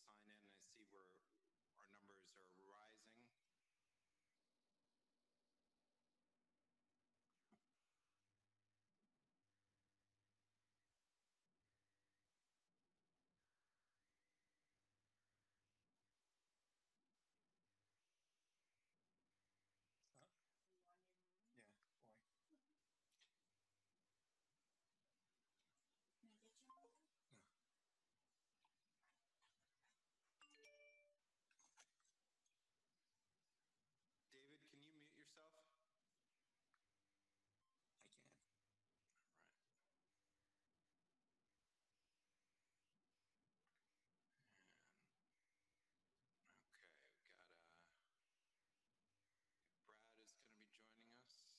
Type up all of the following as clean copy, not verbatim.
sign in. I see where our numbers are rising. David, can you mute yourself? I can. Okay, we've got Brad is going to be joining us. Let's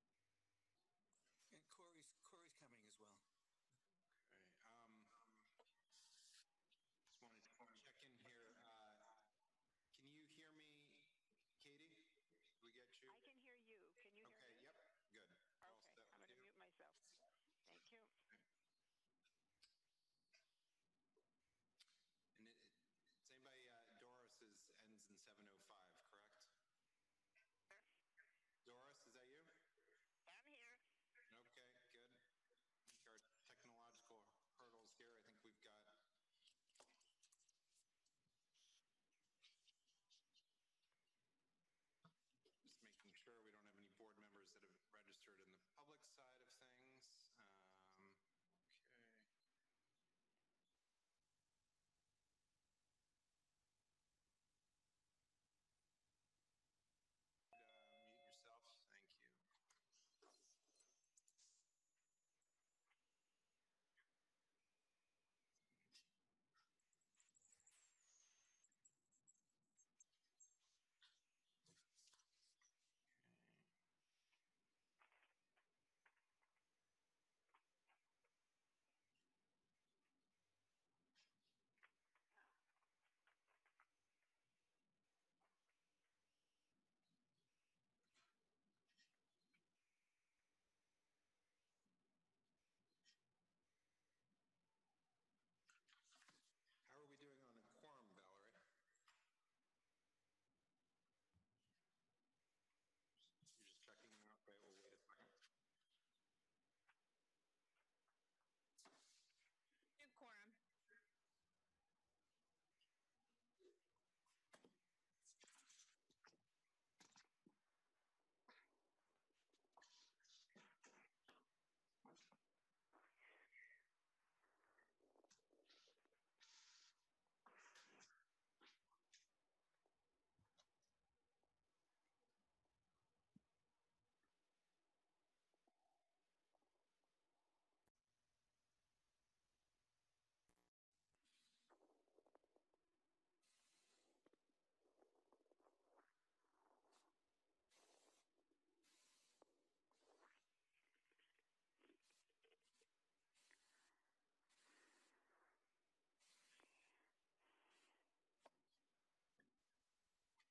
see. And Corey's coming as well. Okay. Just wanted to check in here. Can you hear me, Katie? Did we get you? I can hear you. Can you hear me? Yep. Good. Okay, I'm going to mute myself. Thank you. And it's anybody, Doris ends in 705, correct? Doris, is that you? I'm here. Okay, good. I think our technological hurdles here, I think we've got just making sure we don't have any board members that have registered in the public side of things. Okay. Mute yourself. Thank you. How are we doing on a quorum, Valerie? You're just checking out. Okay, we'll wait a second. New quorum.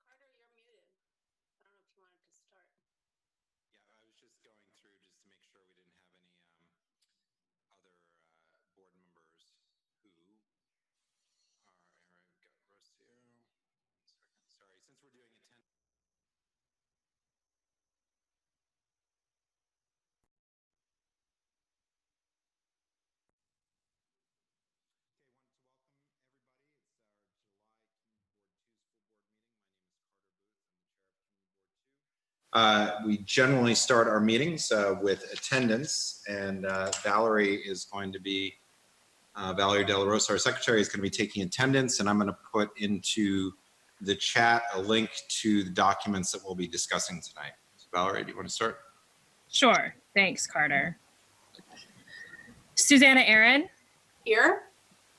Carter, you're muted. I don't know if you wanted to start. Yeah, I was just going through just to make sure we didn't have any other board members who are, all right, we've got Rocio. 1 second. Sorry, since we're doing attendance. Okay, wanted to welcome everybody. It's our July Community Board 2 School Board meeting. My name is Carter Boot. I'm the chair of Community Board 2. We generally start our meetings with attendance, and Valerie is going to be, Valerie De La Rosa, our secretary, is going to be taking attendance, and I'm going to put into the chat a link to the documents that we'll be discussing tonight. So Valerie, do you want to start? Sure. Thanks, Carter. Susanna Aaron. Here.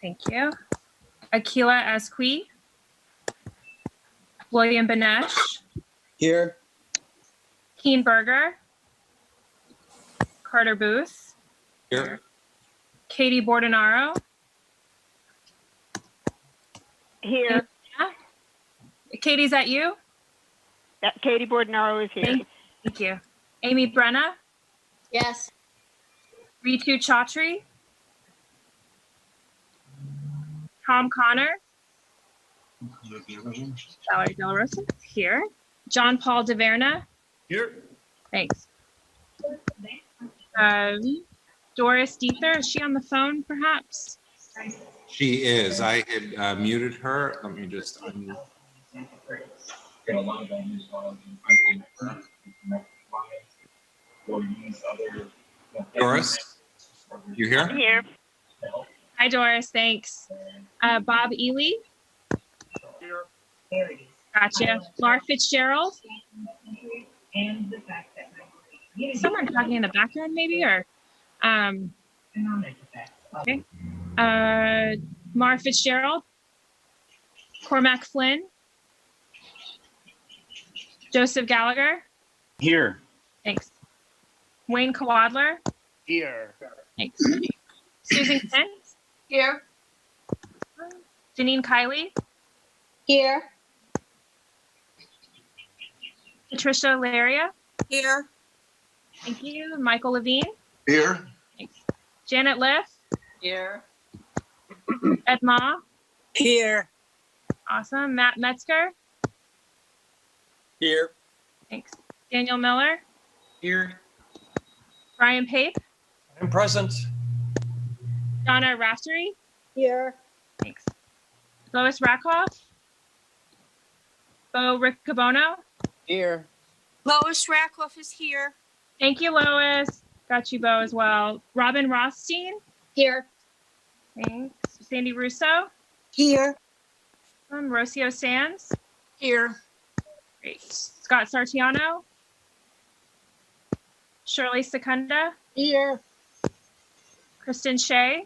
Thank you. Akila Asqui. William Benesh. Here. Keen Berger. Carter Booth. Here. Katie Bordenaro. Here. Katie, is that you? Katie Bordenaro is here. Thank you. Amy Brenna. Yes. Ritu Chaudhry, Tom Connor, Valerie Del Rosa, here. John Paul DeVerna, Here. thanks. Doris Diether, is she on the phone perhaps? She is. I had muted her. Let me just Doris, you here? I'm here. Hi, Doris, thanks. Bob Ely, gotcha. Laura Fitzgerald, someone talking in the background maybe, or, okay. Mara Fitzgerald, Cormac Flynn, Joseph Gallagher, Here. thanks. Wayne Kawadler, Here. thanks. Susan Kent, Here. Janine Kiley, Here. Patricia Laria, Here. thank you. Michael Levine, Here. thanks. Janet Liff, Here. Ed Ma, Here. awesome. Matt Metzger, Here. thanks. Daniel Miller, Here. Brian Pape, I'm present. Donna Raftery, Here. thanks. Lois Rakoff, Bo Riccobono, Here. Lois Rackliff is here. thank you, Lois. Got you, Bo, as well. Robin Rothstein, Here. thanks. Sandy Russo, Here. Rocio Sands, Here. great. Scott Sartiano, Shirley Secunda, Here. Kristen Shea,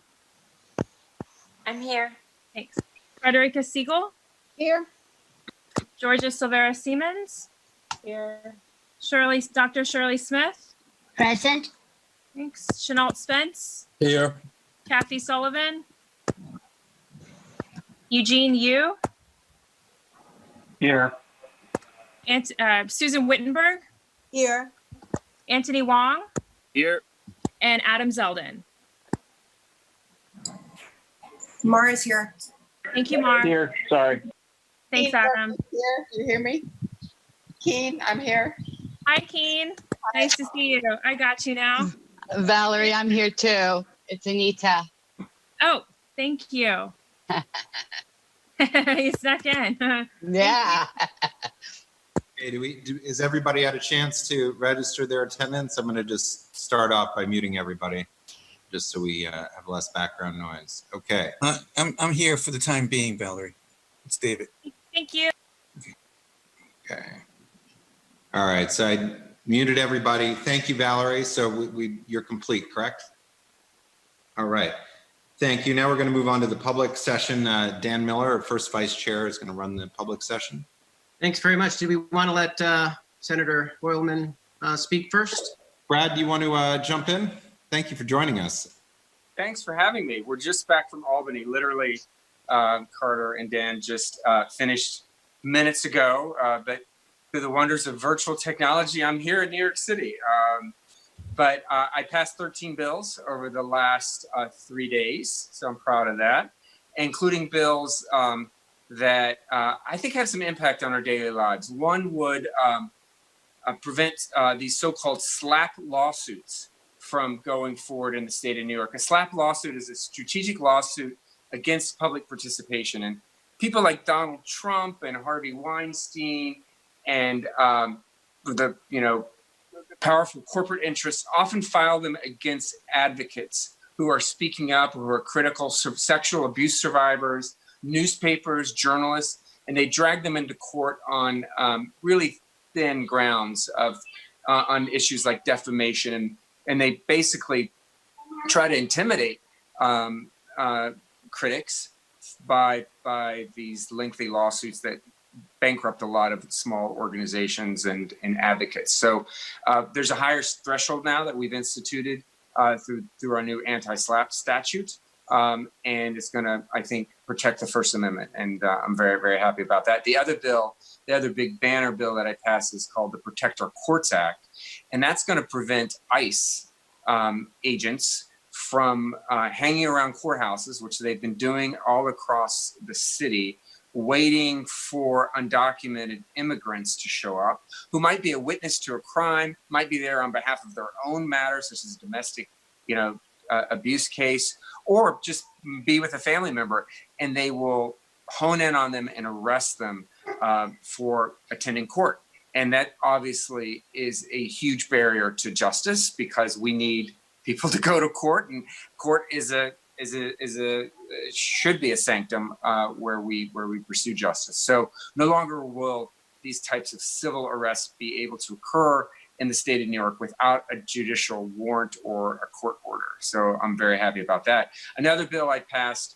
I'm here. thanks. Frederica Siegel, Here. Georgia Silvera Siemens, Here. Dr. Shirley Smith, Present. thanks. Chenault Spence, Here. Kathy Sullivan, Eugene Yu, Here. and Susan Wittenberg, Here. Anthony Wong, Here. and Adam Zeldin. Mara's here. Thank you, Mar. Here. Sorry. Thanks, Adam. Here. You hear me? Keen, I'm here. Hi, Keen. Nice to see you. I got you now. Valerie, I'm here too. It's Anita. Oh, thank you. You snuck in. Yeah. Okay, is everybody had a chance to register their attendance? I'm going to just start off by muting everybody, just so we have less background noise. Okay. I'm here for the time being, Valerie. It's David. Thank you. Okay. All right. So I muted everybody. Thank you, Valerie. So you're complete, correct? All right. Thank you. Now we're going to move on to the public session. Dan Miller, our first vice chair, is going to run the public session. Thanks very much. Do we want to let Senator Boyleman speak first? Brad, do you want to jump in? Thank you for joining us. Thanks for having me. We're just back from Albany. Literally, Carter and Dan just finished minutes ago. But through the wonders of virtual technology, I'm here in New York City. But I passed 13 bills over the last 3 days, so I'm proud of that, including bills that I think have some impact on our daily lives. One would prevent these so-called SLAPP lawsuits from going forward in the state of New York. A SLAPP lawsuit is a strategic lawsuit against public participation. And people like Donald Trump and Harvey Weinstein and the powerful corporate interests often file them against advocates who are speaking up, who are critical, sexual abuse survivors, newspapers, journalists, and they drag them into court on really thin grounds of on issues like defamation, and they basically try to intimidate critics by these lengthy lawsuits that bankrupt a lot of small organizations and advocates. So there's a higher threshold now that we've instituted through our new anti-SLAPP statute. And it's going to, I think, protect the First Amendment. And I'm very, very happy about that. The other big banner bill that I passed is called the Protector Quartz Act. And that's going to prevent ICE agents from hanging around courthouses, which they've been doing all across the city, waiting for undocumented immigrants to show up, who might be a witness to a crime, might be there on behalf of their own matters, such as a domestic, abuse case, or just be with a family member, and they will hone in on them and arrest them for attending court. And that obviously is a huge barrier to justice, because we need people to go to court, and court should be a sanctum where we pursue justice. So no longer will these types of civil arrests be able to occur in the state of New York without a judicial warrant or a court order. So I'm very happy about that. Another bill I passed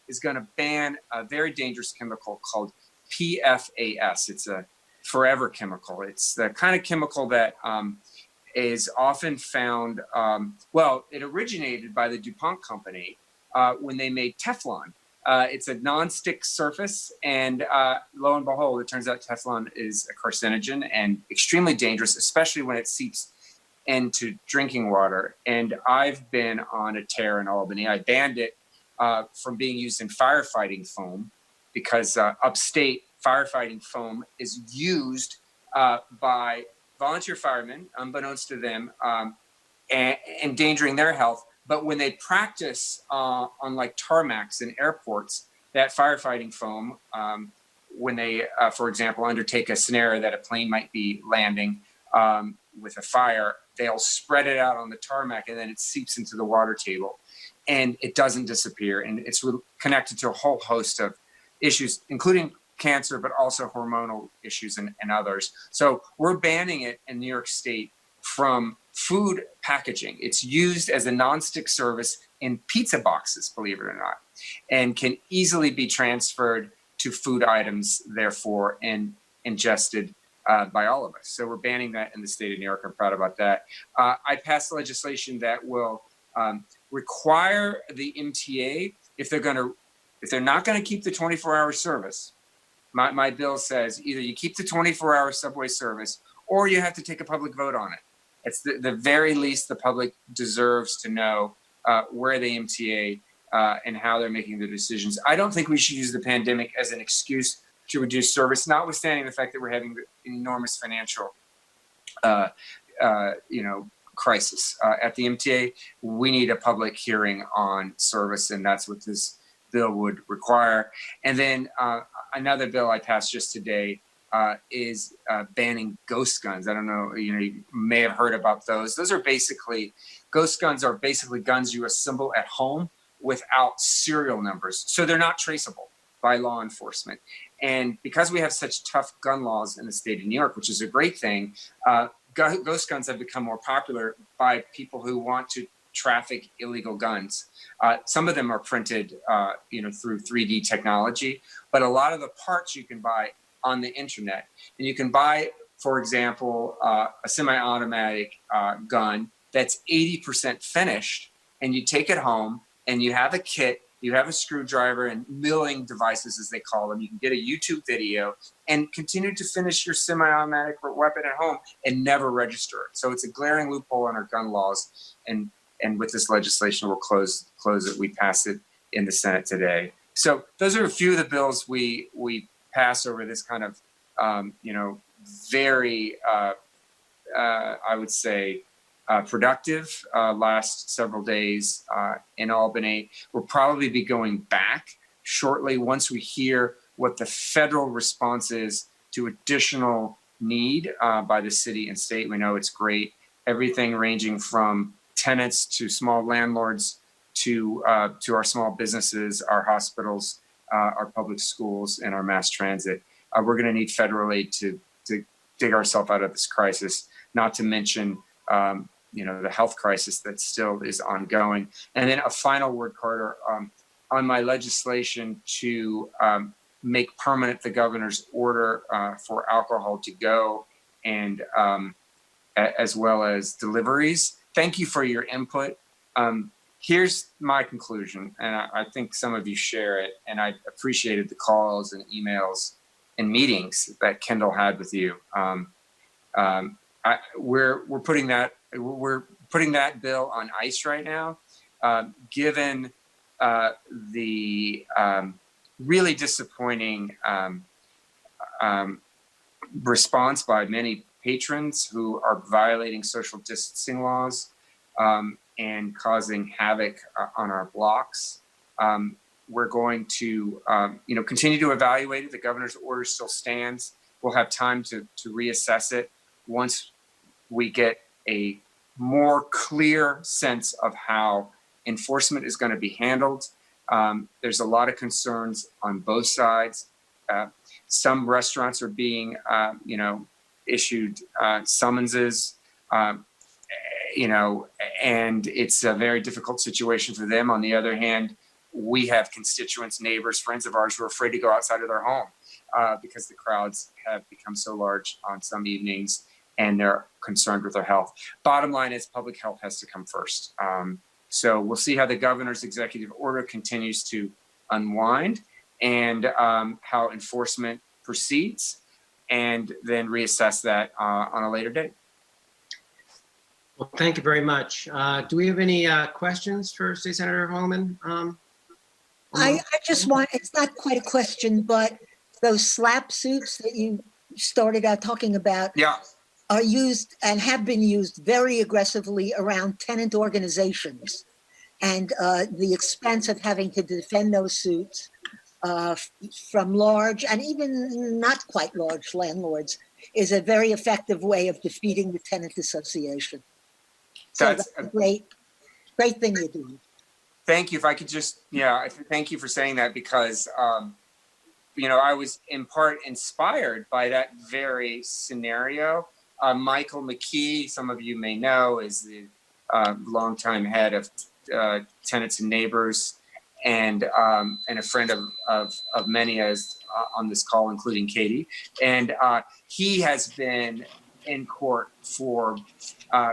is going to ban a very dangerous chemical called PFAS. It's a forever chemical. It's the kind of chemical that is often found, it originated by the DuPont company when they made Teflon. It's a non-stick surface, and lo and behold, it turns out Teflon is a carcinogen and extremely dangerous, especially when it seeps into drinking water. And I've been on a tear in Albany. I banned it from being used in firefighting foam, because upstate firefighting foam is used by volunteer firemen, unbeknownst to them, endangering their health. But when they practice on like tarmacs in airports, that firefighting foam, when they, for example, undertake a scenario that a plane might be landing with a fire, they'll spread it out on the tarmac, and then it seeps into the water table, and it doesn't disappear. And it's connected to a whole host of issues, including cancer, but also hormonal issues and others. So we're banning it in New York State from food packaging. It's used as a nonstick surface in pizza boxes, believe it or not, and can easily be transferred to food items, therefore, and ingested by all of us. So we're banning that in the state of New York. I'm proud about that. I passed legislation that will require the MTA, if they're not going to keep the 24-hour service. My bill says either you keep the 24-hour subway service, or you have to take a public vote on it. It's the very least the public deserves to know where the MTA and how they're making their decisions. I don't think we should use the pandemic as an excuse to reduce service, notwithstanding the fact that we're having an enormous financial, crisis at the MTA. We need a public hearing on service, and that's what this bill would require. And then another bill I passed just today is banning ghost guns. I don't know, you may have heard about those. Ghost guns are basically guns you assemble at home without serial numbers. So they're not traceable by law enforcement. And because we have such tough gun laws in the state of New York, which is a great thing, ghost guns have become more popular by people who want to traffic illegal guns. Some of them are printed, through 3D technology, but a lot of the parts you can buy on the internet. And you can buy, for example, a semi-automatic gun that's 80% finished, and you take it home and you have a kit, you have a screwdriver and milling devices, as they call them. You can get a YouTube video and continue to finish your semi-automatic weapon at home and never register it. So it's a glaring loophole in our gun laws. And with this legislation, we'll close it. We passed it in the Senate today. So those are a few of the bills we passed over this kind of, very, I would say, productive last several days in Albany. We'll probably be going back shortly once we hear what the federal response is to additional need by the city and state. We know it's great. Everything ranging from tenants to small landlords to our small businesses, our hospitals, our public schools, and our mass transit. We're going to need federal aid to dig ourselves out of this crisis, not to mention the health crisis that still is ongoing. And then a final word, Carter, on my legislation to make permanent the governor's order for alcohol to go, and as well as deliveries. Thank you for your input. Here's my conclusion, and I think some of you share it, and I appreciated the calls and emails and meetings that Kendall had with you. We're putting that bill on ice right now, given the really disappointing response by many patrons who are violating social distancing laws and causing havoc on our blocks. We're going to, continue to evaluate it. The governor's order still stands. We'll have time to reassess it once we get a more clear sense of how enforcement is going to be handled. There's a lot of concerns on both sides. Some restaurants are being, issued summonses, and it's a very difficult situation for them. On the other hand, we have constituents, neighbors, friends of ours who are afraid to go outside of their home because the crowds have become so large on some evenings and they're concerned with their health. Bottom line is public health has to come first. So we'll see how the governor's executive order continues to unwind and how enforcement proceeds, and then reassess that on a later date. Well, thank you very much. Do we have any questions for State Senator Holman? I just want, it's not quite a question, but those SLAPP suits that you started out talking about are used and have been used very aggressively around tenant organizations. And the expense of having to defend those suits from large and even not quite large landlords is a very effective way of defeating the tenant association. So that's a great thing you're doing. Thank you. If I could just, thank you for saying that, because, I was in part inspired by that very scenario. Michael Mckee, some of you may know, is the longtime head of Tenants and Neighbors, and a friend of many as on this call, including Katie. And he has been in court for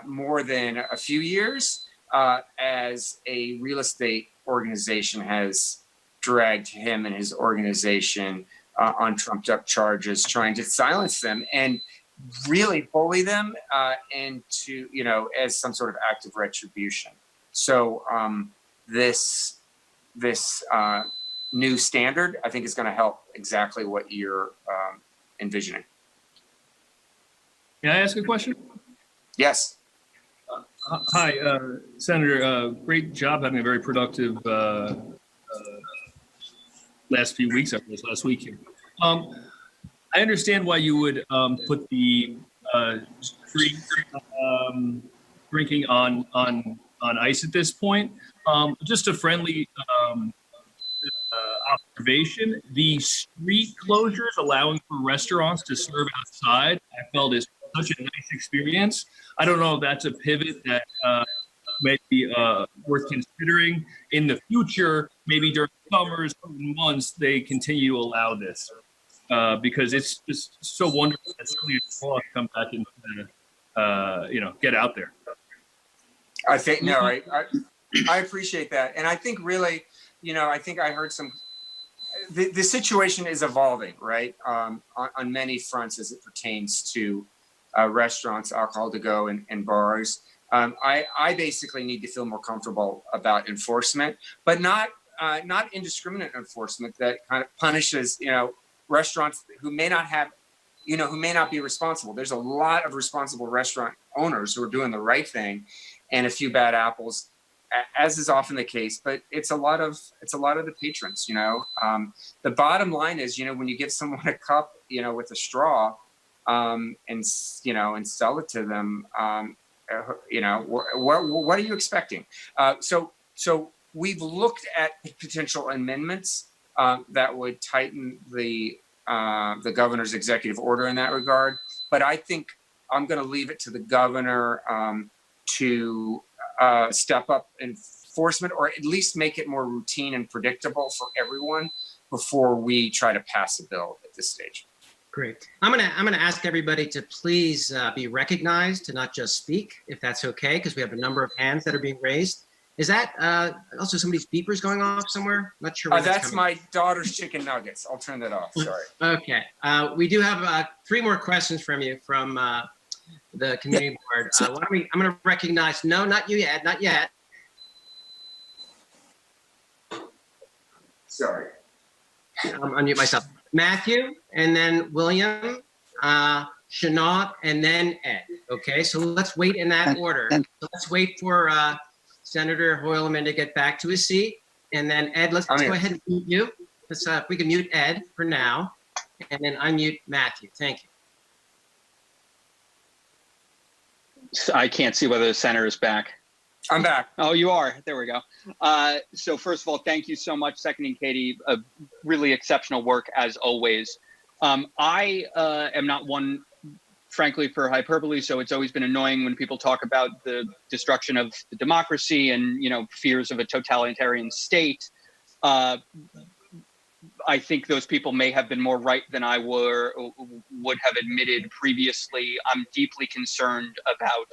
more than a few years as a real estate organization has dragged him and his organization on trumped up charges, trying to silence them and really bully them into, as some sort of act of retribution. So this new standard, I think, is going to help exactly what you're envisioning. Can I ask a question? Yes. Hi, Senator. Great job having a very productive last few weeks after this last week here. I understand why you would put the street drinking on ice at this point. Just a friendly observation: the street closures allowing for restaurants to serve outside, I felt is such a nice experience. I don't know if that's a pivot that may be worth considering in the future. Maybe during summers, months, they continue to allow this because it's just so wonderful that so many laws come back and get out there. I think I appreciate that, and I think really, I think I heard some. The situation is evolving, right, on many fronts as it pertains to restaurants, alcohol to go, and bars. I basically need to feel more comfortable about enforcement, but not indiscriminate enforcement that kind of punishes, restaurants who may not have, who may not be responsible. There's a lot of responsible restaurant owners who are doing the right thing, and a few bad apples, as is often the case. But it's a lot of the patrons. The bottom line is, when you give someone a cup, with a straw, and sell it to them, what are you expecting? So we've looked at potential amendments that would tighten the governor's executive order in that regard. But I think I'm going to leave it to the governor to step up enforcement, or at least make it more routine and predictable for everyone before we try to pass a bill at this stage. Great. I'm gonna ask everybody to please be recognized, to not just speak, if that's okay, because we have a number of hands that are being raised. Is that also somebody's beepers going off somewhere? Not sure. That's my daughter's chicken nuggets. I'll turn that off. Sorry. Okay. We do have 3 more questions from you from the community board. I'm going to recognize, no, not you yet, not yet. Sorry. I'm unmute myself. Matthew, and then William, Shanat, and then Ed. Okay, so let's wait in that order. So let's wait for Senator Hoylman to get back to his seat. And then Ed, let's go ahead and mute you. Let's, if we can mute Ed for now, and then unmute Matthew. Thank you. I can't see whether the center is back. I'm back. Oh, you are. There we go. So first of all, thank you so much, seconding Katie. Really exceptional work as always. I am not one, frankly, for hyperbole. So it's always been annoying when people talk about the destruction of the democracy and, you know, fears of a totalitarian state. I think those people may have been more right than I would have admitted previously. I'm deeply concerned about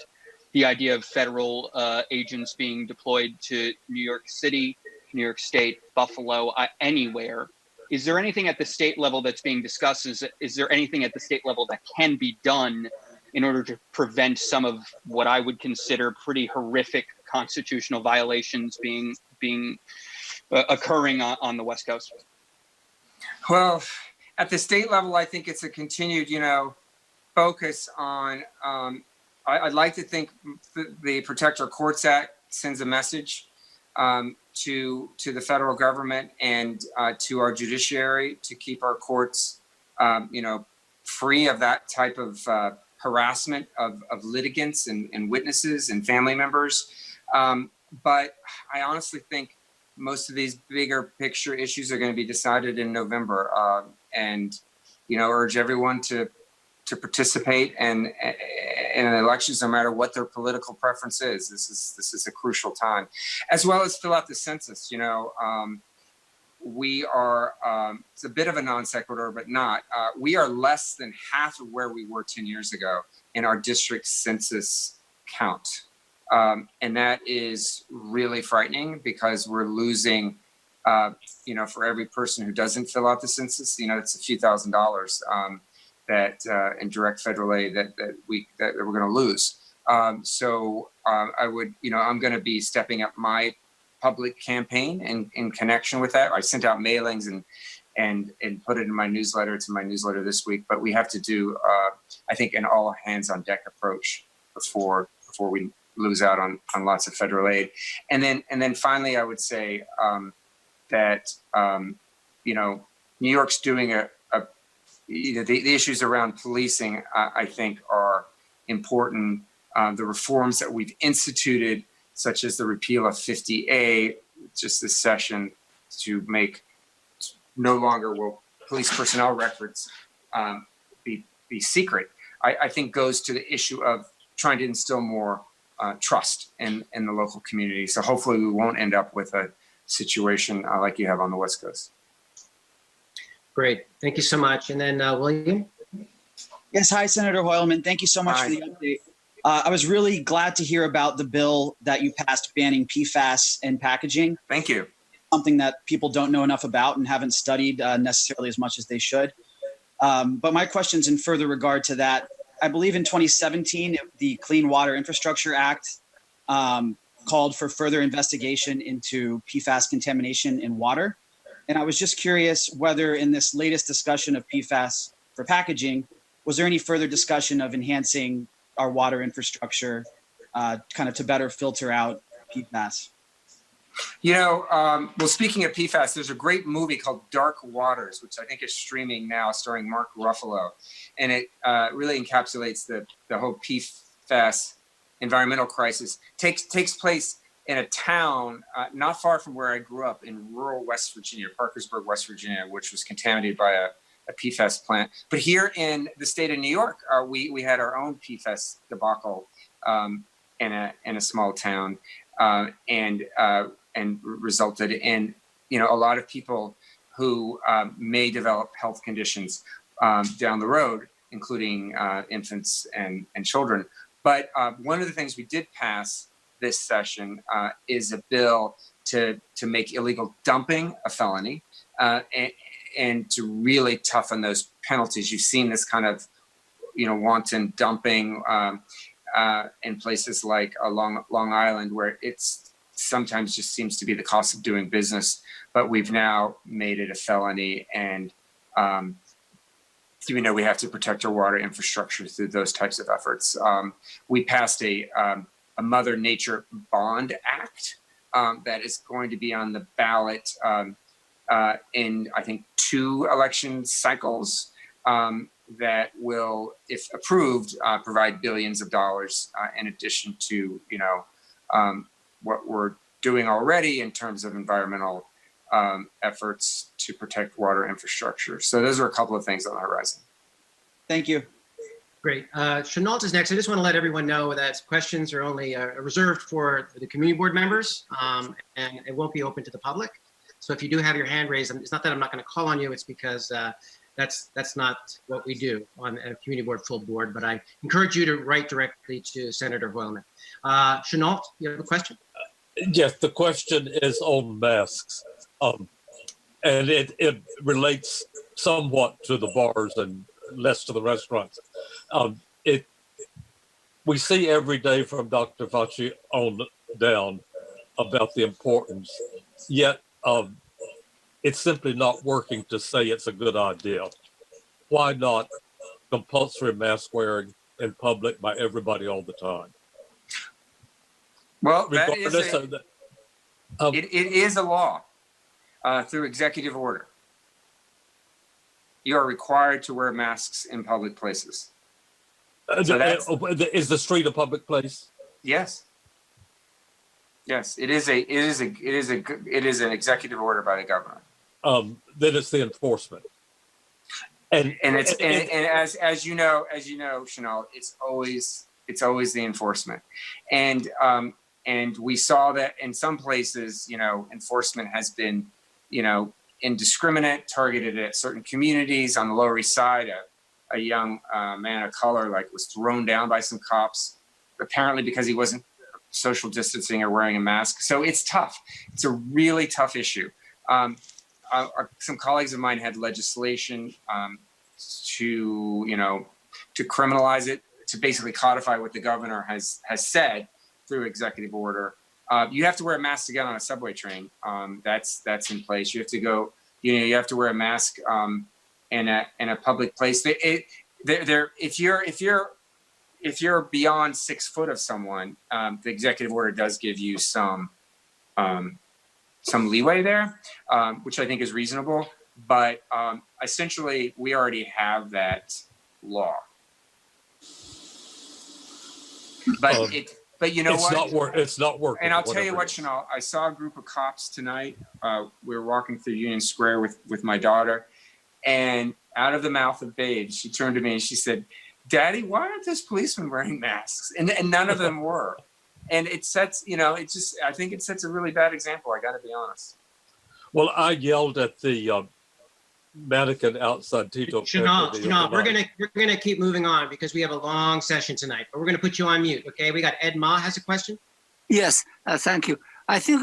the idea of federal agents being deployed to New York City, New York State, Buffalo, anywhere. Is there anything at the state level that's being discussed? Is there anything at the state level that can be done in order to prevent some of what I would consider pretty horrific constitutional violations being occurring on the West Coast? Well, at the state level, I think it's a continued, focus on, I'd like to think the Protector Quartz Act sends a message to the federal government and to our judiciary to keep our courts, free of that type of harassment of litigants and witnesses and family members. But I honestly think most of these bigger picture issues are going to be decided in November, and urge everyone to participate in elections, no matter what their political preference is. This is a crucial time, as well as fill out the census. We are, it's a bit of a non sequitur, but not. We are less than half of where we were 10 years ago in our district census count. And that is really frightening because we're losing, for every person who doesn't fill out the census, it's a few $1,000s that in direct federal aid that we're going to lose. So I would, I'm going to be stepping up my public campaign in connection with that. I sent out mailings and put it in my newsletter. It's in my newsletter this week. But we have to do, I think, an all hands on deck approach before we lose out on lots of federal aid. And then finally, I would say that New York's doing the issues around policing, I think, are important. The reforms that we've instituted, such as the repeal of 50A, just this session, to make no longer will police personnel records be secret, I think goes to the issue of trying to instill more trust in the local community. So hopefully we won't end up with a situation like you have on the West Coast. Great. Thank you so much. And then William? Yes. Hi, Senator Hoylman. Thank you so much for the update. I was really glad to hear about the bill that you passed banning PFAS in packaging. Thank you. Something that people don't know enough about and haven't studied necessarily as much as they should. But my question's in further regard to that. I believe in 2017, the Clean Water Infrastructure Act called for further investigation into PFAS contamination in water. And I was just curious whether in this latest discussion of PFAS for packaging, was there any further discussion of enhancing our water infrastructure kind of to better filter out PFAS? Well, speaking of PFAS, there's a great movie called Dark Waters, which I think is streaming now, starring Mark Ruffalo. And it really encapsulates the whole PFAS environmental crisis. Takes place in a town not far from where I grew up in rural West Virginia, Parkersburg, West Virginia, which was contaminated by a PFAS plant. But here in the state of New York, we had our own PFAS debacle in a small town, and resulted in a lot of people who may develop health conditions down the road, including infants and children. But one of the things we did pass this session is a bill to make illegal dumping a felony and to really toughen those penalties. You've seen this kind of wanton dumping in places like Long Island, where it's sometimes just seems to be the cost of doing business. But we've now made it a felony, and even though we have to protect our water infrastructure through those types of efforts, we passed a Mother Nature Bond Act that is going to be on the ballot in, I think, 2 election cycles that will, if approved, provide billions of dollars in addition to, what we're doing already in terms of environmental efforts to protect water infrastructure. So those are a couple of things on the horizon. Thank you. Great. Chenault is next. I just want to let everyone know that questions are only reserved for the community board members, and it won't be open to the public. So if you do have your hand raised, it's not that I'm not going to call on you, it's because that's not what we do on a community board, full board, but I encourage you to write directly to Senator Hoylman. Chenault, you have a question? Yes, the question is on masks. And it relates somewhat to the bars and less to the restaurants. We see every day from Dr. Fauci on down about the importance, yet it's simply not working to say it's a good idea. Why not compulsory mask wearing in public by everybody all the time? Well, it is a law through executive order. You are required to wear masks in public places. So is the street a public place? Yes. Yes, it is an executive order by the governor. Then it's the enforcement. And as you know, Chenault, it's always the enforcement. And we saw that in some places, enforcement has been, indiscriminate, targeted at certain communities. On the Lower East Side, a young man of color was thrown down by some cops, apparently because he wasn't social distancing or wearing a mask. So it's tough. It's a really tough issue. Some colleagues of mine had legislation to criminalize it, to basically codify what the governor has said through executive order. You have to wear a mask to get on a subway train. That's in place. You have to go. You have to wear a mask in a public place. If you're beyond 6 foot of someone, the executive order does give you some leeway there, which I think is reasonable. But essentially, we already have that law. But you know what? It's not working. And I'll tell you what, Chenault, I saw a group of cops tonight. We were walking through Union Square with my daughter, and out of the mouth of babes, she turned to me and she said, "Daddy, why aren't those policemen wearing masks?" And none of them were. And it sets, I think it sets a really bad example. I got to be honest. Well, I yelled at the mannequin outside Tito. Chenault, we're gonna keep moving on because we have a long session tonight. But we're gonna put you on mute. Okay, we got Ed Ma has a question. Yes, thank you. I think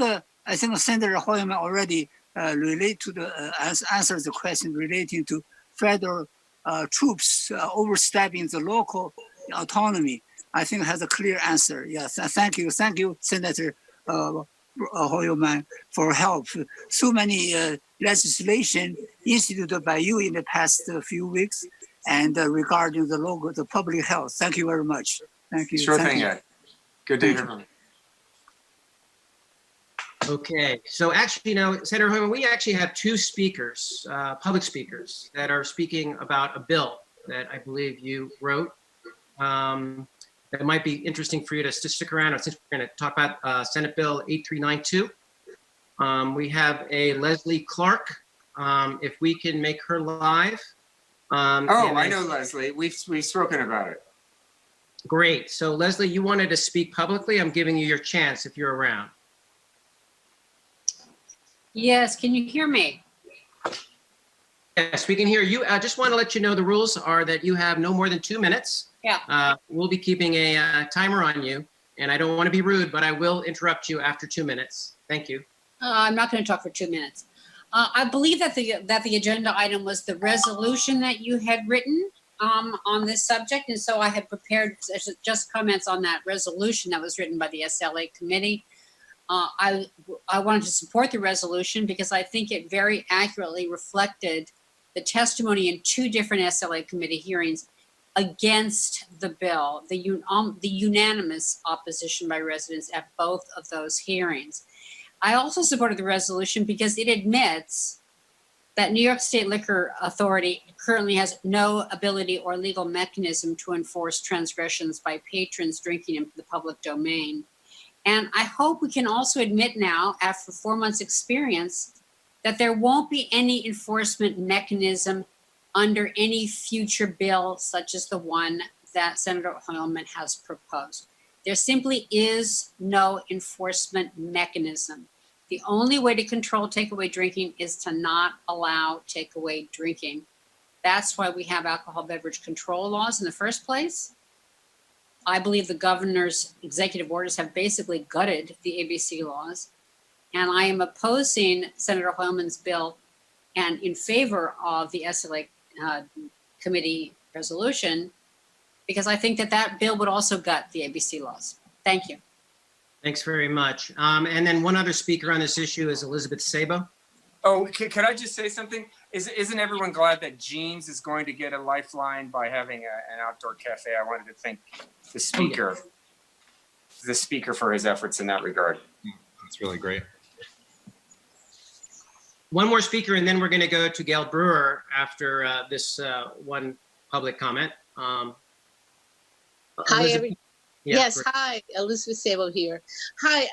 Senator Hoylman already relate to the answers the question relating to federal troops overstepping the local autonomy. I think has a clear answer. Yes, thank you, Senator Hoylman, for help. So many legislation instituted by you in the past few weeks, and regarding the public health. Thank you very much. Thank you. Sure thing, Ed. Good to hear from you. Okay, so actually, Senator Hoylman, we actually have 2 speakers, public speakers, that are speaking about a bill that I believe you wrote. That might be interesting for you to stick around, since we're going to talk about Senate Bill 8392. We have a Leslie Clark. If we can make her live. I know Leslie. We've spoken about it. Great. So Leslie, you wanted to speak publicly. I'm giving you your chance if you're around. Yes, can you hear me? Yes, we can hear you. I just want to let you know the rules are that you have no more than 2 minutes. Yeah. We'll be keeping a timer on you, and I don't want to be rude, but I will interrupt you after 2 minutes. Thank you. I'm not going to talk for 2 minutes. I believe that the agenda item was the resolution that you had written, on this subject, and so I had prepared just comments on that resolution that was written by the SLA committee. I wanted to support the resolution because I think it very accurately reflected the testimony in two different SLA committee hearings against the bill, the unanimous opposition by residents at both of those hearings. I also supported the resolution because it admits that New York State Liquor Authority currently has no ability or legal mechanism to enforce transgressions by patrons drinking in the public domain. And I hope we can also admit now, after 4 months' experience, that there won't be any enforcement mechanism under any future bill, such as the one that Senator Hoylman has proposed. There simply is no enforcement mechanism. The only way to control takeaway drinking is to not allow takeaway drinking. That's why we have alcohol beverage control laws in the first place. I believe the governor's executive orders have basically gutted the ABC laws. And I am opposing Senator Hoylman's bill and in favor of the SLA committee resolution, because I think that that bill would also gut the ABC laws. Thank you. Thanks very much. And then one other speaker on this issue is Elizabeth Sabo. Oh, could I just say something? Isn't everyone glad that Jeans is going to get a lifeline by having an outdoor cafe? I wanted to thank the speaker for his efforts in that regard. That's really great. One more speaker, and then we're going to go to Gail Brewer after this one public comment. Hi, Elizabeth. Yes, hi, Elizabeth Sabo here. Hi,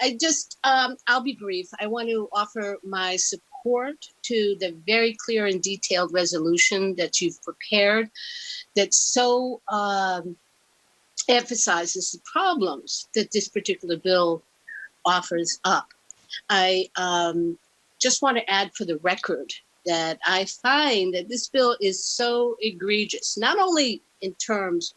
I'll be brief. I want to offer my support to the very clear and detailed resolution that you've prepared that so emphasizes the problems that this particular bill offers up. I just want to add for the record that I find that this bill is so egregious, not only in terms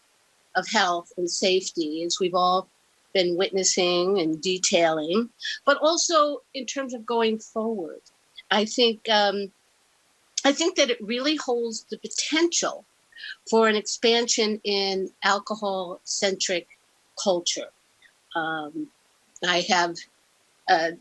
of health and safety, as we've all been witnessing and detailing, but also in terms of going forward. I think that it really holds the potential for an expansion in alcohol-centric culture. I have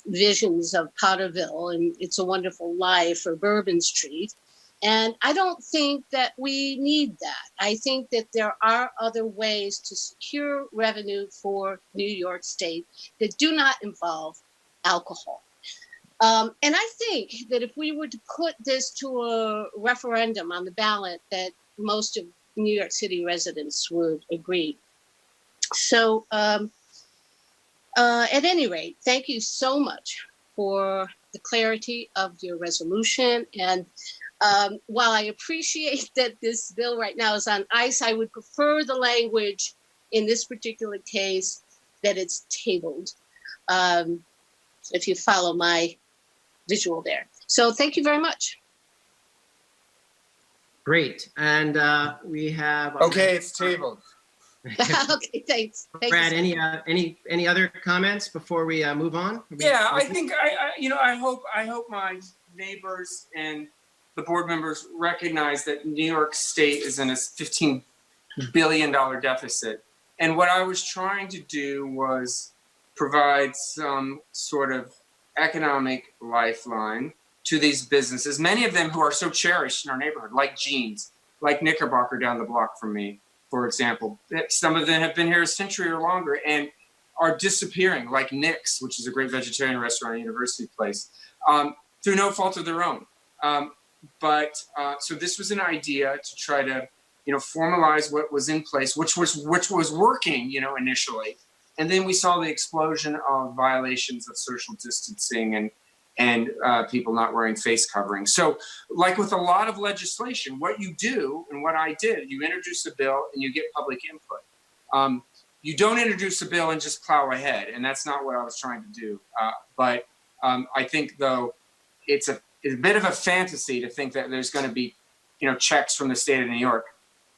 visions of Potterville and It's a Wonderful Life or Bourbon Street. And I don't think that we need that. I think that there are other ways to secure revenue for New York State that do not involve alcohol. And I think that if we were to put this to a referendum on the ballot, that most of New York City residents would agree. So at any rate, thank you so much for the clarity of your resolution. And while I appreciate that this bill right now is on ice, I would prefer the language in this particular case that it's tabled, if you follow my visual there. So thank you very much. Great. And we have... Okay, it's tabled. Okay, thanks. Thank Brad, you. any other comments before we move on? Yeah, I think I hope my neighbors and the board members recognize that New York State is in a $15 billion deficit. And what I was trying to do was provide some sort of economic lifeline to these businesses, many of them who are so cherished in our neighborhood, like Jeans, like Knickerbocker down the block from me, for example. Some of them have been here a century or longer and are disappearing, like Nick's, which is a great vegetarian restaurant at University Place, through no fault of their own. So this was an idea to try to, formalize what was in place, which was working, initially. And then we saw the explosion of violations of social distancing and people not wearing face coverings. So like with a lot of legislation, what you do and what I did, you introduce a bill and you get public input. You don't introduce a bill and just plow ahead. And that's not what I was trying to do. I think, though, it's a bit of a fantasy to think that there's going to be, checks from the state of New York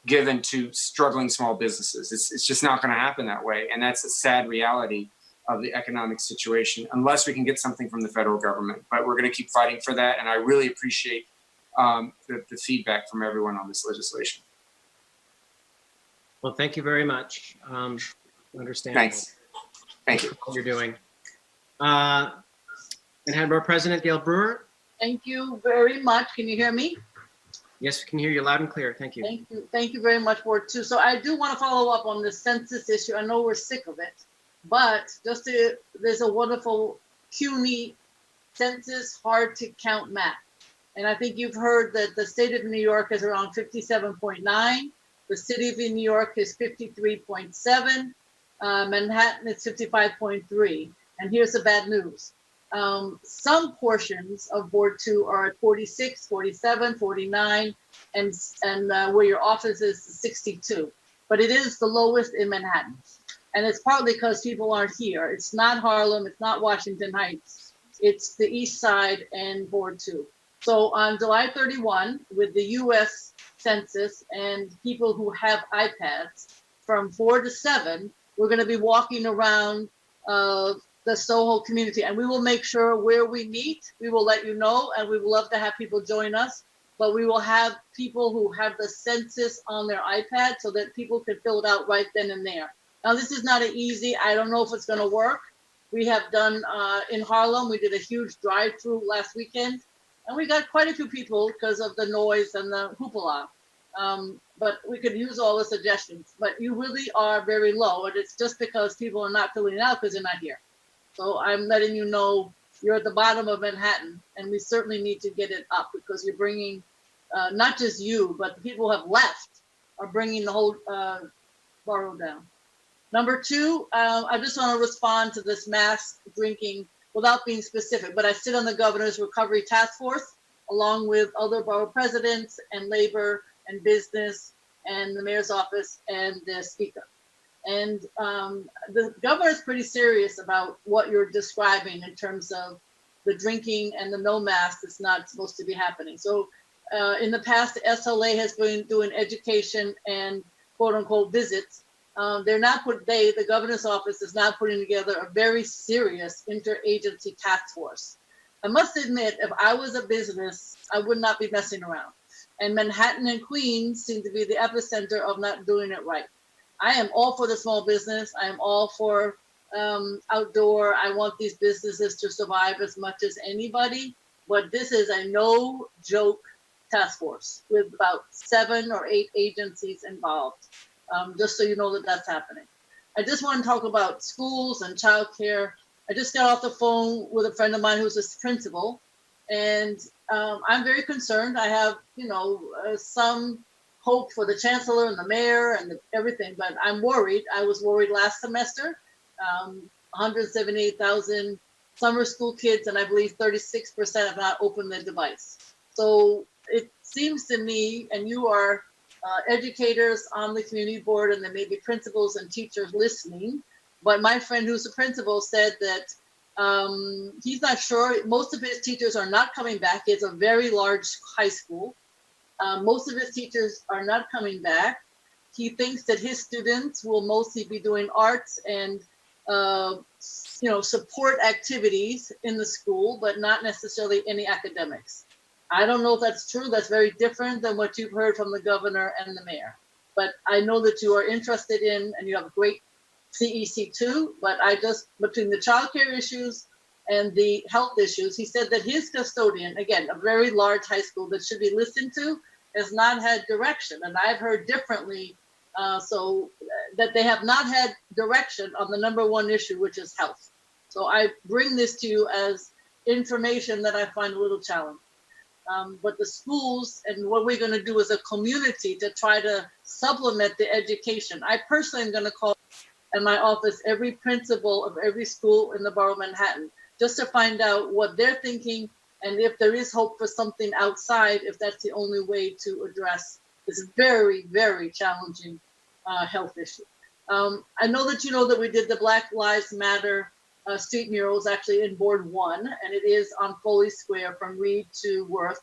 given to struggling small businesses. It's just not going to happen that way. And that's a sad reality of the economic situation, unless we can get something from the federal government. But we're going to keep fighting for that. And I really appreciate the feedback from everyone on this legislation. Well, thank you very much. Understandable. Thanks. Thank you. What you're doing. And had Board President Gail Brewer. Thank you very much. Can you hear me? Yes, we can hear you loud and clear. Thank you. Thank you. Thank you very much, Board 2. So I do want to follow up on the census issue. I know we're sick of it, but there's a wonderful CUNY census hard to count map. And I think you've heard that the state of New York is around 57.9. The city of New York is 53.7. Manhattan is 55.3. And here's the bad news. Some portions of Board 2 are at 46, 47, 49, and where your office is 62. But it is the lowest in Manhattan. And it's partly because people aren't here. It's not Harlem, it's not Washington Heights. It's the East Side and Board 2. So on July 31, with the US Census and people who have iPads, from 4 to 7, we're going to be walking around the Soho community, and we will make sure where we meet, we will let you know, and we would love to have people join us, but we will have people who have the census on their iPad so that people can fill it out right then and there. Now, this is not an easy, I don't know if it's going to work. We have done in Harlem, we did a huge drive-through last weekend, and we got quite a few people because of the noise and the hoopla. But we could use all the suggestions, but you really are very low, and it's just because people are not filling it out because they're not here. So I'm letting you know you're at the bottom of Manhattan, and we certainly need to get it up because you're bringing, not just you, but the people who have left are bringing the whole borough down. Number 2, I just want to respond to this mass drinking without being specific, but I sit on the Governor's Recovery Task Force along with other borough presidents and labor and business and the mayor's office and the speaker. And the governor is pretty serious about what you're describing in terms of the drinking and the no mask that's not supposed to be happening. So in the past, the SLA has been doing education and quote unquote visits. The governor's office is not putting together a very serious interagency task force. I must admit, if I was a business, I would not be messing around. And Manhattan and Queens seem to be the epicenter of not doing it right. I am all for the small business. I am all for outdoor. I want these businesses to survive as much as anybody. But this is a no joke task force with about 7 or 8 agencies involved, just so you know that that's happening. I just want to talk about schools and childcare. I just got off the phone with a friend of mine who's a principal, and I'm very concerned. I have, some hope for the chancellor and the mayor and everything, but I'm worried. I was worried last semester. 178,000 summer school kids, and I believe 36% have not opened their device. So it seems to me, and you are educators on the community board, and there may be principals and teachers listening, but my friend who's a principal said that he's not sure. Most of his teachers are not coming back. He has a very large high school. Most of his teachers are not coming back. He thinks that his students will mostly be doing arts and support activities in the school, but not necessarily any academics. I don't know if that's true. That's very different than what you've heard from the governor and the mayor. But I know that you are interested in, and you have a great CEC too, but between the childcare issues and the health issues, he said that his custodian, again, a very large high school that should be listened to, has not had direction. And I've heard differently, so that they have not had direction on the number 1 issue, which is health. So I bring this to you as information that I find a little challenging. But the schools and what we're going to do as a community to try to supplement the education. I personally am going to call in my office every principal of every school in the borough of Manhattan, just to find out what they're thinking and if there is hope for something outside, if that's the only way to address this very, very challenging health issue. I know that you know that we did the Black Lives Matter street murals actually in Board 1, and it is on Foley Square from Reed to Worth.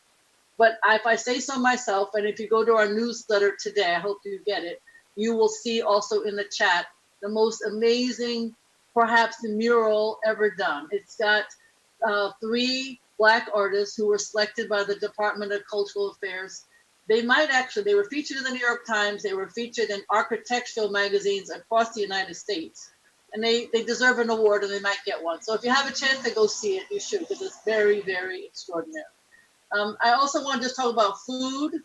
But if I say so myself, and if you go to our newsletter today, I hope you get it, you will see also in the chat the most amazing, perhaps, mural ever done. It's got 3 Black artists who were selected by the Department of Cultural Affairs. they were featured in the New York Times, they were featured in architectural magazines across the United States. And they deserve an award and they might get one. So if you have a chance to go see it, you should, because it's very, very extraordinary. I also want to just talk about food.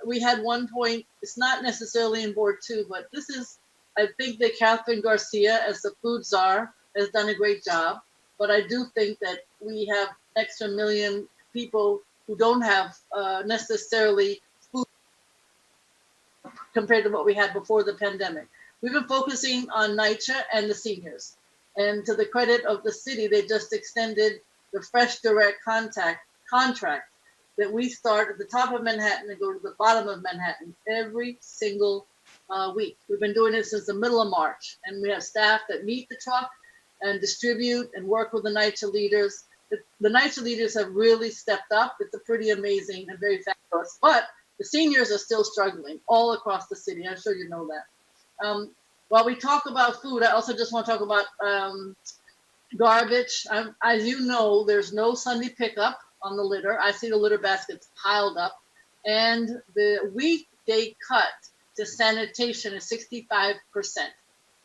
We had one point, it's not necessarily in Board 2, but this is, I think that Catherine Garcia, as the food czar, has done a great job. But I do think that we have an extra million people who don't have necessarily food compared to what we had before the pandemic. We've been focusing on NYCHA and the seniors. And to the credit of the city, they just extended the Fresh Direct contract that we start at the top of Manhattan and go to the bottom of Manhattan every single week. We've been doing it since the middle of March. And we have staff that meet the truck and distribute and work with the NYCHA leaders. The NYCHA leaders have really stepped up. It's a pretty amazing and very fabulous. But the seniors are still struggling all across the city. I'm sure you know that. While we talk about food, I also just want to talk about garbage. As you know, there's no Sunday pickup on the litter. I see the litter baskets piled up. And the weekday cut to sanitation is 65%.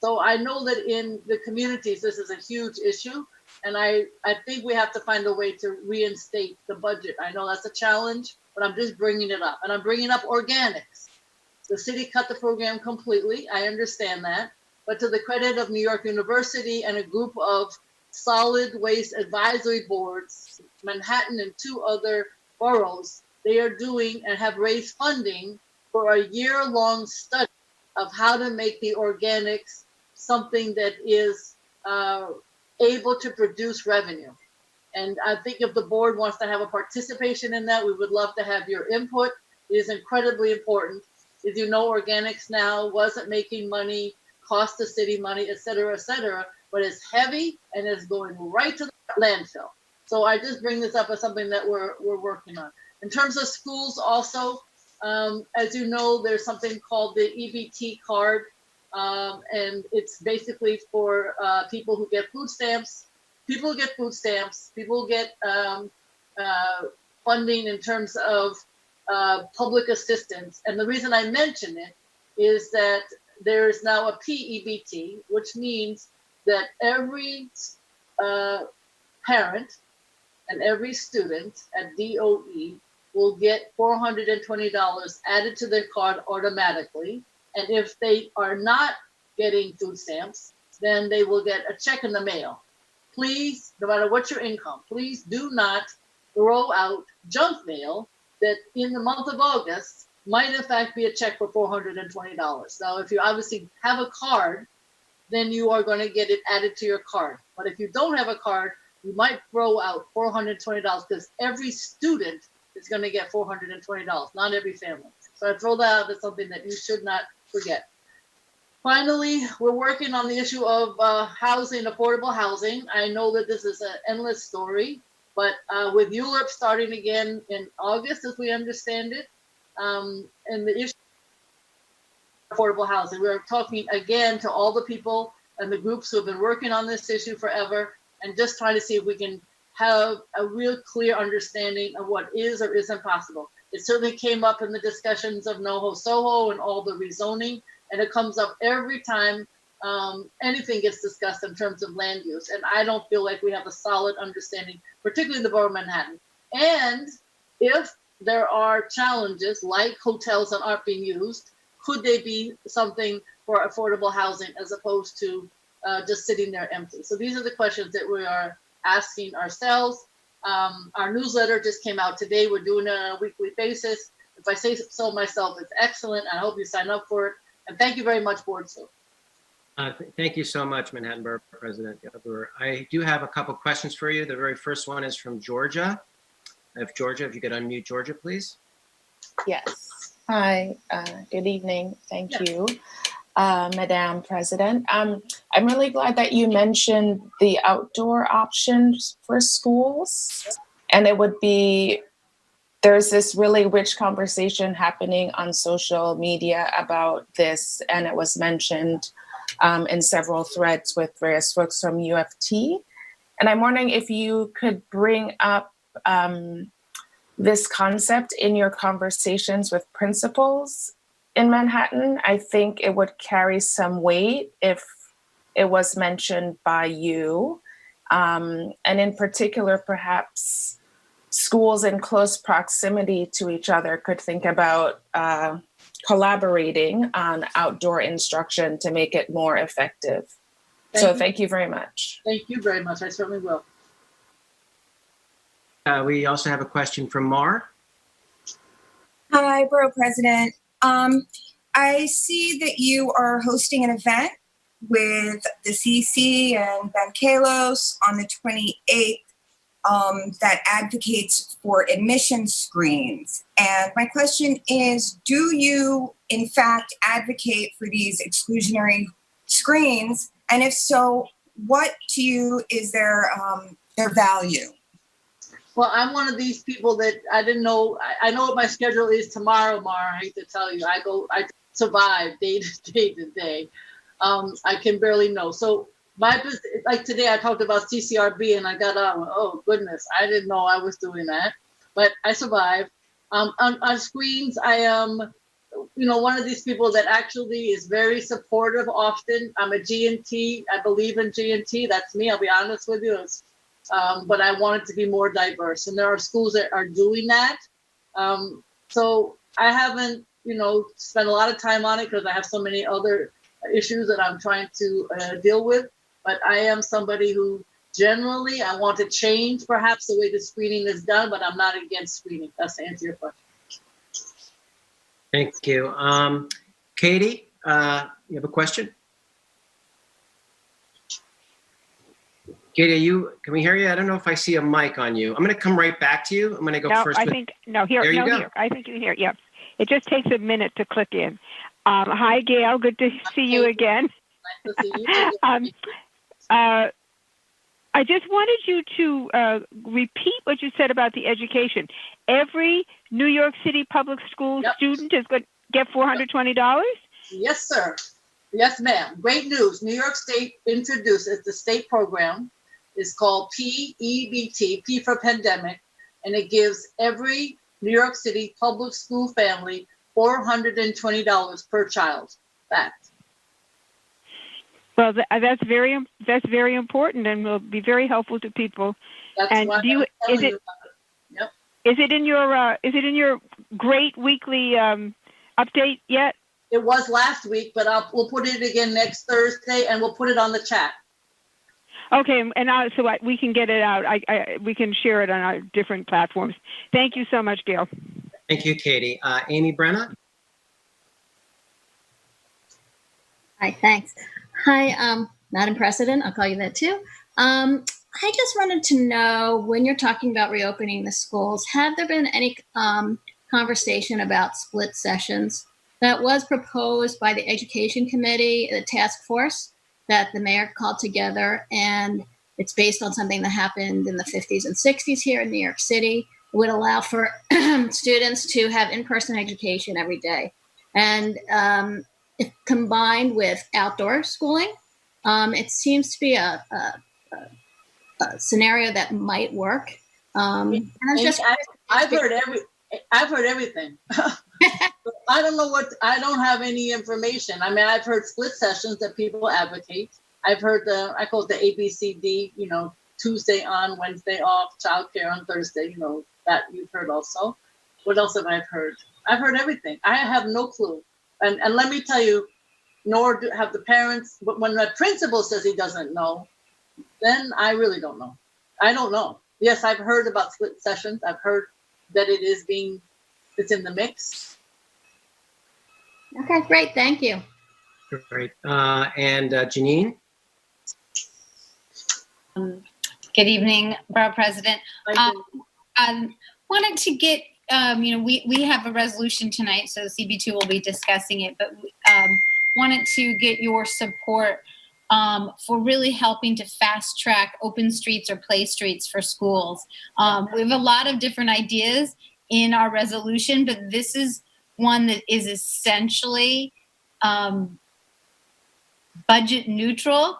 So I know that in the communities, this is a huge issue. And I think we have to find a way to reinstate the budget. I know that's a challenge, but I'm just bringing it up. And I'm bringing up organics. The city cut the program completely. I understand that. But to the credit of New York University and a group of solid waste advisory boards, Manhattan and 2 other boroughs, they are doing and have raised funding for a year-long study of how to make the organics something that is able to produce revenue. And I think if the board wants to have a participation in that, we would love to have your input. It is incredibly important. As you know, organics now wasn't making money, cost the city money, et cetera, but it's heavy and it's going right to the landfill. So I just bring this up as something that we're working on. In terms of schools also, as you know, there's something called the Ebt Card, and it's basically for people who get food stamps. People get food stamps, people get funding in terms of public assistance. And the reason I mention it is that there is now a PEBT, which means that every parent and every student at DOE will get $420 added to their card automatically. And if they are not getting food stamps, then they will get a check in the mail. Please, no matter what your income, please do not throw out junk mail that in the month of August might in fact be a check for $420. Now, if you obviously have a card, then you are going to get it added to your card. But if you don't have a card, you might throw out $420 because every student is going to get $420, not every family. So I throw that out as something that you should not forget. Finally, we're working on the issue of housing, affordable housing. I know that this is an endless story, but with ULURP starting again in August, as we understand it, and the issue of affordable housing, we're talking again to all the people and the groups who have been working on this issue forever and just trying to see if we can have a real clear understanding of what is or isn't possible. It certainly came up in the discussions of NoHo Soho and all the rezoning, and it comes up every time anything gets discussed in terms of land use. And I don't feel like we have a solid understanding, particularly in the borough of Manhattan. And if there are challenges like hotels that aren't being used, could they be something for affordable housing as opposed to just sitting there empty? So these are the questions that we are asking ourselves. Our newsletter just came out today. We're doing it on a weekly basis. If I say so myself, it's excellent. I hope you sign up for it. And thank you very much, Board Sue. Thank you so much, Manhattan Borough President. I do have a couple questions for you. The very first one is from Georgia. Georgia, if you could unmute Georgia, please. Yes. Hi, good evening. Thank you, Madam President. I'm really glad that you mentioned the outdoor options for schools. And it would be, there's this really rich conversation happening on social media about this, and it was mentioned in several threads with various folks from UFT. And I'm wondering if you could bring up this concept in your conversations with principals in Manhattan. I think it would carry some weight if it was mentioned by you. And in particular, perhaps schools in close proximity to each other could think about collaborating on outdoor instruction to make it more effective. Thank you very much. Thank you very much. I certainly will. We also have a question from Mar. Hi, Borough President. I see that you are hosting an event with the CC and Ben Kalos on the 28th that advocates for admission screens. And my question is, do you in fact advocate for these exclusionary screens? And if so, what to you is their value? Well, I'm one of these people that I didn't know. I know what my schedule is tomorrow, Mara. I hate to tell you. I survive day to day. I can barely know. So like today, I talked about CCRB and I got on. Oh goodness, I didn't know I was doing that, but I survived. On screens, I am, one of these people that actually is very supportive. Often, I'm a G&T. I believe in G&T. That's me. I'll be honest with you. But I want it to be more diverse, and there are schools that are doing that. So I haven't, spent a lot of time on it because I have so many other issues that I'm trying to deal with. But I am somebody who generally I want to change perhaps the way the screening is done, but I'm not against screening. That's to answer your question. Thank you. Katie, you have a question? Katie, can we hear you? I don't know if I see a mic on you. I'm going to come right back to you. I'm going to go first. Here. There you go. Here. I think you hear. Yep. It just takes a minute to click in. Hi, Gail. Good to see you again. Nice to see you. I just wanted you to repeat what you said about the education. Every New York City public school student is going to get $420? Yes, sir. Yes, ma'am. Great news. New York State introduces the state program. It's called PEBT, P for pandemic, and it gives every New York City public school family $420 per child back. Well, that's very important and will be very helpful to people. That's and what is it in your great weekly update yet? It was last week, but we'll put it again next Thursday, and we'll put it on the chat. Okay, and so we can get it out. We can share it on our different platforms. Thank you so much, Gail. Thank you, Katie. Amy Brenna. Hi, thanks. Hi, Madam President. I'll call you that too. I just wanted to know, when you're talking about reopening the schools, have there been any conversation about split sessions? That was proposed by the Education Committee, the task force that the mayor called together, and it's based on something that happened in the 50s and 60s here in New York City. It would allow for students to have in-person education every day. And if combined with outdoor schooling, it seems to be a scenario that might work. I've heard everything. I don't know I don't have any information. I mean, I've heard split sessions that people advocate. I've heard I call it the ABCD, Tuesday on, Wednesday off, childcare on Thursday, that you've heard also. What else have I heard? I've heard everything. I have no clue. And let me tell you, nor have the parents, but when the principal says he doesn't know, then I really don't know. I don't know. Yes, I've heard about split sessions. I've heard that it's in the mix. Okay, great. Thank you. Great. And Janine? Good evening, Borough President. Wanted to get, we have a resolution tonight, so CB2 will be discussing it, but wanted to get your support for really helping to fast track open streets or play streets for schools. We have a lot of different ideas in our resolution, but this is one that is essentially budget neutral.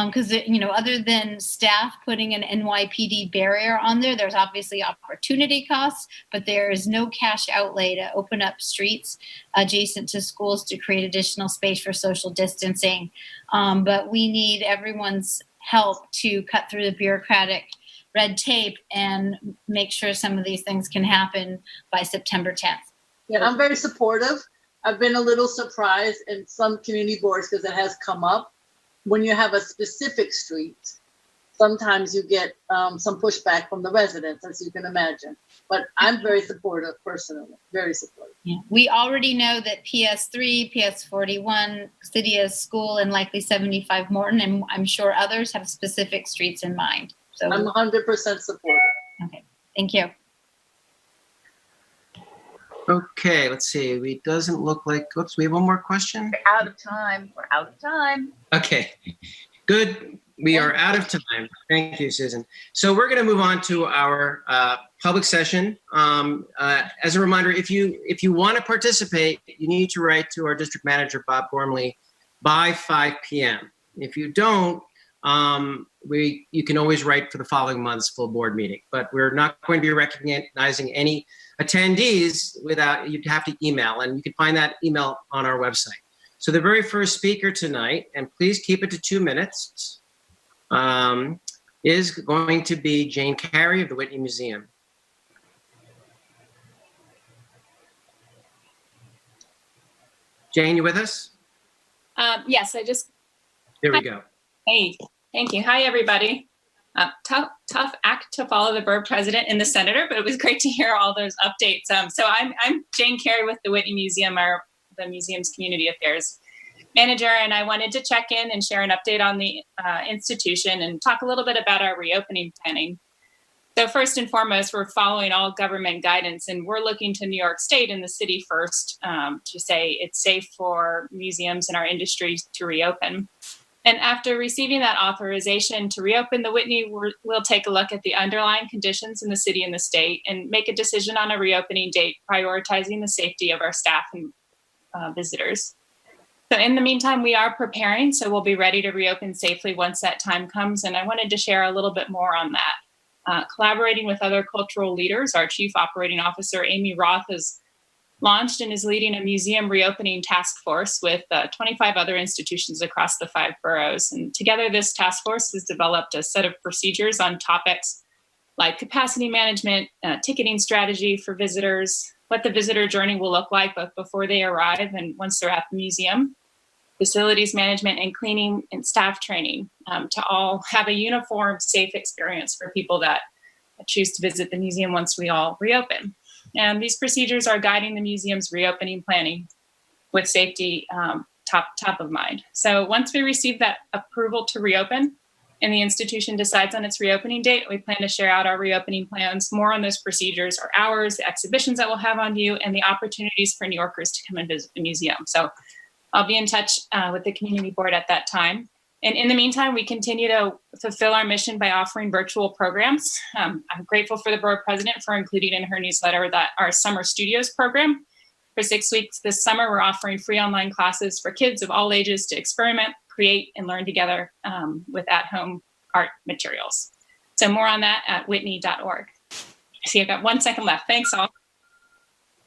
Because, other than staff putting an NYPD barrier on there, there's obviously opportunity costs, but there is no cash outlay to open up streets adjacent to schools to create additional space for social distancing. But we need everyone's help to cut through the bureaucratic red tape and make sure some of these things can happen by September 10th. Yeah, I'm very supportive. I've been a little surprised in some community boards because it has come up. When you have a specific street, sometimes you get some pushback from the residents, as you can imagine. But I'm very supportive personally, very supportive. Yeah. We already know that PS3, PS41, Cydia School, and likely 75 Morton, and I'm sure others have specific streets in mind. So I'm 100% supportive. Okay, thank you. Okay, let's see. It doesn't look like, oops, we have one more question. We're out of time. We're out of time. Okay, good. We are out of time. Thank you, Susan. So we're going to move on to our public session. As a reminder, if you want to participate, you need to write to our district manager, Bob Gormley, by 5 p.m. If you don't, you can always write for the following month's full board meeting. But we're not going to be recognizing any attendees without, you'd have to email, and you can find that email on our website. So the very first speaker tonight, and please keep it to 2 minutes, is going to be Jane Carey of the Whitney Museum. Jane, you with us? Yes, I just. There we go. Hey, thank you. Hi, everybody. Tough act to follow the borough president and the senator, but it was great to hear all those updates. So I'm Jane Carey with the Whitney Museum, the museum's community affairs manager, and I wanted to check in and share an update on the institution and talk a little bit about our reopening planning. So first and foremost, we're following all government guidance, and we're looking to New York State and the city first to say it's safe for museums and our industry to reopen. And after receiving that authorization to reopen the Whitney, we'll take a look at the underlying conditions in the city and the state and make a decision on a reopening date, prioritizing the safety of our staff and visitors. So in the meantime, we are preparing, so we'll be ready to reopen safely once that time comes. And I wanted to share a little bit more on that. Collaborating with other cultural leaders, our Chief Operating Officer, Amy Roth, has launched and is leading a museum reopening task force with 25 other institutions across the 5 boroughs. And together, this task force has developed a set of procedures on topics like capacity management, ticketing strategy for visitors, what the visitor journey will look like both before they arrive and once they're at the museum, facilities management and cleaning and staff training to all have a uniform, safe experience for people that choose to visit the museum once we all reopen. And these procedures are guiding the museum's reopening planning with safety top of mind. So once we receive that approval to reopen and the institution decides on its reopening date, we plan to share out our reopening plans, more on those procedures, our hours, the exhibitions that we'll have on view, and the opportunities for New Yorkers to come and visit the museum. So I'll be in touch with the community board at that time. And in the meantime, we continue to fulfill our mission by offering virtual programs. I'm grateful for the borough president for including in her newsletter that our summer studios program. For 6 weeks this summer, we're offering free online classes for kids of all ages to experiment, create, and learn together with at-home art materials. So more on that at whitney.org. See, I've got 1 second left. Thanks all.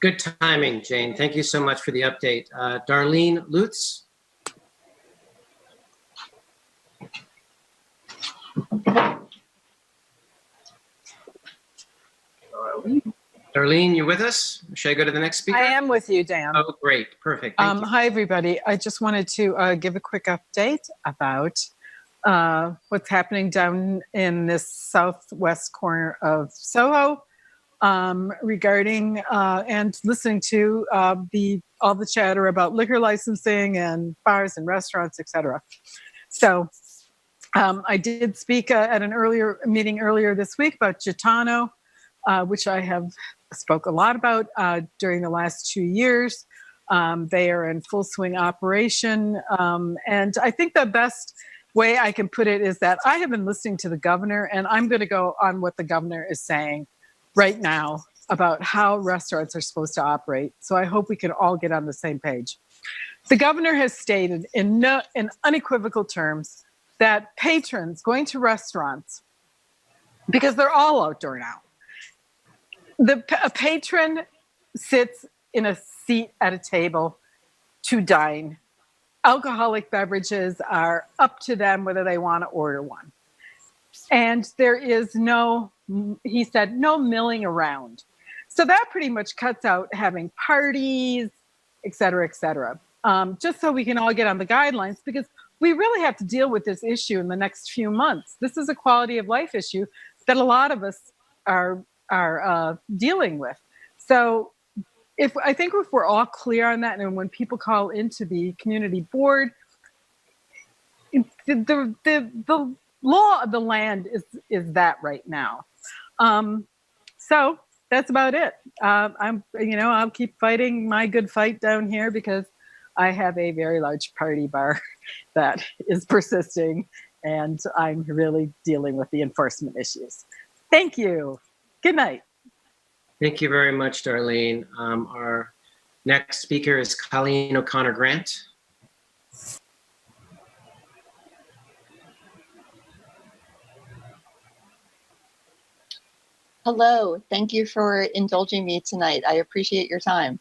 Good timing, Jane. Thank you so much for the update. Darlene Lutz. Darlene, you with us? Should I go to the next speaker? I am with you, Dan. Oh, great. Perfect. Thank you. Hi, everybody. I just wanted to give a quick update about what's happening down in this southwest corner of Soho regarding and listening to all the chatter about liquor licensing and bars and restaurants, etc. So I did speak at an earlier meeting earlier this week about Gitano, which I have spoke a lot about during the last 2 years. They are in full swing operation. And I think the best way I can put it is that I have been listening to the governor, and I'm going to go on what the governor is saying right now about how restaurants are supposed to operate. So I hope we can all get on the same page. The governor has stated in unequivocal terms that patrons going to restaurants, because they're all outdoor now, a patron sits in a seat at a table to dine. Alcoholic beverages are up to them whether they want to order one. And there is no, he said, no milling around. So that pretty much cuts out having parties, et cetera, just so we can all get on the guidelines, because we really have to deal with this issue in the next few months. This is a quality of life issue that a lot of us are dealing with. So I think if we're all clear on that, and when people call into the community board, the law of the land is that right now. So that's about it. I'll keep fighting my good fight down here, because I have a very large party bar that is persisting, and I'm really dealing with the enforcement issues. Thank you. Good night. Thank you very much, Darlene. Our next speaker is Colleen O'Connor Grant. Hello, thank you for indulging me tonight. I appreciate your time.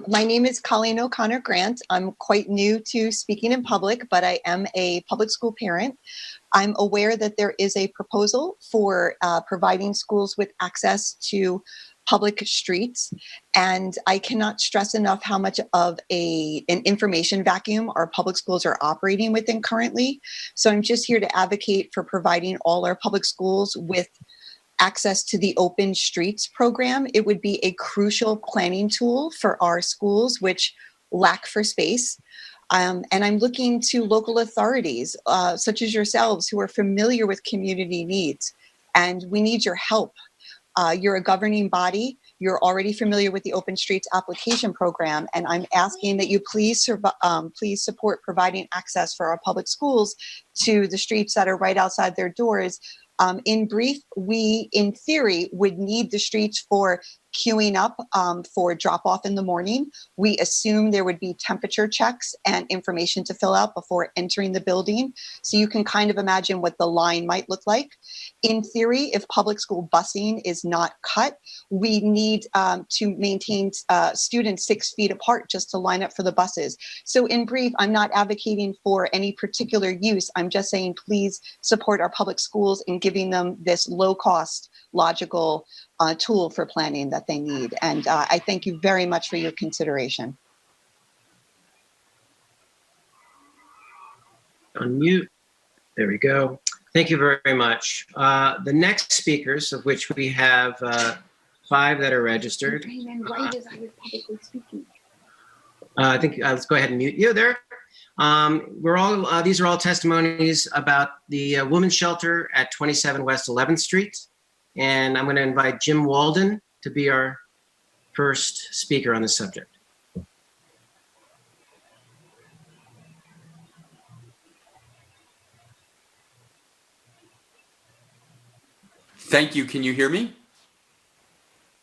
My name is Colleen O'Connor Grant. I'm quite new to speaking in public, but I am a public school parent. I'm aware that there is a proposal for providing schools with access to public streets, and I cannot stress enough how much of an information vacuum our public schools are operating within currently. So I'm just here to advocate for providing all our public schools with access to the Open Streets program. It would be a crucial planning tool for our schools, which lack for space. And I'm looking to local authorities, such as yourselves, who are familiar with community needs. And we need your help. You're a governing body. You're already familiar with the Open Streets application program. And I'm asking that you please support providing access for our public schools to the streets that are right outside their doors. In brief, we, in theory, would need the streets for queuing up for drop-off in the morning. We assume there would be temperature checks and information to fill out before entering the building. So you can kind of imagine what the line might look like. In theory, if public school busing is not cut, we need to maintain students 6 feet apart just to line up for the buses. So in brief, I'm not advocating for any particular use. I'm just saying, please support our public schools in giving them this low-cost, logical tool for planning that they need. And I thank you very much for your consideration. Unmute. There we go. Thank you very much. The next speakers, of which we have 5 that are registered. I think let's go ahead and mute you there. These are all testimonies about the women's shelter at 27 West 11th Street. And I'm going to invite Jim Walden to be our first speaker on this subject. Thank you. Can you hear me?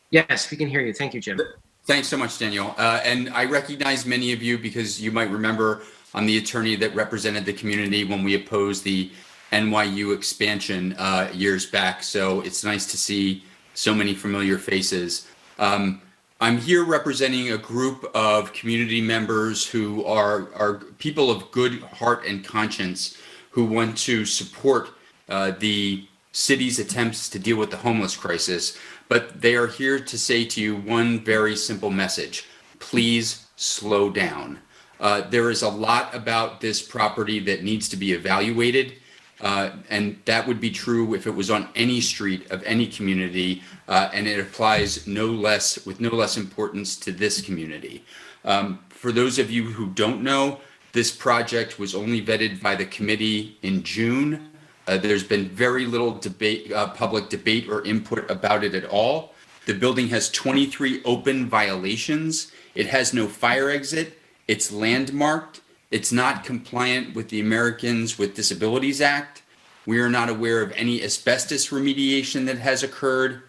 Yes, we can hear you. Thank you, Jim. Thanks so much, Danielle. And I recognize many of you because you might remember I'm the attorney that represented the community when we opposed the NYU expansion years back. So it's nice to see so many familiar faces. I'm here representing a group of community members who are people of good heart and conscience who want to support the city's attempts to deal with the homeless crisis. But they are here to say to you one very simple message: please slow down. There is a lot about this property that needs to be evaluated. And that would be true if it was on any street of any community, and it applies with no less importance to this community. For those of you who don't know, this project was only vetted by the committee in June. There's been very little debate, public debate or input about it at all. The building has 23 open violations. It has no fire exit. It's landmarked. It's not compliant with the Americans with Disabilities Act. We are not aware of any asbestos remediation that has occurred.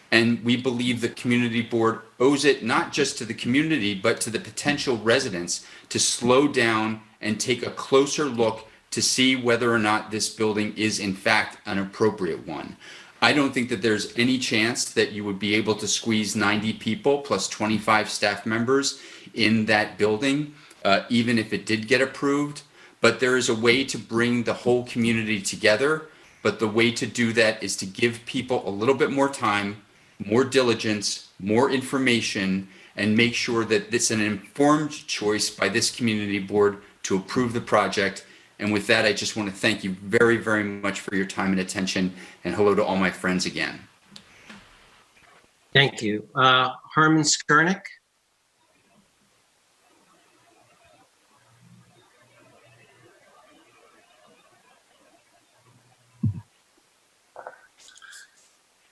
And we believe the community board owes it not just to the community, but to the potential residents to slow down and take a closer look to see whether or not this building is in fact an appropriate one. I don't think that there's any chance that you would be able to squeeze 90 people plus 25 staff members in that building, even if it did get approved. But there is a way to bring the whole community together. But the way to do that is to give people a little bit more time, more diligence, more information, and make sure that it's an informed choice by this community board to approve the project. And with that, I just want to thank you very, very much for your time and attention, and hello to all my friends again. Thank you. Harmon Skurnick.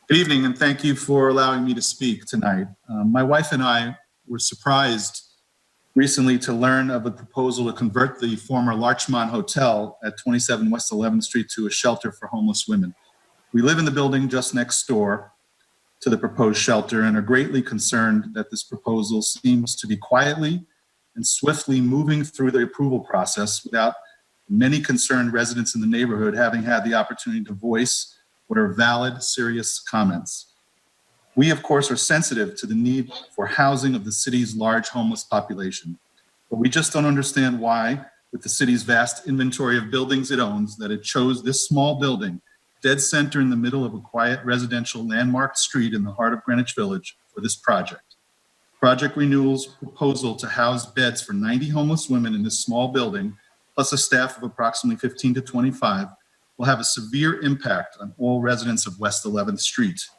Good evening, and thank you for allowing me to speak tonight. My wife and I were surprised recently to learn of a proposal to convert the former Larchmont Hotel at 27 West 11th Street to a shelter for homeless women. We live in the building just next door to the proposed shelter and are greatly concerned that this proposal seems to be quietly and swiftly moving through the approval process without many concerned residents in the neighborhood having had the opportunity to voice what are valid, serious comments. We, of course, are sensitive to the need for housing of the city's large homeless population, but we just don't understand why, with the city's vast inventory of buildings it owns, that it chose this small building, dead center in the middle of a quiet residential landmarked street in the heart of Greenwich Village for this project. Project Renewal's proposal to house beds for 90 homeless women in this small building, plus a staff of approximately 15 to 25, will have a severe impact on all residents of West 11th Street.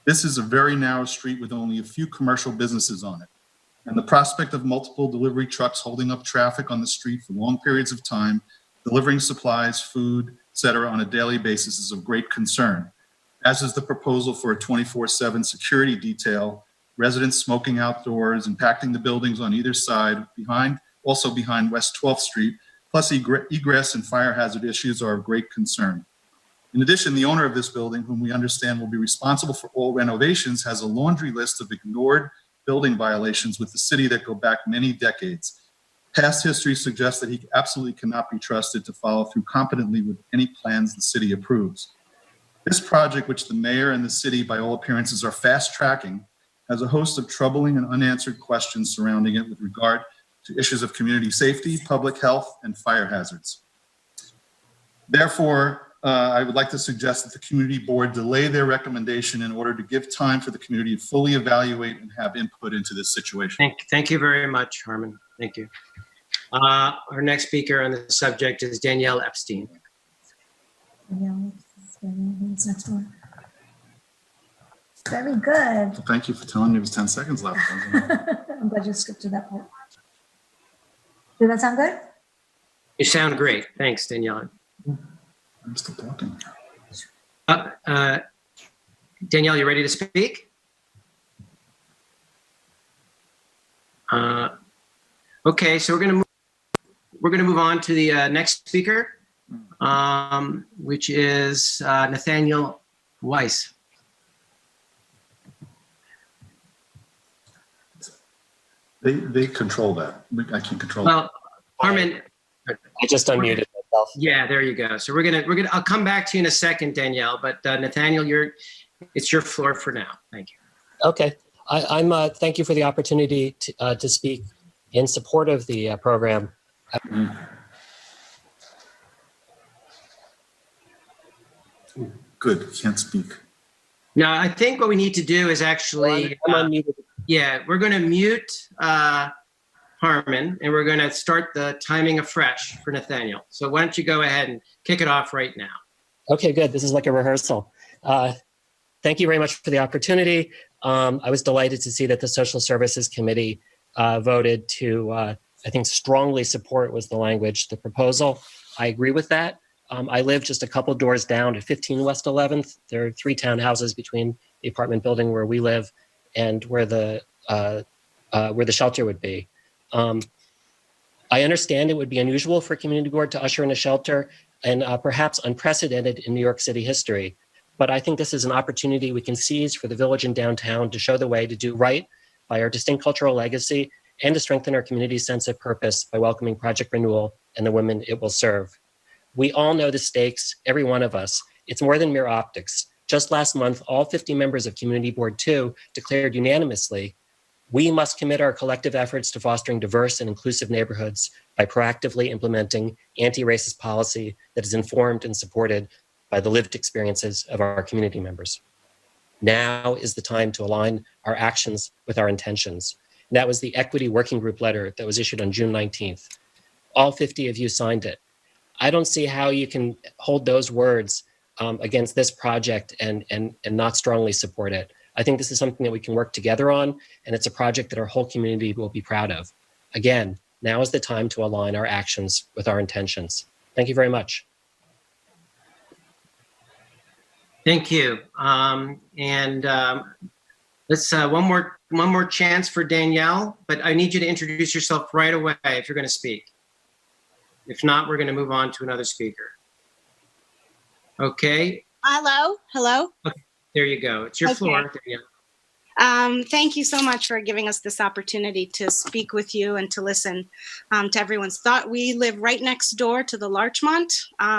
This is a very narrow street with only a few commercial businesses on it, and the prospect of multiple delivery trucks holding up traffic on the street for long periods of time, delivering supplies, food, etc. on a daily basis is of great concern, as is the proposal for a 24/7 security detail, residents smoking outdoors, impacting the buildings on either side, also behind West 12th Street, plus egress and fire hazard issues are of great concern. In addition, the owner of this building, whom we understand will be responsible for all renovations, has a laundry list of ignored building violations with the city that go back many decades. Past history suggests that he absolutely cannot be trusted to follow through competently with any plans the city approves. This project, which the mayor and the city, by all appearances, are fast tracking, has a host of troubling and unanswered questions surrounding it with regard to issues of community safety, public health, and fire hazards. Therefore, I would like to suggest that the community board delay their recommendation in order to give time for the community to fully evaluate and have input into this situation. Thank you very much, Harmon. Thank you. Our next speaker on the subject is Danielle Epstein. Next door. Very good. Well, thank you for telling me it was 10 seconds left. I'm glad you skipped to that part. Did that sound good? You sound great. Thanks, Danielle. I'm still talking. Danielle, you ready to speak? Okay, so we're gonna move on to the next speaker, which is Nathaniel Weiss. They control that. I can't control that. Well, Harmon. I just unmuted myself. Yeah, there you go. So we're gonna. I'll come back to you in a second, Danielle. But Nathaniel, it's your floor for now. Thank you. Okay, I'm. Thank you for the opportunity to speak in support of the program. Good. Can't speak. No, I think what we need to do is actually. I'm unmuted. Yeah, we're going to mute Harmon, and we're going to start the timing afresh for Nathaniel. So why don't you go ahead and kick it off right now? Okay, good. This is like a rehearsal. Thank you very much for the opportunity. I was delighted to see that the Social Services Committee voted to, I think, strongly support was the language, the proposal. I agree with that. I live just a couple doors down to 15 West 11th. There are 3 townhouses between the apartment building where we live and where the shelter would be. I understand it would be unusual for a community board to usher in a shelter and perhaps unprecedented in New York City history. But I think this is an opportunity we can seize for the village and downtown to show the way to do right by our distinct cultural legacy and to strengthen our community's sense of purpose by welcoming Project Renewal and the women it will serve. We all know the stakes, every one of us. It's more than mere optics. Just last month, all 50 members of Community Board 2 declared unanimously, we must commit our collective efforts to fostering diverse and inclusive neighborhoods by proactively implementing anti-racist policy that is informed and supported by the lived experiences of our community members. Now is the time to align our actions with our intentions. And that was the Equity Working Group letter that was issued on June 19th. All 50 of you signed it. I don't see how you can hold those words against this project and not strongly support it. I think this is something that we can work together on, and it's a project that our whole community will be proud of. Again, now is the time to align our actions with our intentions. Thank you very much. Thank you. Let's one more chance for Danielle, but I need you to introduce yourself right away if you're going to speak. If not, we're going to move on to another speaker. Okay. Hello. Okay, there you go. It's your floor, Danielle. Thank you so much for giving us this opportunity to speak with you and to listen to everyone's thought. We live right next door to the Larchmont.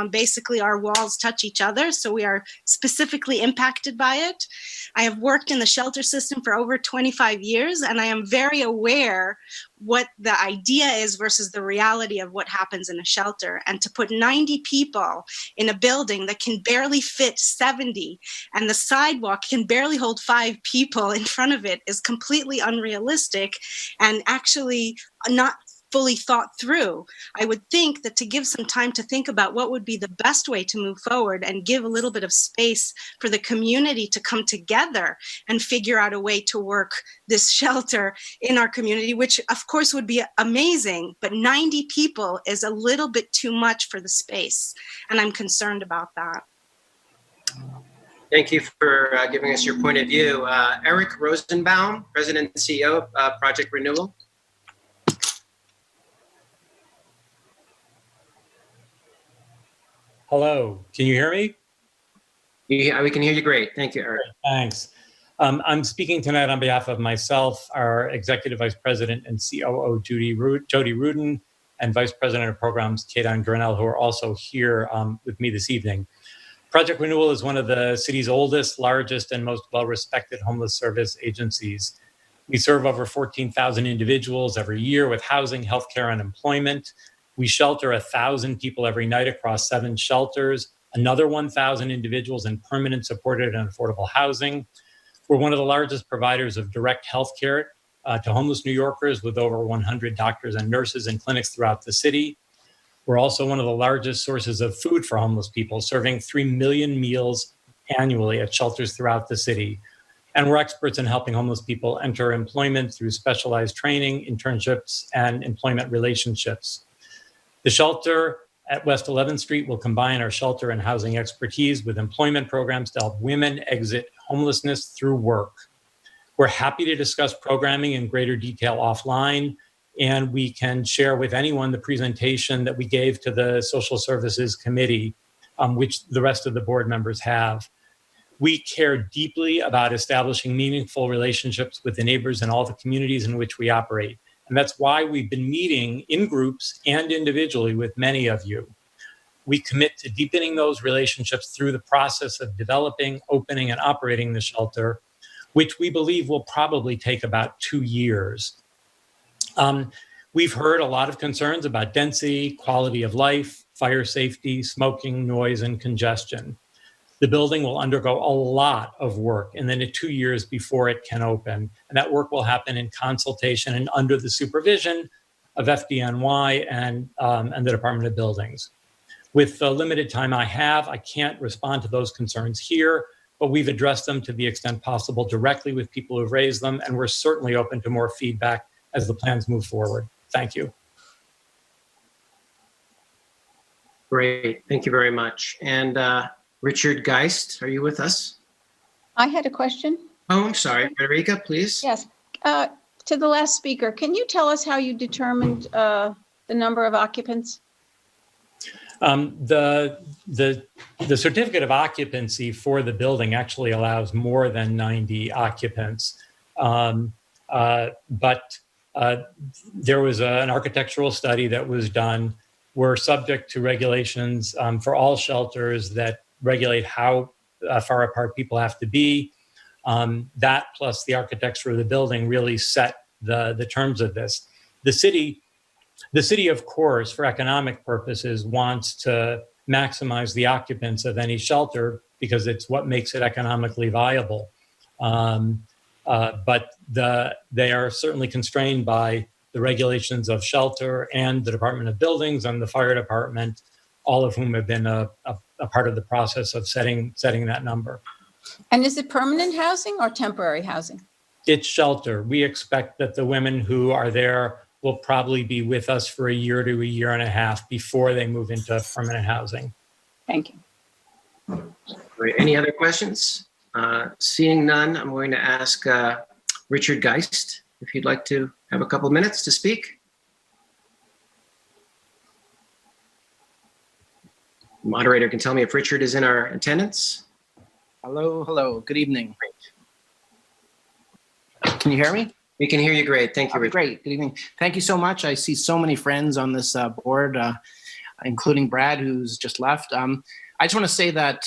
Basically, our walls touch each other, so we are specifically impacted by it. I have worked in the shelter system for over 25 years, and I am very aware what the idea is versus the reality of what happens in a shelter. And to put 90 people in a building that can barely fit 70 and the sidewalk can barely hold 5 people in front of it is completely unrealistic and actually not fully thought through. I would think that to give some time to think about what would be the best way to move forward and give a little bit of space for the community to come together and figure out a way to work this shelter in our community, which of course would be amazing, but 90 people is a little bit too much for the space. And I'm concerned about that. Thank you for giving us your point of view. Eric Rosenbaum, President and CEO of Project Renewal. Hello, can you hear me? Yeah, we can hear you great. Thank you, Eric. Thanks. I'm speaking tonight on behalf of myself, our Executive Vice President and COO, Jody Rudin, and Vice President of Programs, Kadan Grinnell, who are also here with me this evening. Project Renewal is one of the city's oldest, largest, and most well-respected homeless service agencies. We serve over 14,000 individuals every year with housing, healthcare, and employment. We shelter 1,000 people every night across 7 shelters, another 1,000 individuals in permanent, supported, and affordable housing. We're one of the largest providers of direct health care to homeless New Yorkers with over 100 doctors and nurses and clinics throughout the city. We're also one of the largest sources of food for homeless people, serving 3 million meals annually at shelters throughout the city. And we're experts in helping homeless people enter employment through specialized training, internships, and employment relationships. The shelter at West 11th Street will combine our shelter and housing expertise with employment programs to help women exit homelessness through work. We're happy to discuss programming in greater detail offline, and we can share with anyone the presentation that we gave to the Social Services Committee, which the rest of the board members have. We care deeply about establishing meaningful relationships with the neighbors in all the communities in which we operate. And that's why we've been meeting in groups and individually with many of you. We commit to deepening those relationships through the process of developing, opening, and operating the shelter, which we believe will probably take about 2 years. We've heard a lot of concerns about density, quality of life, fire safety, smoking, noise, and congestion. The building will undergo a lot of work and then 2 years before it can open. And that work will happen in consultation and under the supervision of FDNY and the Department of Buildings. With the limited time I have, I can't respond to those concerns here, but we've addressed them to the extent possible directly with people who've raised them, and we're certainly open to more feedback as the plans move forward. Thank you. Great, thank you very much. And Richard Geist, are you with us? I had a question. Oh, I'm sorry. Frederica, please. Yes. To the last speaker, can you tell us how you determined the number of occupants? The certificate of occupancy for the building actually allows more than 90 occupants. But there was an architectural study that was done we're subject to regulations for all shelters that regulate how far apart people have to be. That plus the architecture of the building really set the terms of this. The city, of course, for economic purposes, wants to maximize the occupants of any shelter because it's what makes it economically viable. But they are certainly constrained by the regulations of shelter and the Department of Buildings and the fire department, all of whom have been a part of the process of setting that number. And is it permanent housing or temporary housing? It's shelter. We expect that the women who are there will probably be with us for a year to a year and a half before they move into permanent housing. Thank you. Great. Any other questions? Seeing none, I'm going to ask Richard Geist if you'd like to have a couple minutes to speak. The moderator can tell me if Richard is in our attendance. Hello. Good evening. Can you hear me? We can hear you great. Thank you, Richard. Great. Good evening. Thank you so much. I see so many friends on this board, including Brad, who's just left. I just want to say that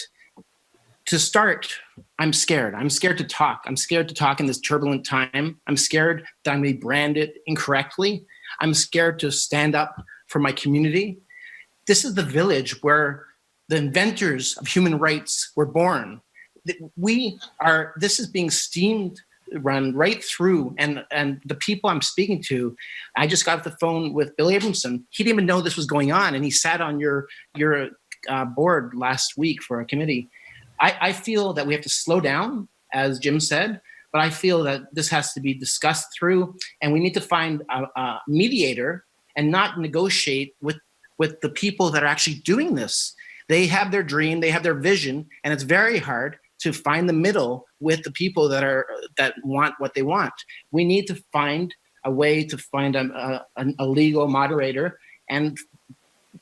to start, I'm scared. I'm scared to talk. I'm scared to talk in this turbulent time. I'm scared that I'm going to be branded incorrectly. I'm scared to stand up for my community. This is the village where the inventors of human rights were born. This is being steamed run right through, and the people I'm speaking to, I just got off the phone with Bill Abramson. He didn't even know this was going on, and he sat on your board last week for a committee. I feel that we have to slow down, as Jim said, but I feel that this has to be discussed through, and we need to find a mediator and not negotiate with the people that are actually doing this. They have their dream, they have their vision, and it's very hard to find the middle with the people that want what they want. We need to find a way to find a legal moderator and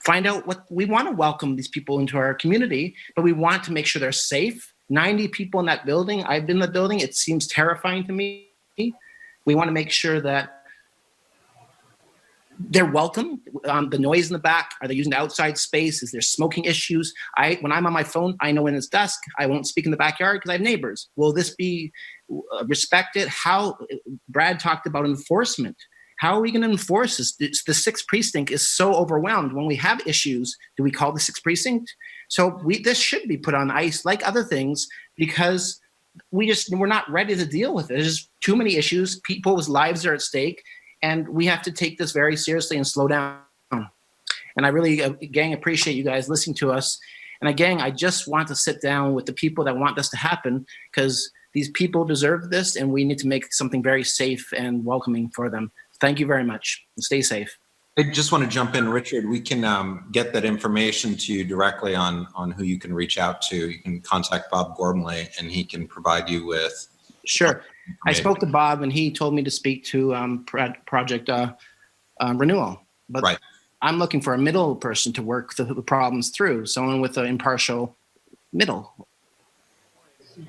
find out what we want to welcome these people into our community, but we want to make sure they're safe. 90 people in that building. I've been in the building. It seems terrifying to me. We want to make sure that they're welcome. The noise in the back, are they using the outside space? Is there smoking issues? When I'm on my phone, I know when it's dusk, I won't speak in the backyard because I have neighbors. Will this be respected? How Brad talked about enforcement. How are we going to enforce this? The 6th precinct is so overwhelmed. When we have issues, do we call the 6th precinct? So this should be put on ice like other things because we're not ready to deal with it. There's too many issues. People's lives are at stake. And we have to take this very seriously and slow down. And I really, gang, appreciate you guys listening to us. And again, I just want to sit down with the people that want this to happen because these people deserve this and we need to make something very safe and welcoming for them. Thank you very much. And stay safe. I just want to jump in, Richard. We can get that information to you directly on who you can reach out to. You can contact Bob Gormley and he can provide you with. Sure. I spoke to Bob and he told me to speak to Project Renewal. But right. I'm looking for a middle person to work the problems through, someone with an impartial middle.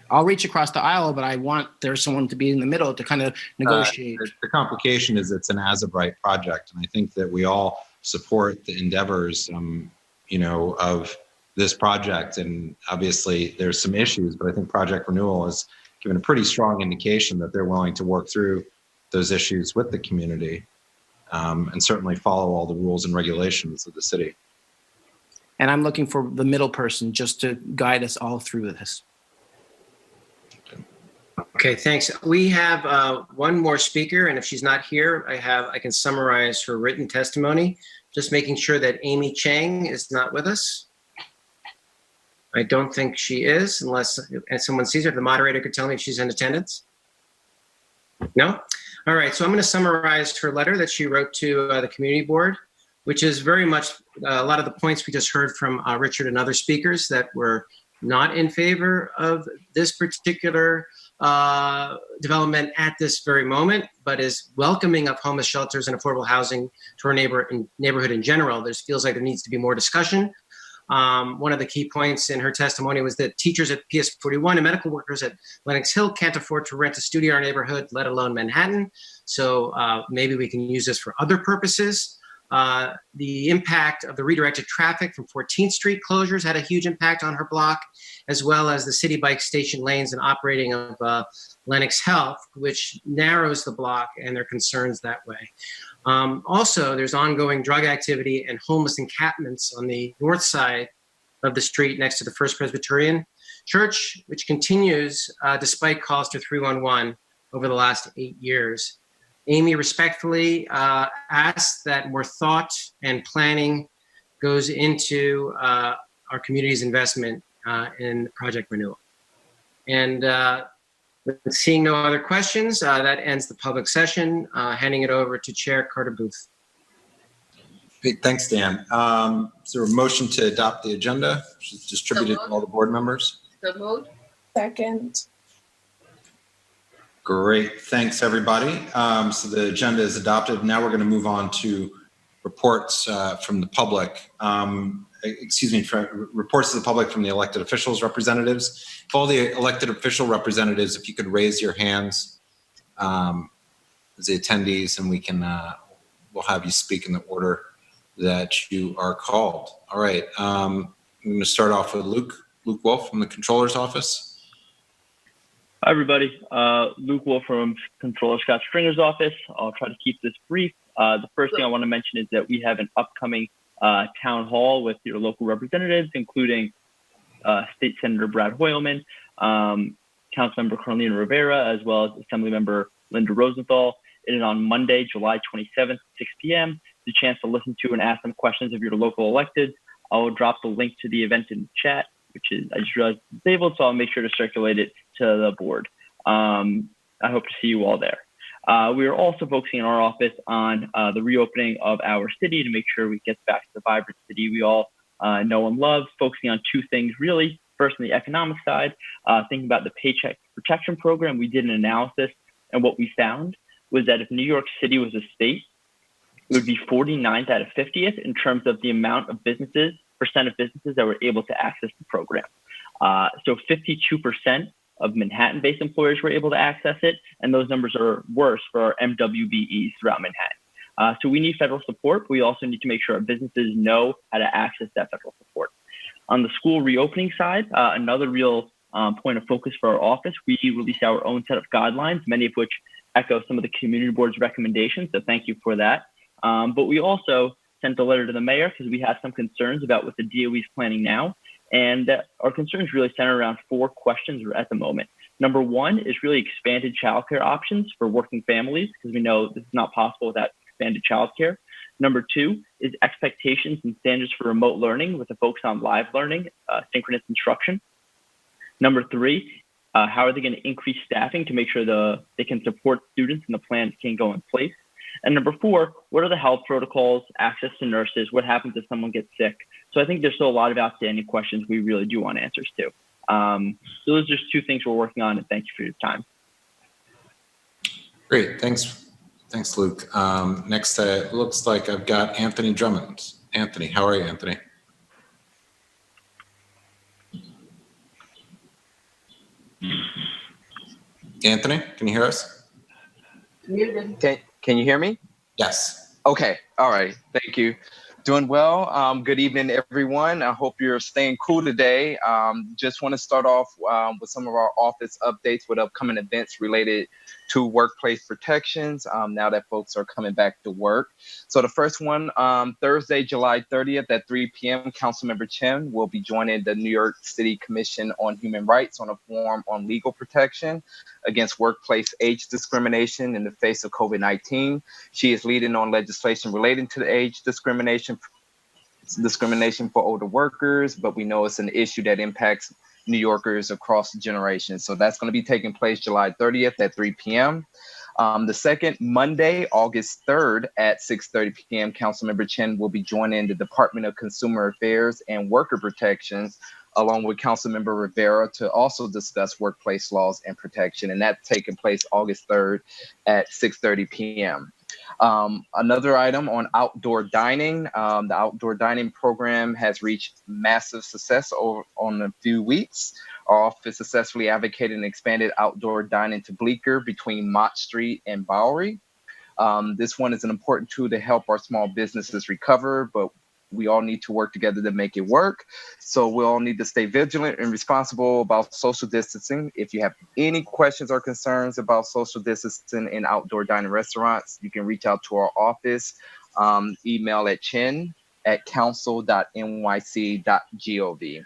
I'll reach across the aisle, but I want there's someone to be in the middle to kind of negotiate. The complication is it's an as-of-right project. And I think that we all support the endeavors, of this project. And obviously there's some issues, but I think Project Renewal has given a pretty strong indication that they're willing to work through those issues with the community and certainly follow all the rules and regulations of the city. And I'm looking for the middle person just to guide us all through this. Okay, thanks. We have one more speaker, and if she's not here, I can summarize her written testimony, just making sure that Amy Chang is not with us. I don't think she is, unless someone sees her. The moderator could tell me if she's in attendance. No? All right, so I'm going to summarize her letter that she wrote to the community board, which is very much a lot of the points we just heard from Richard and other speakers that were not in favor of this particular development at this very moment, but is welcoming of homeless shelters and affordable housing to our neighborhood in general. There feels like there needs to be more discussion. One of the key points in her testimony was that teachers at PS 41 and medical workers at Lenox Hill can't afford to rent a studio in our neighborhood, let alone Manhattan. So maybe we can use this for other purposes. The impact of the redirected traffic from 14th Street closures had a huge impact on her block, as well as the city bike station lanes and operating of Lennox Health, which narrows the block, and their concerns that way. Also, there's ongoing drug activity and homeless encampments on the north side of the street next to the First Presbyterian Church, which continues despite calls to 311 over the last 8 years. Amy respectfully asks that more thought and planning goes into our community's investment in project renewal. And seeing no other questions, that ends the public session. Handing it over to Chair Carter Booth. Great, thanks, Dan. Is there a motion to adopt the agenda, which is distributed to all the board members? So moved. Second. Great, thanks everybody. So the agenda is adopted. Now we're going to move on to reports from the public. Reports to the public from the elected officials representatives. If all the elected official representatives, if you could raise your hands as the attendees, and we can we'll have you speak in the order that you are called. All right, I'm going to start off with Luke Wolf from the Controller's Office. Hi, everybody. Luke Wolf from Controller Scott Stringer's office. I'll try to keep this brief. The first thing I want to mention is that we have an upcoming town hall with your local representatives, including State Senator Brad Hoylman, Councilmember Carlina Rivera, as well as Assemblymember Linda Rosenthal. It is on Monday, July 27th, 6 p.m. It's a chance to listen to and ask them questions of your local electeds. I will drop the link to the event in the chat, which is, I just realized it's disabled, so I'll make sure to circulate it to the board. I hope to see you all there. We are also focusing in our office on the reopening of our city to make sure we get back to the vibrant city we all know and love, focusing on two things really. First, on the economic side, thinking about the Paycheck Protection Program. We did an analysis, and what we found was that if New York City was a state, it would be 49th out of 50th in terms of the amount of percent of businesses that were able to access the program. So 52% of Manhattan-based employers were able to access it, and those numbers are worse for our MWBEs throughout Manhattan. So we need federal support. We also need to make sure our businesses know how to access that federal support. On the school reopening side, another real point of focus for our office, we released our own set of guidelines, many of which echo some of the community board's recommendations, so thank you for that. But we also sent a letter to the mayor because we have some concerns about what the DOE is planning now. And our concerns really center around 4 questions at the moment. Number 1 is really expanded childcare options for working families, because we know this is not possible without expanded childcare. Number 2 is expectations and standards for remote learning with a focus on live learning, synchronous instruction. Number 3, how are they going to increase staffing to make sure they can support students and the plan can go in place? And number 4, what are the health protocols, access to nurses, what happens if someone gets sick? So I think there's still a lot of outstanding questions we really do want answers to. So those are just 2 things we're working on, and thank you for your time. Great, thanks Luke. Next, it looks like I've got Anthony Drummond. Anthony, how are you, Anthony? Anthony, can you hear us? Muted. Can you hear me? Yes. Okay. All right. Thank you. Doing well. Good evening, everyone. I hope you're staying cool today. Just want to start off with some of our office updates with upcoming events related to workplace protections now that folks are coming back to work. So the first one, Thursday, July 30th at 3 p.m., Councilmember Chen will be joining the New York City Commission on Human Rights on a forum on legal protection against workplace age discrimination in the face of COVID-19. She is leading on legislation relating to the age discrimination for older workers, but we know it's an issue that impacts New Yorkers across generations. So that's going to be taking place July 30th at 3 p.m. The second Monday, August 3rd at 6:30 p.m., Councilmember Chen will be joining the Department of Consumer Affairs and Worker Protections along with Councilmember Rivera to also discuss workplace laws and protection. And that's taking place August 3rd at 6:30 p.m. Another item on outdoor dining. The outdoor dining program has reached massive success on a few weeks. Our office successfully advocated and expanded outdoor dining to Bleecker between Mott Street and Bowery. This one is an important tool to help our small businesses recover, but we all need to work together to make it work. So we all need to stay vigilant and responsible about social distancing. If you have any questions or concerns about social distancing in outdoor dining restaurants, you can reach out to our office, email at chin@council.nyc.gov.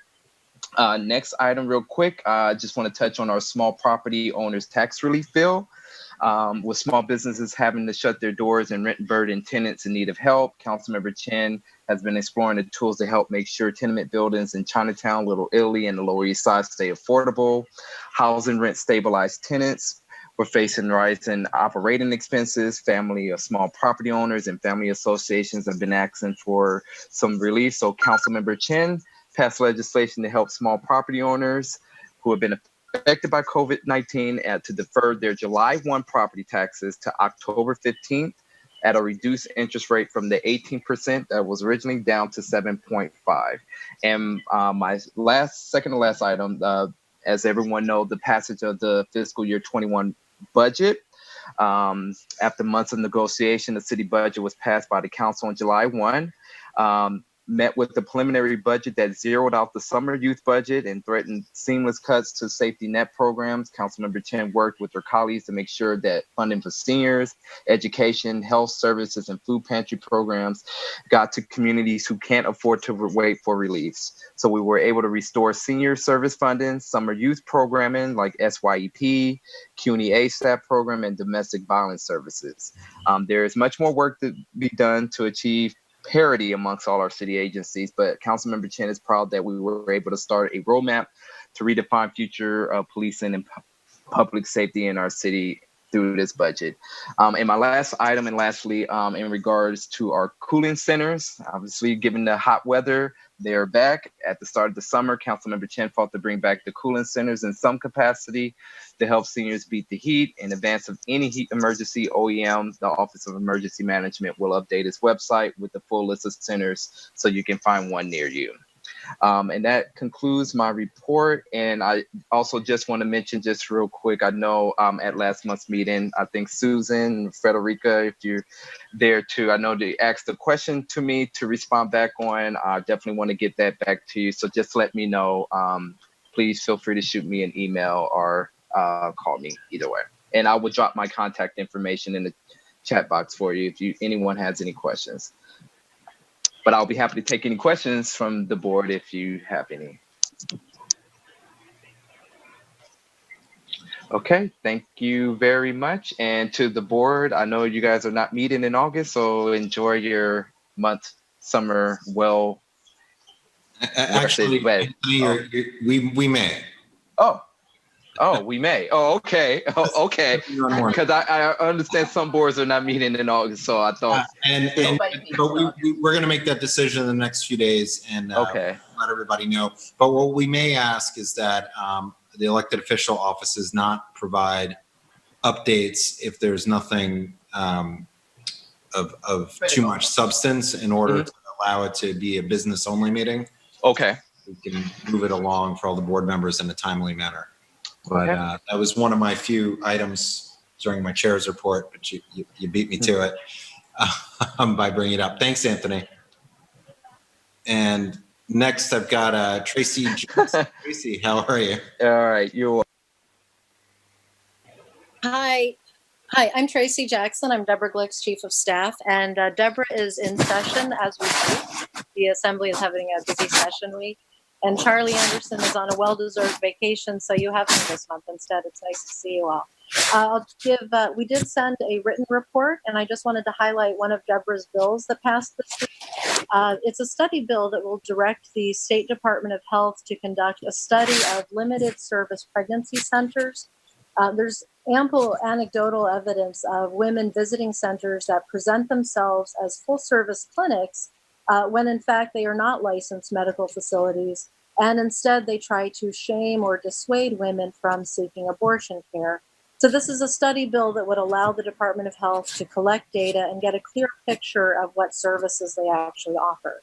Next item real quick, I just want to touch on our small property owners tax relief bill. With small businesses having to shut their doors and rent burden tenants in need of help, Councilmember Chin has been exploring the tools to help make sure tenement buildings in Chinatown, Little Italy, and the Lower East Side stay affordable. Housing rent stabilized tenants. We're facing rising operating expenses. Family of small property owners and family associations have been asking for some relief. So Councilmember Chin passed legislation to help small property owners who have been affected by COVID-19 to defer their July 1 property taxes to October 15th at a reduced interest rate from the 18% that was originally down to 7.5. And my second to last item, as everyone knows, the passage of the fiscal year 21 budget. After months of negotiation, the city budget was passed by the council on July 1. Met with the preliminary budget that zeroed out the summer youth budget and threatened seamless cuts to safety net programs. Councilmember Chin worked with her colleagues to make sure that funding for seniors, education, health services, and food pantry programs got to communities who can't afford to wait for reliefs. So we were able to restore senior service funding, summer youth programming like SYEP, CUNY ASAP program, and domestic violence services. There is much more work to be done to achieve parity amongst all our city agencies, but Councilmember Chin is proud that we were able to start a roadmap to redefine future policing and public safety in our city through this budget. And my last item, and lastly, in regards to our cooling centers, obviously given the hot weather, they're back. At the start of the summer, Councilmember Chin fought to bring back the cooling centers in some capacity to help seniors beat the heat. In advance of any heat emergency, OEM, the Office of Emergency Management, will update its website with the full list of centers so you can find one near you. And that concludes my report. And I also just want to mention just real quick, I know at last month's meeting, I think Susan, Frederica, if you're there too, I know they asked a question to me to respond back on. I definitely want to get that back to you. So just let me know. Please feel free to shoot me an email or call me either way. And I will drop my contact information in the chat box for you if anyone has any questions. But I'll be happy to take any questions from the board if you have any. Okay, thank you very much. And to the board, I know you guys are not meeting in August, so enjoy your month, summer, well. Actually, we may. Oh, we may. Oh, okay. Oh, okay. Because I understand some boards are not meeting in August, so I thought. But we're going to make that decision in the next few days and let everybody know. But what we may ask is that the elected official offices not provide updates if there's nothing of too much substance in order to allow it to be a business only meeting. Okay. We can move it along for all the board members in a timely manner. But that was one of my few items during my chair's report, but you beat me to it by bringing it up. Thanks, Anthony. And next, I've got Tracy. Tracy, how are you? All right, you're. Hi, I'm Tracy Jackson. I'm Deborah Glick's Chief of Staff, and Deborah is in session as we speak. The Assembly is having a busy session week. And Charlie Anderson is on a well-deserved vacation, so you have him this month instead. It's nice to see you all. We did send a written report, and I just wanted to highlight one of Deborah's bills that passed this week. It's a study bill that will direct the State Department of Health to conduct a study of limited service pregnancy centers. There's ample anecdotal evidence of women visiting centers that present themselves as full-service clinics when in fact they are not licensed medical facilities, and instead they try to shame or dissuade women from seeking abortion care. So this is a study bill that would allow the Department of Health to collect data and get a clear picture of what services they actually offer.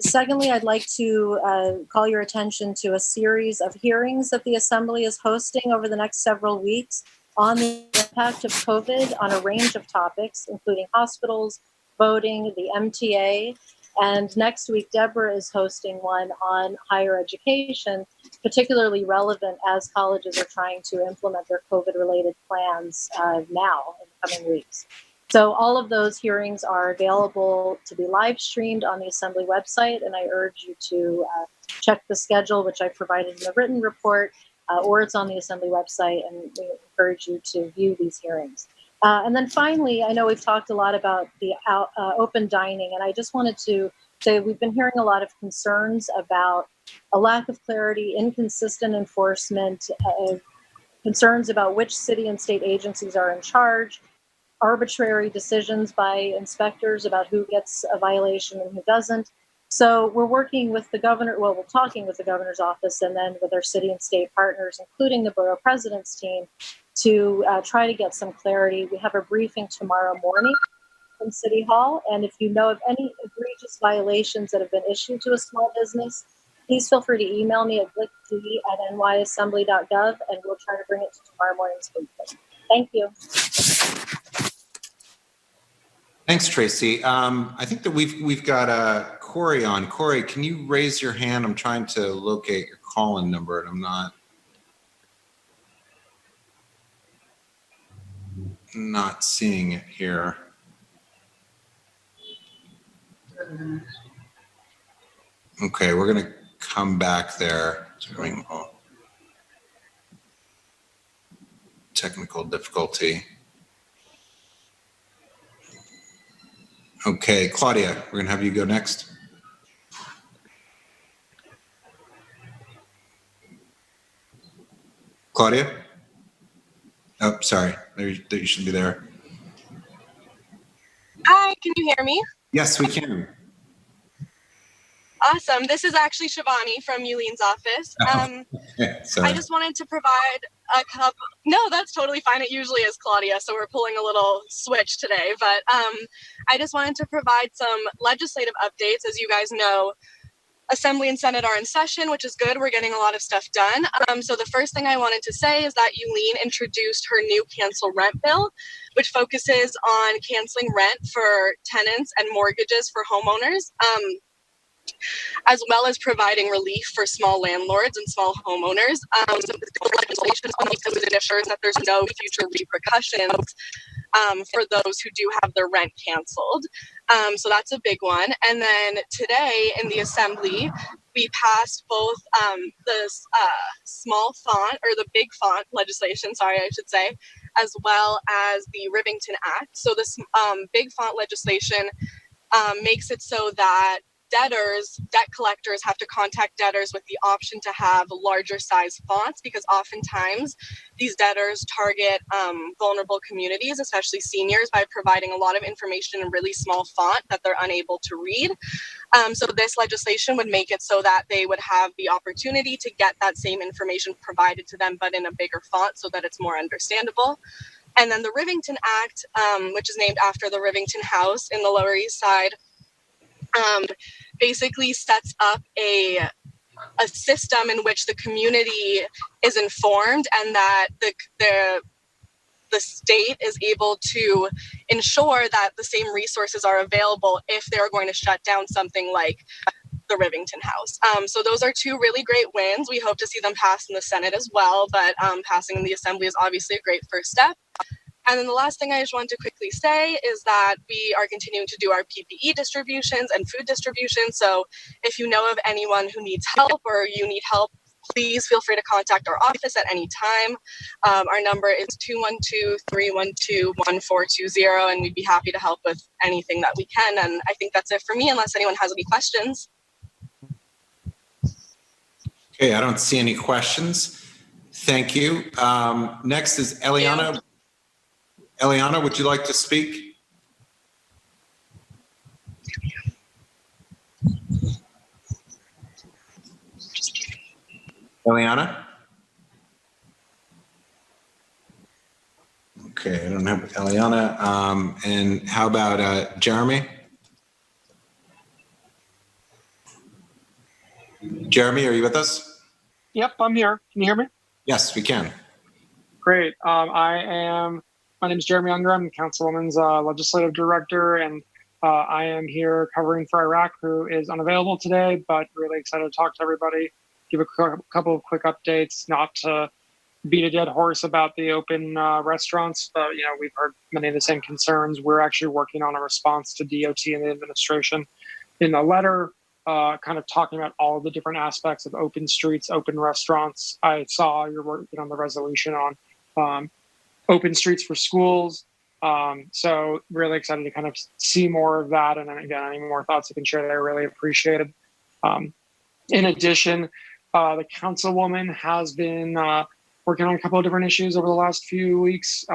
Secondly, I'd like to call your attention to a series of hearings that the Assembly is hosting over the next several weeks. on the impact of COVID on a range of topics, including hospitals, voting, the MTA, and next week, Deborah is hosting one on higher education, particularly relevant as colleges are trying to implement their COVID-related plans now in the coming weeks. So all of those hearings are available to be live streamed on the Assembly website, and I urge you to check the schedule, which I provided in the written report, or it's on the Assembly website, and we encourage you to view these hearings. And then finally, I know we've talked a lot about the open dining, and I just wanted to say we've been hearing a lot of concerns about a lack of clarity, inconsistent enforcement, concerns about which city and state agencies are in charge, arbitrary decisions by inspectors about who gets a violation and who doesn't. So we're working with the governor, well, we're talking with the governor's office and then with our city and state partners, including the borough president's team, to try to get some clarity. We have a briefing tomorrow morning from City Hall, and if you know of any egregious violations that have been issued to a small business, please feel free to email me at glickd@nyassembly.gov, and we'll try to bring it to tomorrow morning's briefing. Thank you. Thanks, Tracy. I think that we've got Corey on. Corey, can you raise your hand? I'm trying to locate your call-in number, and I'm not seeing it here. Okay, we're going to come back there. Technical difficulty. Okay, Claudia, we're going to have you go next. Claudia? Oh, sorry. There you should be there. Hi, can you hear me? Yes, we can. Awesome. This is actually Shivani from Yulene's office. Sorry. I just wanted to provide a couple. No, that's totally fine. It usually is Claudia, so we're pulling a little switch today. But I just wanted to provide some legislative updates. As you guys know, Assembly and Senate are in session, which is good. We're getting a lot of stuff done. So the first thing I wanted to say is that Yulene introduced her new cancel rent bill, which focuses on canceling rent for tenants and mortgages for homeowners, as well as providing relief for small landlords and small homeowners. So the legislation ensures that there's no future repercussions for those who do have their rent canceled. So that's a big one. And then today in the Assembly, we passed both the small font, or the big font legislation, sorry, I should say, as well as the Rivington Act. So this big font legislation makes it so that debt collectors have to contact debtors with the option to have larger size fonts, because oftentimes these debtors target vulnerable communities, especially seniors, by providing a lot of information in really small font that they're unable to read. So this legislation would make it so that they would have the opportunity to get that same information provided to them, but in a bigger font so that it's more understandable. And then the Rivington Act, which is named after the Rivington House in the Lower East Side, basically sets up a system in which the community is informed, and that the state is able to ensure that the same resources are available if they're going to shut down something like the Rivington House. So those are two really great wins. We hope to see them pass in the Senate as well, but passing in the Assembly is obviously a great first step. And then the last thing I just wanted to quickly say is that we are continuing to do our PPE distributions and food distribution. So if you know of anyone who needs help, or you need help, please feel free to contact our office at any time. Our number is 212-312-1420, and we'd be happy to help with anything that we can. And I think that's it for me, unless anyone has any questions. Okay, I don't see any questions. Thank you. Next is Eliana. Eliana, would you like to speak? Eliana? Okay, I don't have Eliana. And how about Jeremy? Jeremy, are you with us? Yep, I'm here. Can you hear me? Yes, we can. Great. My name is Jeremy Unger. I'm the Councilwoman's legislative director, and I am here covering for Iraq, who is unavailable today, but really excited to talk to everybody, give a couple of quick updates, not to beat a dead horse about the open restaurants, but we've heard many of the same concerns. We're actually working on a response to DOT and the administration in the letter, kind of talking about all the different aspects of open streets, open restaurants. I saw you're working on the resolution on open streets for schools. So really excited to kind of see more of that. And then again, any more thoughts you can share there, really appreciated. In addition, the councilwoman has been working on a couple of different issues over the last few weeks.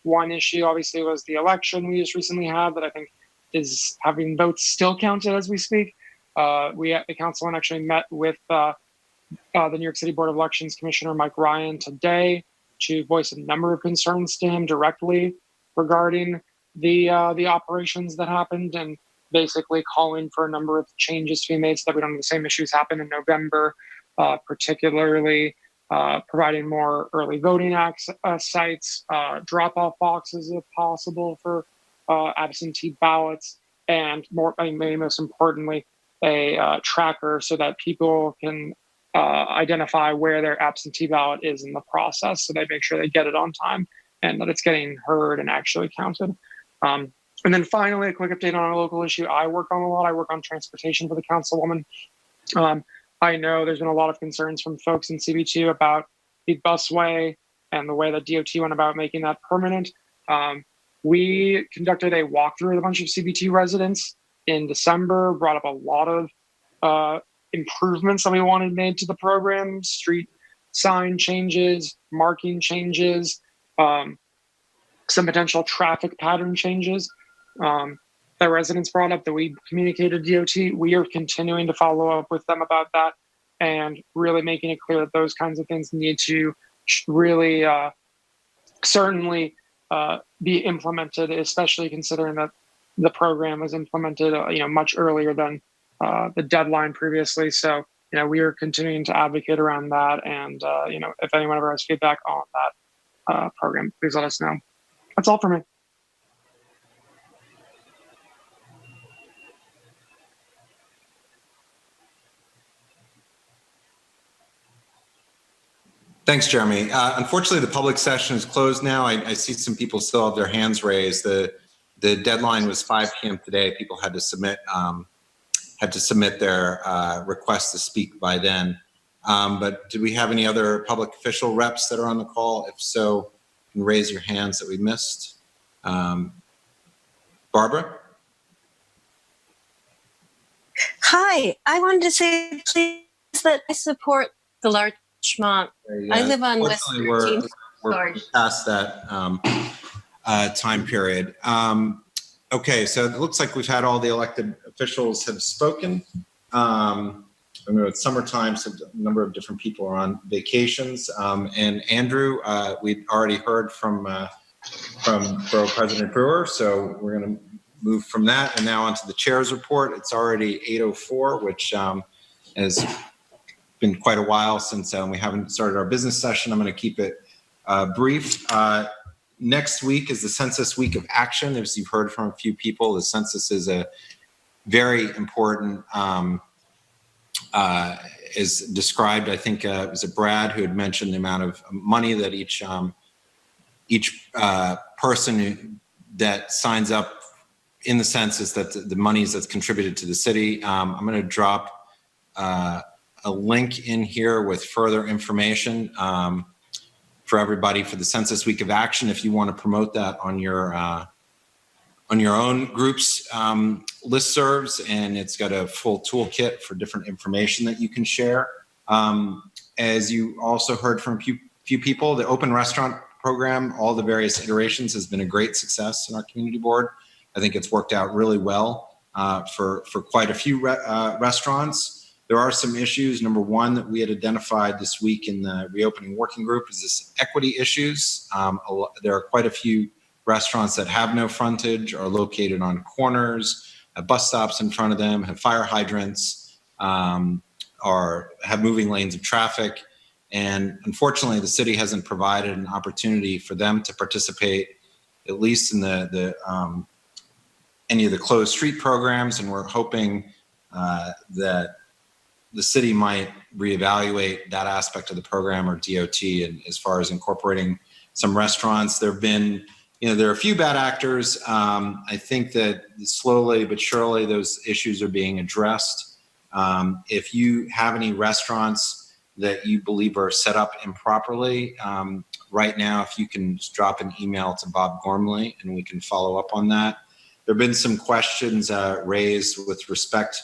One issue obviously was the election we just recently had that I think is having votes still counted as we speak. The councilwoman actually met with the New York City Board of Elections Commissioner Mike Ryan today to voice a number of concerns to him directly regarding the operations that happened, and basically calling for a number of changes to be made so that we don't have the same issues happen in November, particularly providing more early voting sites, drop-off boxes if possible for absentee ballots, and maybe most importantly, a tracker so that people can identify where their absentee ballot is in the process, so they make sure they get it on time and that it's getting heard and actually counted. And then finally, a quick update on a local issue I work on a lot. I work on transportation for the councilwoman. I know there's been a lot of concerns from folks in CB2 about the busway and the way that DOT went about making that permanent. We conducted a walkthrough with a bunch of CB2 residents in December, brought up a lot of improvements that we wanted made to the program, street sign changes, marking changes, some potential traffic pattern changes that residents brought up that we communicated to DOT. We are continuing to follow up with them about that and really making it clear that those kinds of things need to really certainly be implemented, especially considering that the program was implemented much earlier than the deadline previously. So we are continuing to advocate around that, and if anyone ever has feedback on that program, please let us know. That's all for me. Thanks, Jeremy. Unfortunately, the public session is closed now. I see some people still have their hands raised. The deadline was 5 p.m. today. People had to submit their request to speak by then. But do we have any other public official reps that are on the call? If so, you can raise your hands that we missed. Barbara? Hi, I wanted to say please that I support the Larchmont. I live on West 13th. We're past that time period. Okay, so it looks like we've had all the elected officials have spoken. I know it's summertime, so a number of different people are on vacations. And Andrew, we'd already heard from Borough President Brewer, so we're going to move from that and now onto the chair's report. It's already 8:04, which has been quite a while since we haven't started our business session. I'm going to keep it brief. Next week is the Census Week of Action. As you've heard from a few people, the census is a very important, is described, I think it was Brad who had mentioned the amount of money that each person that signs up in the census, that the monies that's contributed to the city. I'm going to drop a link in here with further information for everybody for the Census Week of Action. If you want to promote that on your own group's listservs, and it's got a full toolkit for different information that you can share. As you also heard from a few people, the open restaurant program, all the various iterations, has been a great success in our community board. I think it's worked out really well for quite a few restaurants. There are some issues. Number one that we had identified this week in the reopening working group is this equity issues. There are quite a few restaurants that have no frontage, are located on corners, have bus stops in front of them, have fire hydrants, or have moving lanes of traffic. And unfortunately, the city hasn't provided an opportunity for them to participate, at least in any of the closed street programs. And we're hoping that the city might reevaluate that aspect of the program, or DOT, and as far as incorporating some restaurants. There have been, there are a few bad actors. I think that slowly but surely those issues are being addressed. If you have any restaurants that you believe are set up improperly, right now, if you can just drop an email to Bob Gormley and we can follow up on that. There have been some questions raised with respect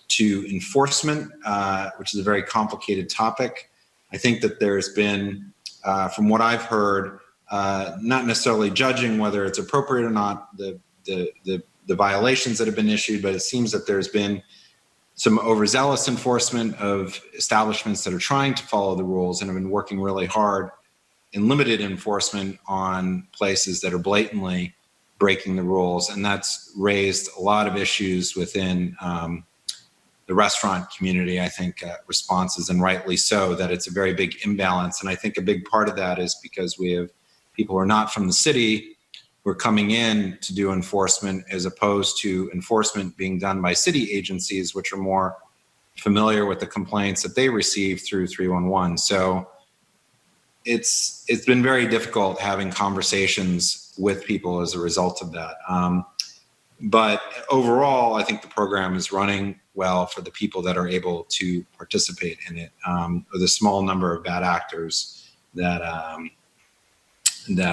to enforcement, which is a very complicated topic. I think that there's been, from what I've heard, not necessarily judging whether it's appropriate or not, the violations that have been issued, but it seems that there's been some overzealous enforcement of establishments that are trying to follow the rules and have been working really hard in limited enforcement on places that are blatantly breaking the rules. And that's raised a lot of issues within the restaurant community, I think, responses, and rightly so, that it's a very big imbalance. And I think a big part of that is because we have people who are not from the city who are coming in to do enforcement, as opposed to enforcement being done by city agencies, which are more familiar with the complaints that they receive through 311. So it's been very difficult having conversations with people as a result of that. But overall, I think the program is running well for the people that are able to participate in it, with a small number of bad actors that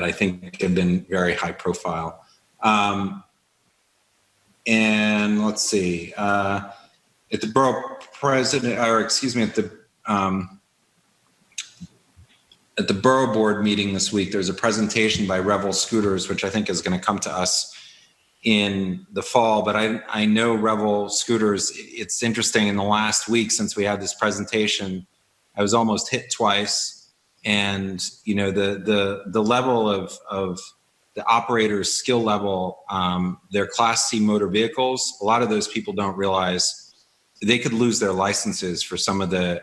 I think have been very high profile. And let's see, at the borough president, or excuse me, at the borough board meeting this week, there's a presentation by Revel Scooters, which I think is going to come to us in the fall. But I know Revel Scooters, it's interesting, in the last week since we had this presentation, I was almost hit twice. And, the level of the operator's skill level, their Class C motor vehicles, a lot of those people don't realize they could lose their licenses for some of the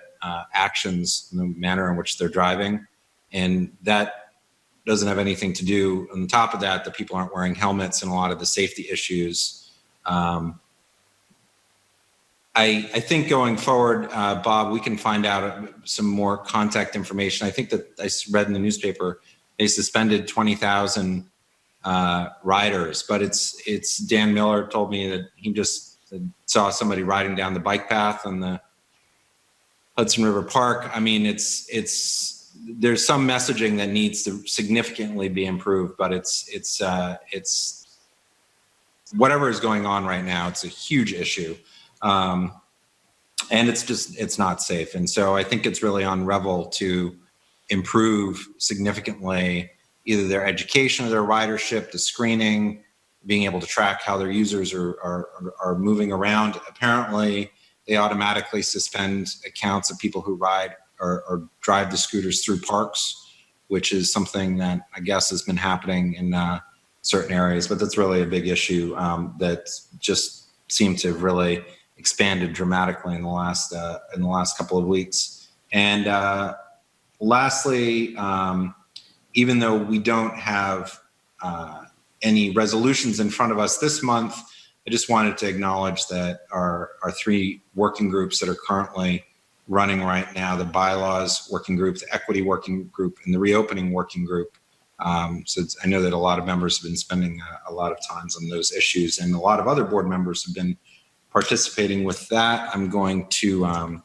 actions and the manner in which they're driving. And that doesn't have anything to do, on top of that, the people aren't wearing helmets and a lot of the safety issues. I think going forward, Bob, we can find out some more contact information. I think that I read in the newspaper, they suspended 20,000 riders, but it's Dan Miller told me that he just saw somebody riding down the bike path on the Hudson River Park. I mean, there's some messaging that needs to significantly be improved, but it's whatever is going on right now, it's a huge issue. And it's not safe. And so I think it's really on Revel to improve significantly either their education or their ridership, the screening, being able to track how their users are moving around. Apparently, they automatically suspend accounts of people who ride or drive the scooters through parks, which is something that I guess has been happening in certain areas. But that's really a big issue that just seemed to have really expanded dramatically in the last couple of weeks. And lastly, even though we don't have any resolutions in front of us this month, I just wanted to acknowledge that our three working groups that are currently running right now, the bylaws working group, the equity working group, and the reopening working group. So I know that a lot of members have been spending a lot of times on those issues, and a lot of other board members have been participating with that. I'm going to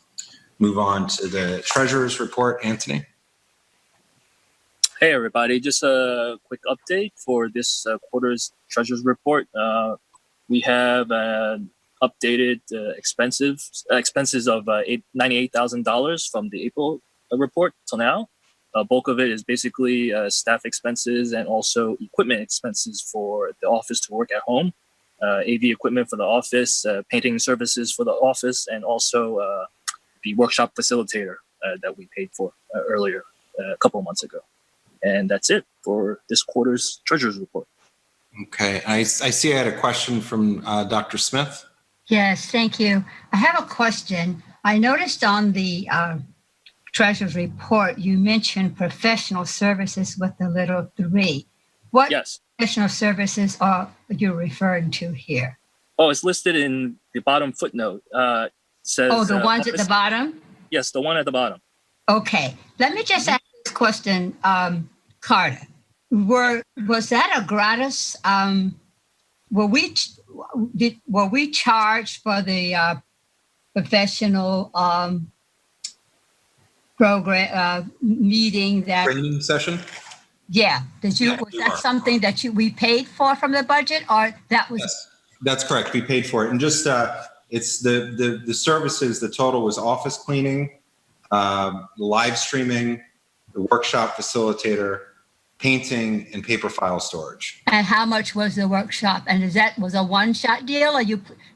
move on to the treasurer's report. Anthony. Hey everybody, just a quick update for this quarter's treasurer's report. We have updated expenses of $98,000 from the April report till now. Bulk of it is basically staff expenses and also equipment expenses for the office to work at home. AV equipment for the office, painting services for the office, and also the workshop facilitator that we paid for earlier, a couple of months ago. And that's it for this quarter's treasurer's report. Okay, I see I had a question from Dr. Smith. Yes, thank you. I have a question. I noticed on the treasurer's report, you mentioned professional services with the little 3. What Yes. professional services are you referring to here? Oh, it's listed in the bottom footnote. Says, Oh, the ones at office- the bottom? Yes, the one at the bottom. Okay. Let me just ask this question, Carter. Was that a gratis? Were we charged for the professional program meeting that? Training session? Yeah. Was that something that we paid for from the budget, or that was? Yes, that's correct. We paid for it, and just it's the services. The total was office cleaning, live streaming, the workshop facilitator, painting, and paper file storage. And how much was the workshop? And was a one-shot deal, or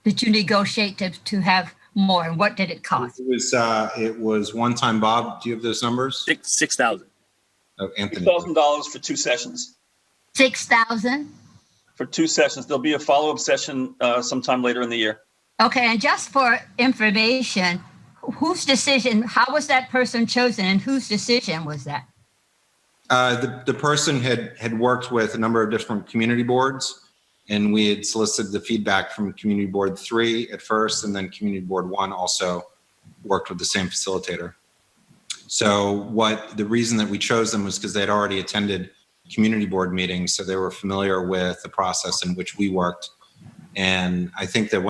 did you negotiate to have more? And what did it cost? It was one time. Bob, do you have those numbers? 6,000. Oh, Anthony. $6,000 for 2 sessions. 6,000. For 2 sessions. There'll be a follow-up session sometime later in the year. Okay, and just for information, whose decision? How was that person chosen, and whose decision was that? The person had worked with a number of different community boards, and we had solicited the feedback from Community Board 3 at first, and then Community Board 1 also worked with the same facilitator. So the reason that we chose them was because they had already attended community board meetings, so they were familiar with the process in which we worked. And I think that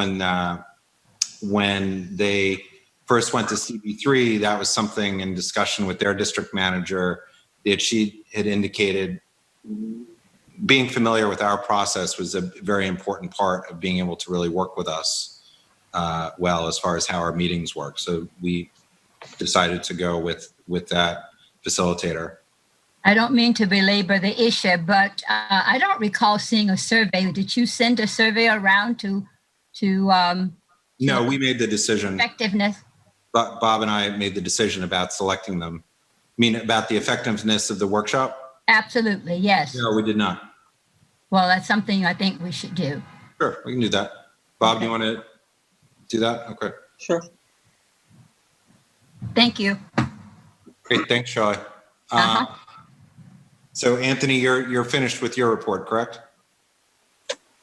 when they first went to CB3, that was something in discussion with their district manager that she had indicated being familiar with our process was a very important part of being able to really work with us well as far as how our meetings work. So we decided to go with that facilitator. I don't mean to belabor the issue, but I don't recall seeing a survey. Did you send a survey around to No, we made the decision. effectiveness? Bob and I made the decision about selecting them. I mean, about the effectiveness of the workshop? Absolutely, yes. No, we did not. Well, that's something I think we should do. Sure, we can do that. Bob, do you want to do that? Okay. Sure. Thank you. Great, thanks, Shelley. So Anthony, you're finished with your report, correct?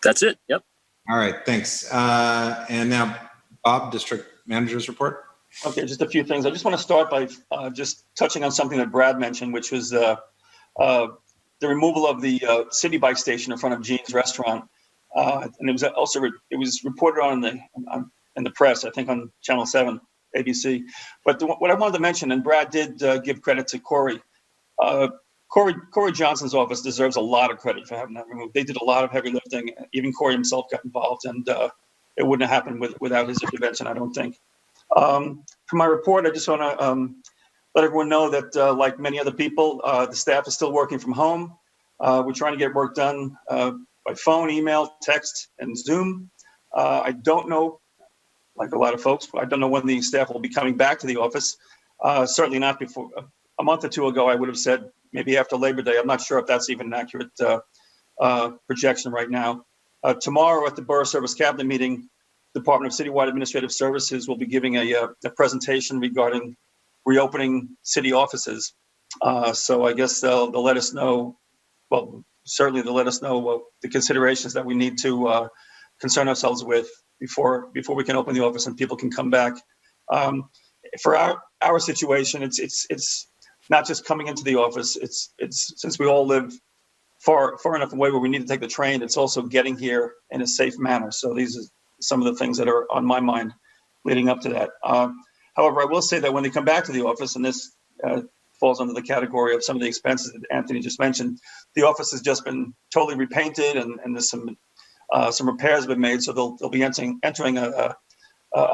That's it. Yep. All right, thanks. And now Bob, District Manager's report. Okay, just a few things. I just want to start by just touching on something that Brad mentioned, which was the removal of the city bike station in front of Gene's restaurant. And it was also it was reported on in the press, I think on Channel 7, ABC. But what I wanted to mention, and Brad did give credit to Corey. Corey Johnson's office deserves a lot of credit for having that removed. They did a lot of heavy lifting. Even Corey himself got involved, and it wouldn't have happened without his intervention, I don't think. For my report, I just want to let everyone know that, like many other people, the staff is still working from home. We're trying to get work done by phone, email, text, and Zoom. I don't know, like a lot of folks, I don't know when the staff will be coming back to the office. Certainly not before. A month or two ago, I would have said maybe after Labor Day. I'm not sure if that's even an accurate projection right now. Tomorrow at the Borough Service Cabinet meeting, Department of Citywide Administrative Services will be giving a presentation regarding reopening city offices. So I guess they'll let us know, well, certainly they'll let us know the considerations that we need to concern ourselves with before we can open the office and people can come back. For our situation, it's not just coming into the office. It's since we all live far enough away where we need to take the train, it's also getting here in a safe manner. So these are some of the things that are on my mind leading up to that. However, I will say that when they come back to the office, and this falls under the category of some of the expenses that Anthony just mentioned, the office has just been totally repainted, and there's some repairs have been made, so they'll be entering a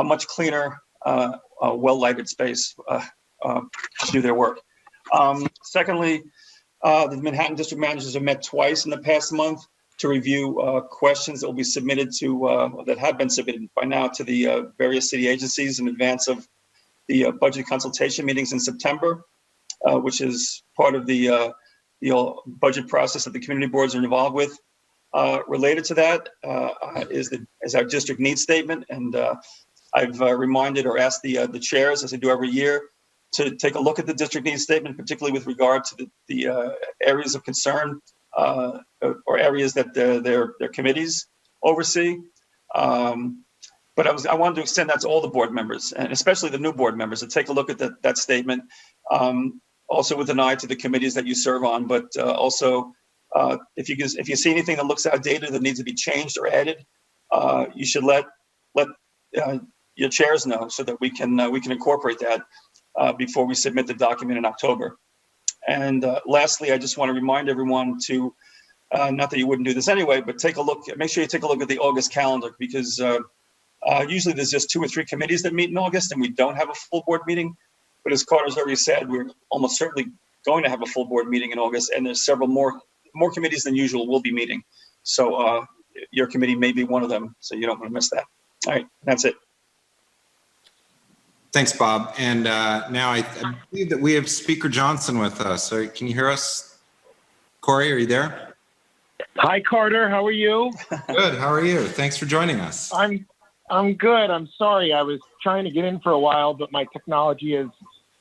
much cleaner, well-lighted space to do their work. Secondly, the Manhattan District Managers have met twice in the past month to review questions that will be submitted that have been submitted by now to the various city agencies in advance of the budget consultation meetings in September, which is part of the budget process that the community boards are involved with. Related to that is our district needs statement, and I've reminded or asked the chairs, as I do every year, to take a look at the district needs statement, particularly with regard to the areas of concern or areas that their committees oversee. But I wanted to extend that to all the board members, and especially the new board members, to take a look at that statement, also with an eye to the committees that you serve on. But also, if you see anything that looks outdated that needs to be changed or added, you should let your chairs know so that we can incorporate that before we submit the document in October. And lastly, I just want to remind everyone to, not that you wouldn't do this anyway, but make sure you take a look at the August calendar, because usually there's just 2 or 3 committees that meet in August and we don't have a full board meeting. But as Carter's already said, we're almost certainly going to have a full board meeting in August, and there's several more committees than usual will be meeting. So your committee may be one of them, so you don't want to miss that. All right, that's it. Thanks, Bob. And now I believe that we have Speaker Johnson with us. So can you hear us? Corey, are you there? Hi, Carter. How are you? Good. How are you? Thanks for joining us. I'm good. I'm sorry. I was trying to get in for a while, but my technology is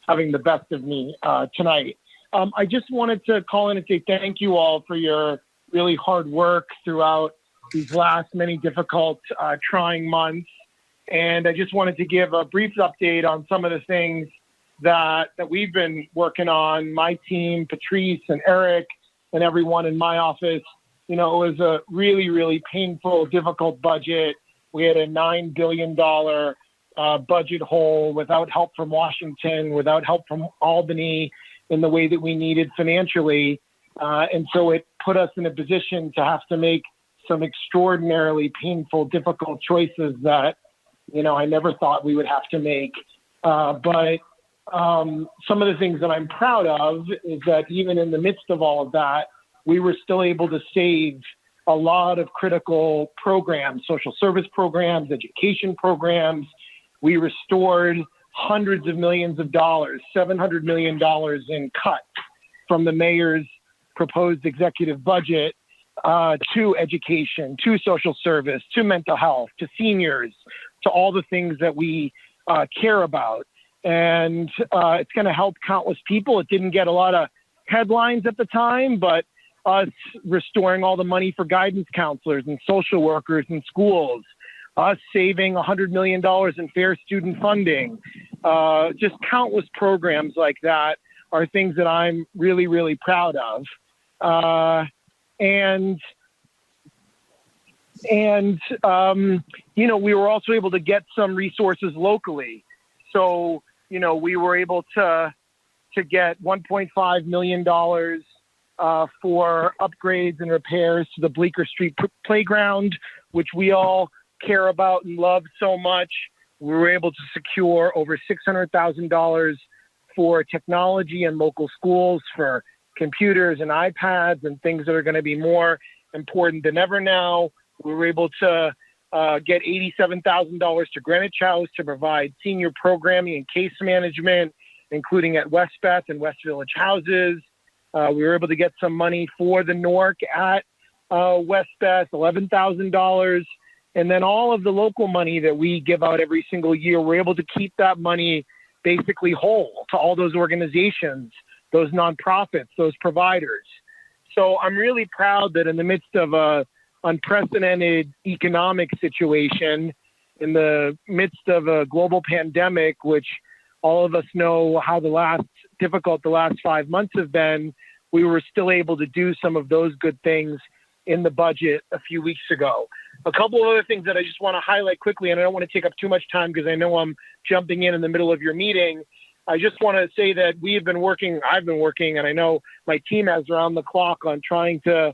having the best of me tonight. I just wanted to call in and say thank you all for your really hard work throughout these last many difficult, trying months. And I just wanted to give a brief update on some of the things that we've been working on. My team, Patrice and Eric and everyone in my office, it was a really, really painful, difficult budget. We had a $9 billion budget hole without help from Washington, without help from Albany in the way that we needed financially. And so it put us in a position to have to make some extraordinarily painful, difficult choices that, I never thought we would have to make. But some of the things that I'm proud of is that even in the midst of all of that, we were still able to save a lot of critical programs, social service programs, education programs. We restored hundreds of millions of dollars, $700 million in cuts from the mayor's proposed executive budget to education, to social service, to mental health, to seniors, to all the things that we care about. And it's going to help countless people. It didn't get a lot of headlines at the time, but us restoring all the money for guidance counselors and social workers in schools, us saving $100 million in fair student funding, just countless programs like that are things that I'm really, really proud of. We were also able to get some resources locally. So, we were able to get $1.5 million for upgrades and repairs to the Bleecker Street playground, which we all care about and love so much. We were able to secure over $600,000 for technology in local schools for computers and iPads and things that are going to be more important than ever now. We were able to get $87,000 to Greenwich House to provide senior programming and case management, including at West Beth and West Village houses. We were able to get some money for the NORC at West Beth, $11,000. And then all of the local money that we give out every single year, we're able to keep that money basically whole to all those organizations, those nonprofits, those providers. So I'm really proud that in the midst of a unprecedented economic situation, in the midst of a global pandemic, which all of us know how the last 5 months have been, we were still able to do some of those good things in the budget a few weeks ago. A couple of other things that I just want to highlight quickly, and I don't want to take up too much time because I know I'm jumping in the middle of your meeting. I just want to say that I've been working, and I know my team has around the clock on trying to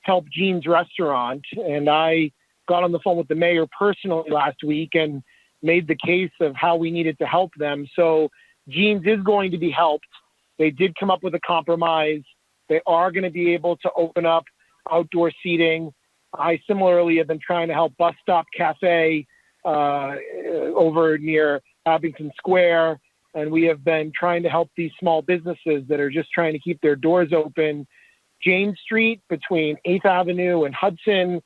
help Jean's Restaurant. And I got on the phone with the mayor personally last week and made the case of how we needed to help them. So Jean's is going to be helped. They did come up with a compromise. They are going to be able to open up outdoor seating. I similarly have been trying to help Bus Stop Cafe over near Abington Square. And we have been trying to help these small businesses that are just trying to keep their doors open. Jane Street between 8th Avenue and Hudson,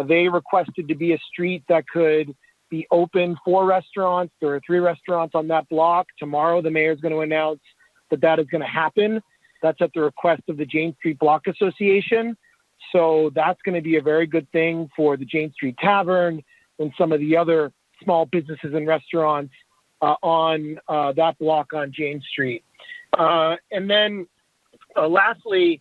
they requested to be a street that could be open for restaurants. There are 3 restaurants on that block. Tomorrow, the mayor is going to announce that is going to happen. That's at the request of the Jane Street Block Association. So that's going to be a very good thing for the Jane Street Tavern and some of the other small businesses and restaurants on that block on Jane Street. And then lastly,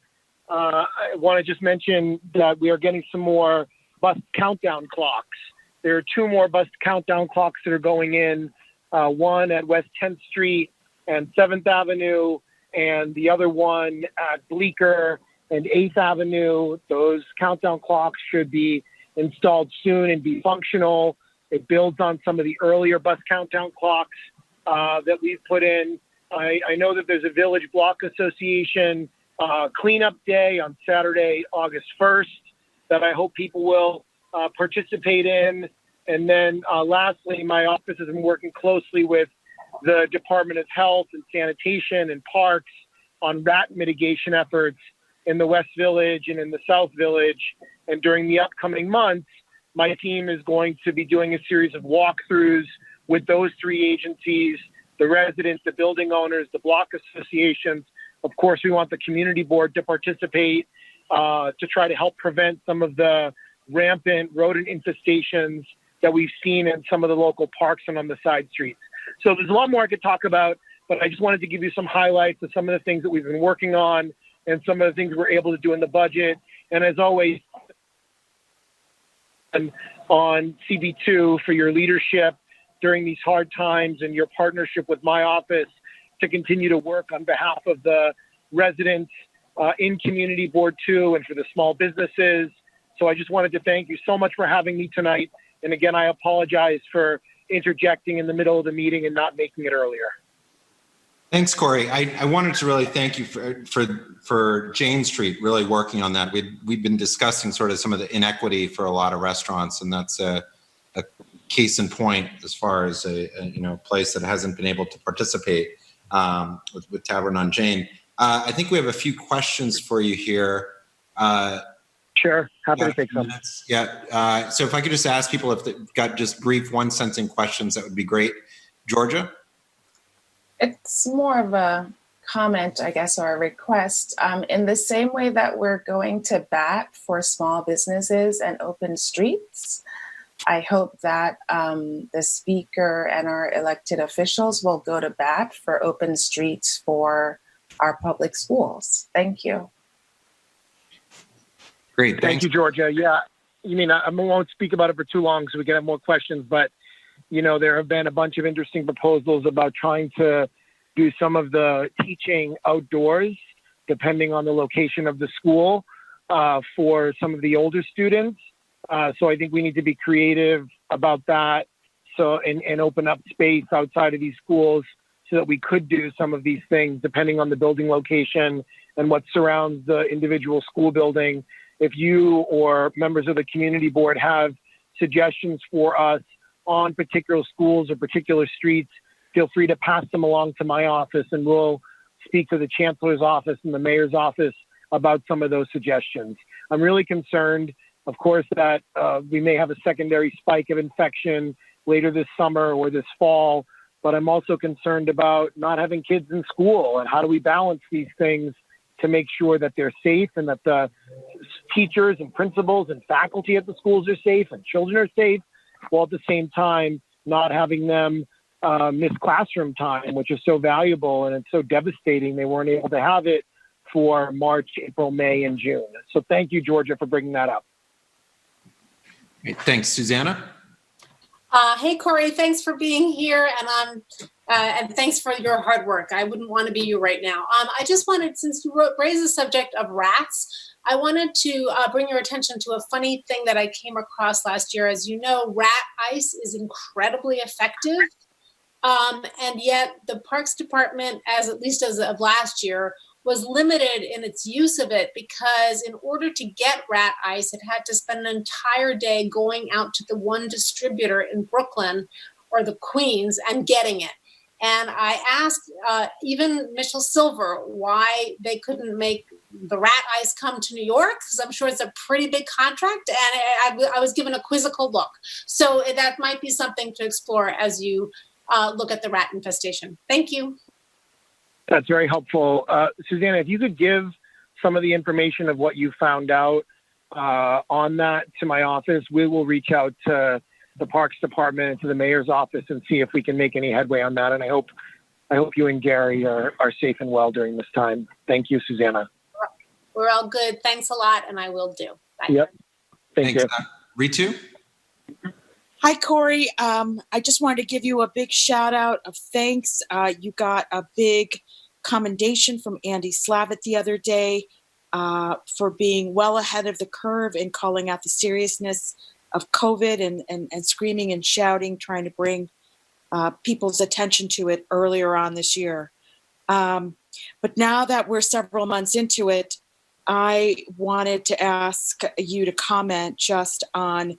I want to just mention that we are getting some more bus countdown clocks. There are 2 more bus countdown clocks that are going in, one at West 10th Street and 7th Avenue, and the other one at Bleecker and 8th Avenue. Those countdown clocks should be installed soon and be functional. It builds on some of the earlier bus countdown clocks that we've put in. I know that there's a Village Block Association cleanup day on Saturday, August 1st, that I hope people will participate in. And then lastly, my office has been working closely with the Department of Health and Sanitation and Parks on rat mitigation efforts in the West Village and in the South Village. And during the upcoming months, my team is going to be doing a series of walkthroughs with those 3 agencies, the residents, the building owners, the block associations. Of course, we want the community board to participate to try to help prevent some of the rampant rodent infestations that we've seen in some of the local parks and on the side streets. So there's a lot more I could talk about, but I just wanted to give you some highlights of some of the things that we've been working on and some of the things we're able to do in the budget. And as always, on CB2 for your leadership during these hard times and your partnership with my office to continue to work on behalf of the residents in Community Board 2 and for the small businesses. So I just wanted to thank you so much for having me tonight. And again, I apologize for interjecting in the middle of the meeting and not making it earlier. Thanks, Corey. I wanted to really thank you for Jane Street really working on that. We've been discussing sort of some of the inequity for a lot of restaurants, and that's a case in point as far as a place that hasn't been able to participate with Tavern on Jane. I think we have a few questions for you here. Sure, happy to take some. Yeah. So if I could just ask people if they've got just brief 1-sentence questions, that would be great. Georgia? It's more of a comment, I guess, or a request. In the same way that we're going to bat for small businesses and open streets, I hope that the speaker and our elected officials will go to bat for open streets for our public schools. Thank you. Great. Thank you, Georgia. Yeah, I won't speak about it for too long so we can have more questions, but there have been a bunch of interesting proposals about trying to do some of the teaching outdoors, depending on the location of the school, for some of the older students. So I think we need to be creative about that. So and open up space outside of these schools so that we could do some of these things, depending on the building location and what surrounds the individual school building. If you or members of the community board have suggestions for us on particular schools or particular streets, feel free to pass them along to my office, and we'll speak to the chancellor's office and the mayor's office about some of those suggestions. I'm really concerned, of course, that we may have a secondary spike of infection later this summer or this fall, but I'm also concerned about not having kids in school, and how do we balance these things to make sure that they're safe and that the teachers and principals and faculty at the schools are safe and children are safe, while at the same time not having them miss classroom time, which is so valuable, and it's so devastating they weren't able to have it for March, April, May, and June. So thank you, Georgia, for bringing that up. Great. Thanks. Susanna? Hey, Corey, thanks for being here, and thanks for your hard work. I wouldn't want to be you right now. I just wanted, since you raised the subject of rats, I wanted to bring your attention to a funny thing that I came across last year. As you know, rat ice is incredibly effective, and yet the Parks Department, at least as of last year, was limited in its use of it, because in order to get rat ice, it had to spend an entire day going out to the one distributor in Brooklyn or the Queens and getting it. And I asked even Mitchell Silver why they couldn't make the rat eyes come to New York? Because I'm sure it's a pretty big contract, and I was given a quizzical look. So that might be something to explore as you look at the rat infestation. Thank you. That's very helpful. Susanna, if you could give some of the information of what you found out on that to my office, we will reach out to the Parks Department and to the mayor's office and see if we can make any headway on that. And I hope you and Gary are safe and well during this time. Thank you, Susanna. We're all good. Thanks a lot, and I will do. Bye. Yep. Thanks. You. Ritu? Hi, Corey. I just wanted to give you a big shout out of thanks. You got a big commendation from Andy Slavitt the other day for being well ahead of the curve and calling out the seriousness of COVID and screaming and shouting, trying to bring people's attention to it earlier on this year. But now that we're several months into it, I wanted to ask you to comment just on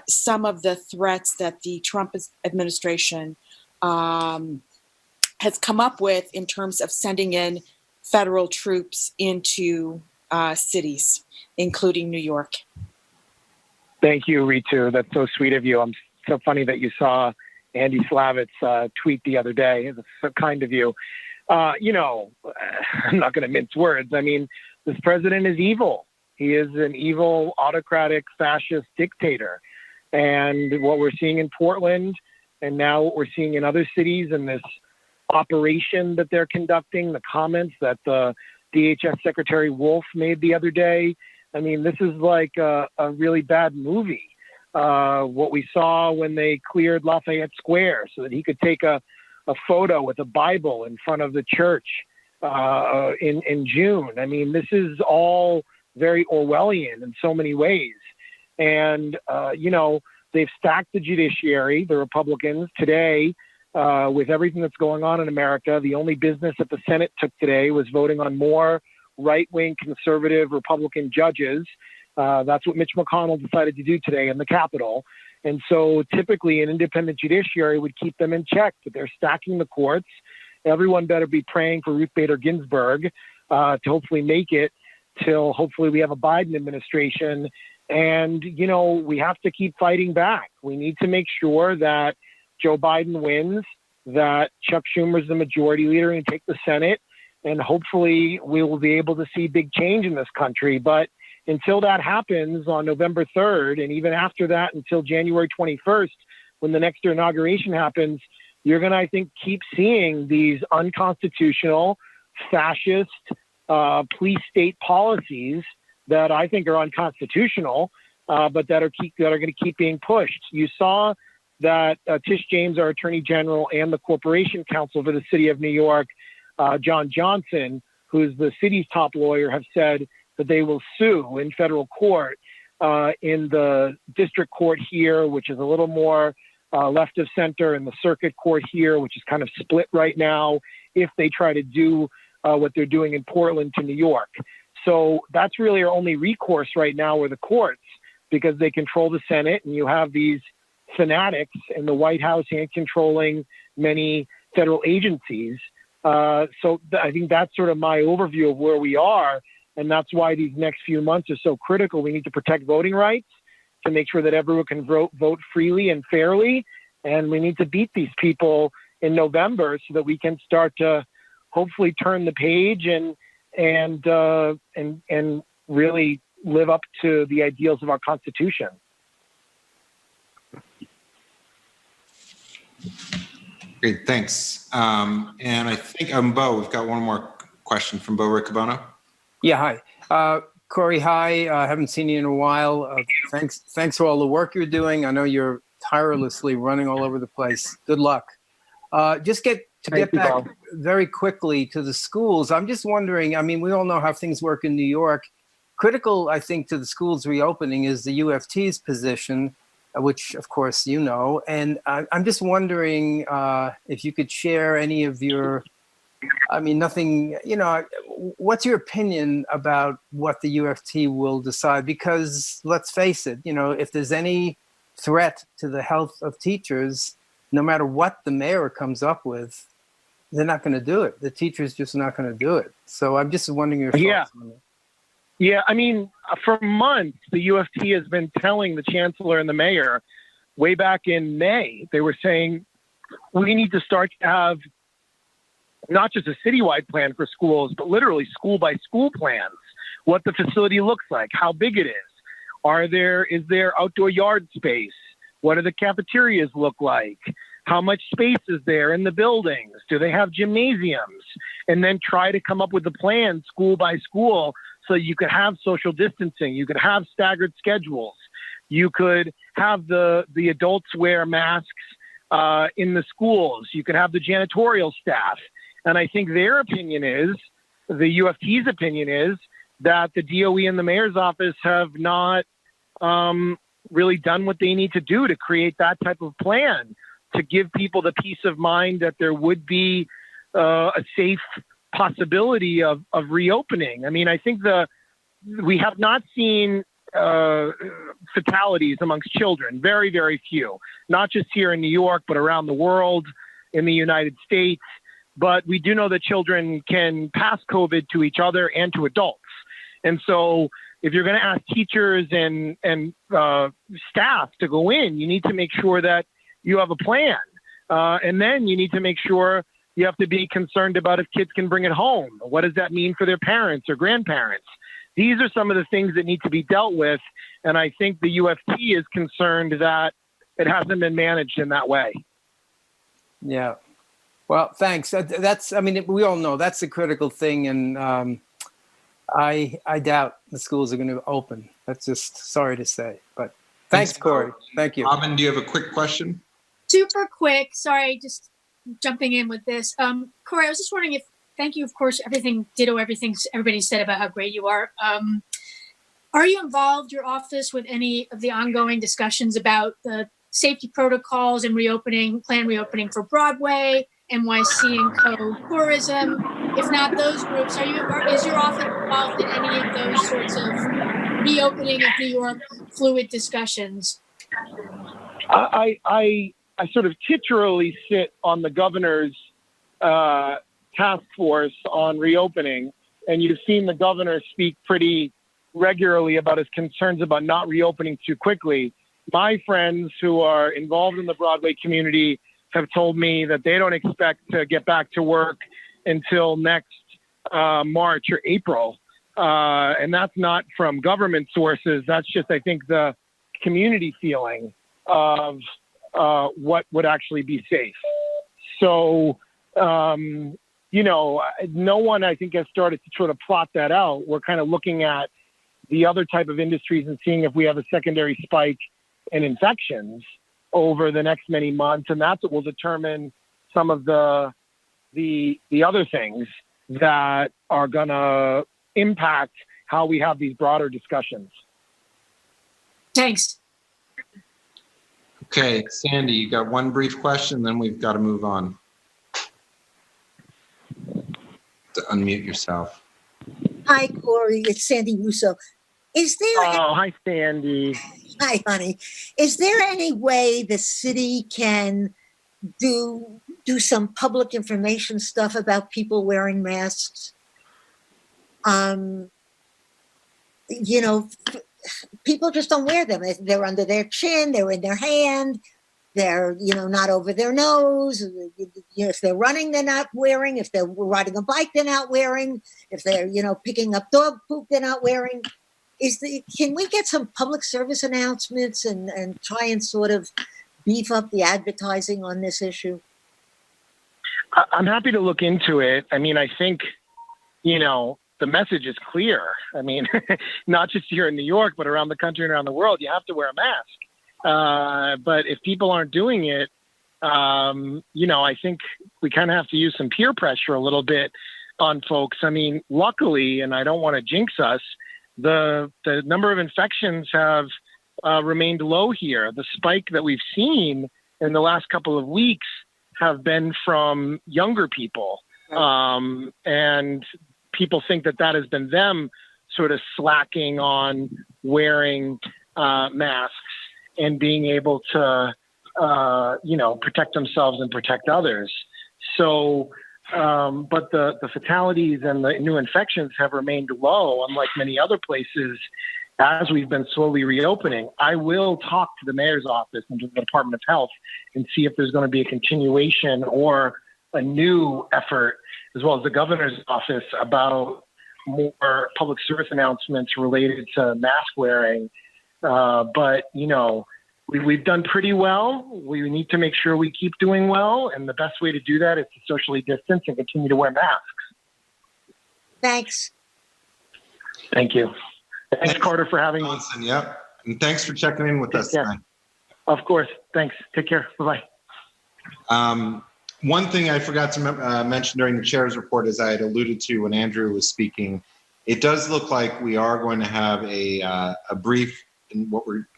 some of the threats that the Trump administration has come up with in terms of sending in federal troops into cities, including New York. Thank you, Ritu. That's so sweet of you. I'm so funny that you saw Andy Slavitt's tweet the other day. It's so kind of you. I'm not going to mince words. I mean, this president is evil. He is an evil, autocratic, fascist dictator. And what we're seeing in Portland and now what we're seeing in other cities and this operation that they're conducting, the comments that the DHS Secretary Wolf made the other day, I mean, this is like a really bad movie. What we saw when they cleared Lafayette Square so that he could take a photo with a Bible in front of the church in June. I mean, this is all very Orwellian in so many ways. And, they've stacked the judiciary, the Republicans, today with everything that's going on in America. The only business that the Senate took today was voting on more right-wing conservative Republican judges. That's what Mitch McConnell decided to do today in the Capitol. And so typically an independent judiciary would keep them in check, but they're stacking the courts. Everyone better be praying for Ruth Bader Ginsburg to hopefully make it till hopefully we have a Biden administration. And, we have to keep fighting back. We need to make sure that Joe Biden wins, that Chuck Schumer's the majority leader and take the Senate. And hopefully we will be able to see big change in this country. But until that happens on November 3rd, and even after that until January 21st, when the next inauguration happens, you're going to, I think, keep seeing these unconstitutional, fascist, police state policies that I think are unconstitutional, but that are going to keep being pushed. You saw that Tish James, our Attorney General, and the Corporation Counsel for the City of New York, John Johnson, who's the city's top lawyer, have said that they will sue in federal court in the district court here, which is a little more left of center, and the circuit court here, which is kind of split right now, if they try to do what they're doing in Portland to New York. So that's really our only recourse right now are the courts, because they control the Senate, and you have these fanatics in the White House and controlling many federal agencies. So I think that's sort of my overview of where we are. And that's why these next few months are so critical. We need to protect voting rights to make sure that everyone can vote freely and fairly. And we need to beat these people in November so that we can start to hopefully turn the page and really live up to the ideals of our Constitution. Great, thanks. And I think, Bo, we've got one more question from Bo Riccobono. Yeah, hi. Corey, hi. I haven't seen you in a while. Thanks for all the work you're doing. I know you're tirelessly running all over the place. Good luck. Just get back very quickly to the schools. I'm just wondering, I mean, we all know how things work in New York. Critical, I think, to the schools reopening is the UFT's position, which, of course, you know. And I'm just wondering if you could share any of your, I mean, nothing, what's your opinion about what the UFT will decide? Because let's face it, if there's any threat to the health of teachers, no matter what the mayor comes up with, they're not going to do it. The teacher's just not going to do it. So I'm just wondering your thoughts on it. Yeah, I mean, for months, the UFT has been telling the chancellor and the mayor, way back in May, they were saying, we need to start to have not just a citywide plan for schools, but literally school by school plans, what the facility looks like, how big it is. Is there outdoor yard space? What do the cafeterias look like? How much space is there in the buildings? Do they have gymnasiums? And then try to come up with a plan school by school so you could have social distancing. You could have staggered schedules. You could have the adults wear masks in the schools. You could have the janitorial staff. And I think their opinion is, the UFT's opinion is, that the DOE and the mayor's office have not really done what they need to do to create that type of plan, to give people the peace of mind that there would be a safe possibility of reopening. I mean, I think we have not seen fatalities amongst children, very, very few, not just here in New York, but around the world, in the United States. But we do know that children can pass COVID to each other and to adults. And so if you're going to ask teachers and staff to go in, you need to make sure that you have a plan. And then you need to make sure you have to be concerned about if kids can bring it home. What does that mean for their parents or grandparents? These are some of the things that need to be dealt with. And I think the UFT is concerned that it hasn't been managed in that way. Yeah. Well, thanks. I mean, we all know that's a critical thing. And I doubt the schools are going to open. That's just sorry to say. But thanks, Corey. Thank you. Robin, do you have a quick question? Super quick. Sorry, just jumping in with this. Corey, I was just wondering thank you, of course, everything everybody said about how great you are. Are you involved, your office, with any of the ongoing discussions about the safety protocols and planned reopening for Broadway, NYC and co-tourism? If not those groups, is your office involved in any of those sorts of reopening of New York fluid discussions? I sort of titularly sit on the governor's task force on reopening, and you've seen the governor speak pretty regularly about his concerns about not reopening too quickly. My friends who are involved in the Broadway community have told me that they don't expect to get back to work until next March or April. And that's not from government sources. That's just, I think, the community feeling of what would actually be safe. So, no one, I think, has started to sort of plot that out. We're kind of looking at the other type of industries and seeing if we have a secondary spike in infections over the next many months. And that's what will determine some of the other things that are going to impact how we have these broader discussions. Thanks. Okay, Sandy, you got one brief question, then we've got to move on. To unmute yourself. Hi, Corey. It's Sandy Russo. Hi, Sandy. Hi, honey. Is there any way the city can do some public information stuff about people wearing masks? People just don't wear them. They're under their chin, they're in their hand, they're, not over their nose. If they're running, they're not wearing. If they're riding a bike, they're not wearing. If they're, picking up dog poop, they're not wearing. Can we get some public service announcements and try and sort of beef up the advertising on this issue? I'm happy to look into it. I mean, I think, the message is clear. I mean, not just here in New York, but around the country and around the world, you have to wear a mask. But if people aren't doing it, I think we kind of have to use some peer pressure a little bit on folks. I mean, luckily, and I don't want to jinx us, the number of infections have remained low here. The spike that we've seen in the last couple of weeks have been from younger people. And people think that has been them sort of slacking on wearing masks and being able to, protect themselves and protect others. So but the fatalities and the new infections have remained low, unlike many other places, as we've been slowly reopening. I will talk to the mayor's office and to the Department of Health and see if there's going to be a continuation or a new effort, as well as the governor's office, about more public service announcements related to mask wearing. But, you know, we've done pretty well. We need to make sure we keep doing well. And the best way to do that is to socially distance and continue to wear masks. Thanks. Thanks, Carter, for having me. Yep. And thanks for checking in with us tonight. Of course. Thanks. Take care. Bye-bye. One thing I forgot to mention during the chair's report, as I had alluded to when Andrew was speaking, it does look like we are going to have a brief in what we're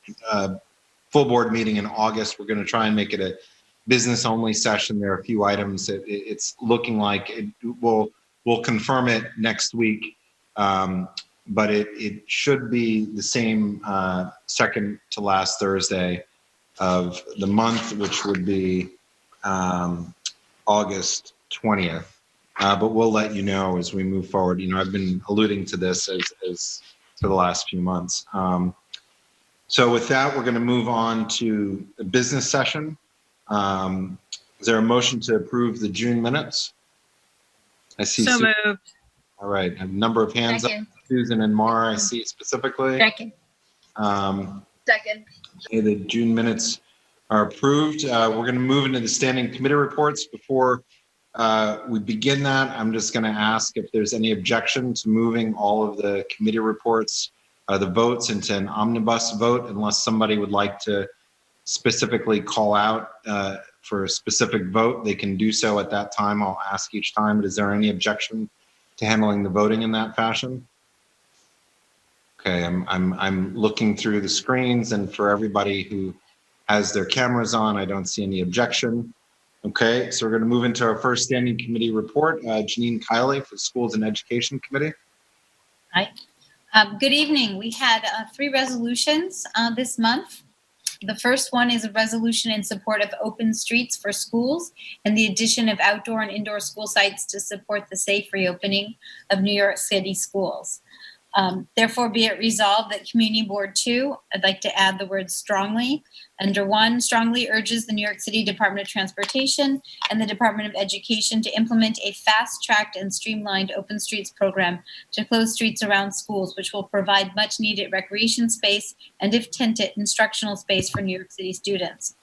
full board meeting in August. We're going to try and make it a business only session. There are a few items that it's looking like we'll confirm it next week. But it should be the same second to last Thursday of the month, which would be August 20th. But we'll let you know as we move forward. You know, I've been alluding to this as for the last few months. So with that, we're going to move on to the business session. Is there a motion to approve the June minutes? I see. So moved. All right, I have a number of hands up. Susan and Mara, I see specifically. Second. Second. Okay, the June minutes are approved. We're going to move into the standing committee reports. Before we begin that, I'm just going to ask if there's any objection to moving all of the committee reports, the votes, into an omnibus vote, unless somebody would like to specifically call out for a specific vote. They can do so at that time. I'll ask each time, but is there any objection to handling the voting in that fashion? Okay, I'm looking through the screens, and for everybody who has their cameras on, I don't see any objection. Okay, so we're going to move into our first standing committee report. Janine Kiley for Schools and Education Committee. Hi. Good evening. We had 3 resolutions this month. The first one is a resolution in support of open streets for schools and the addition of outdoor and indoor school sites to support the safe reopening of New York City schools. Therefore, be it resolved that Community Board 2, I'd like to add the word strongly. Under 1, strongly urges the New York City Department of Transportation and the Department of Education to implement a fast-tracked and streamlined open streets program to close streets around schools, which will provide much-needed recreation space and, if tented, instructional space for New York City students.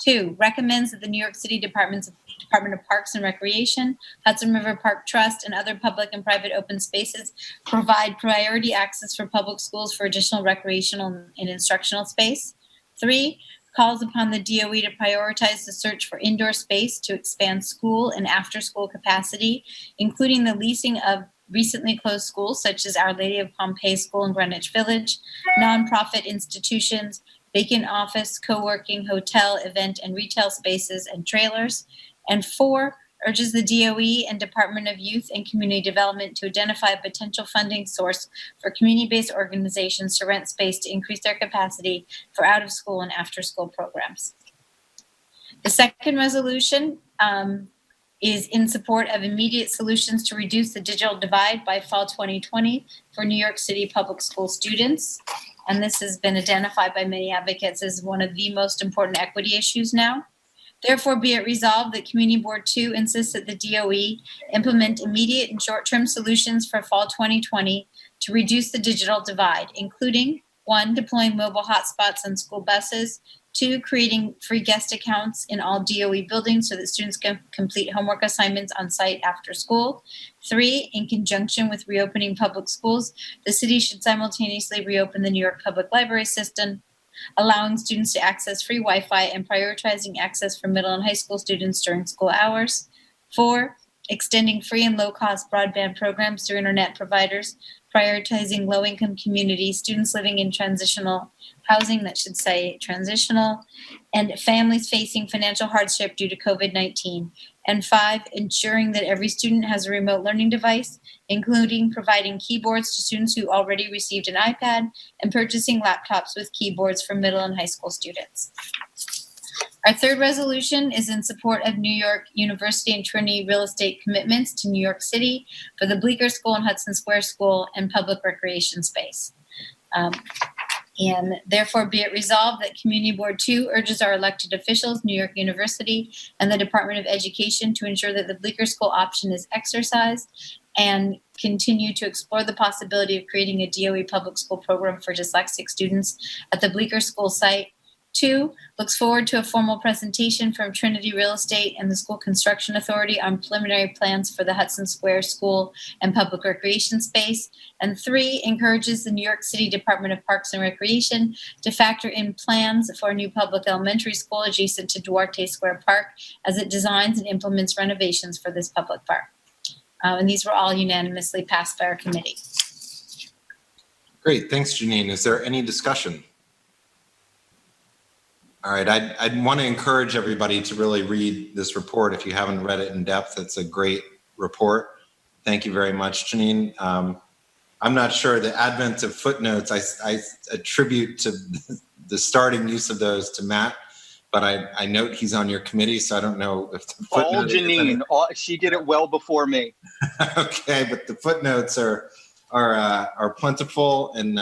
2, recommends that the New York City Department of Parks and Recreation, Hudson River Park Trust, and other public and private open spaces provide priority access for public schools for additional recreational and instructional space. 3, calls upon the DOE to prioritize the search for indoor space to expand school and after-school capacity, including the leasing of recently closed schools such as Our Lady of Pompeii School in Greenwich Village, nonprofit institutions, vacant office, co-working, hotel, event, and retail spaces and trailers. And 4, urges the DOE and Department of Youth and Community Development to identify a potential funding source for community-based organizations to rent space to increase their capacity for out-of-school and after-school programs. The second resolution is in support of immediate solutions to reduce the digital divide by fall 2020 for New York City public school students. And this has been identified by many advocates as one of the most important equity issues now. Therefore, be it resolved that Community Board 2 insists that the DOE implement immediate and short-term solutions for fall 2020 to reduce the digital divide, including 1, deploying mobile hotspots on school buses, 2, creating free guest accounts in all DOE buildings so that students can complete homework assignments on site after school. 3, in conjunction with reopening public schools, the city should simultaneously reopen the New York Public Library System, allowing students to access free Wi-Fi and prioritizing access for middle and high school students during school hours. 4, extending free and low-cost broadband programs through internet providers, prioritizing low-income communities, students living in transitional housing, that should say transitional, and families facing financial hardship due to COVID-19. And 5, ensuring that every student has a remote learning device, including providing keyboards to students who already received an iPad and purchasing laptops with keyboards for middle and high school students. Our third resolution is in support of New York University and Trinity real estate commitments to New York City for the Bleecker School and Hudson Square School and public recreation space. And therefore be it resolved that Community Board 2 urges our elected officials, New York University, and the Department of Education to ensure that the Bleecker School option is exercised and continue to explore the possibility of creating a DOE public school program for dyslexic students at the Bleecker School site. 2, looks forward to a formal presentation from Trinity Real Estate and the School Construction Authority on preliminary plans for the Hudson Square School and public recreation space. And 3, encourages the New York City Department of Parks and Recreation to factor in plans for a new public elementary school adjacent to Duarte Square Park as it designs and implements renovations for this public park. And these were all unanimously passed by our committee. Great, thanks, Janine. Is there any discussion? All right, I'd want to encourage everybody to really read this report if you haven't read it in depth. It's a great report. Thank you very much, Janine. I'm not sure the advent of footnotes, I attribute to the starting use of those to Matt, but I note he's on your committee, so I don't know if the all Janine, she did it well before me. Okay, but the footnotes are plentiful and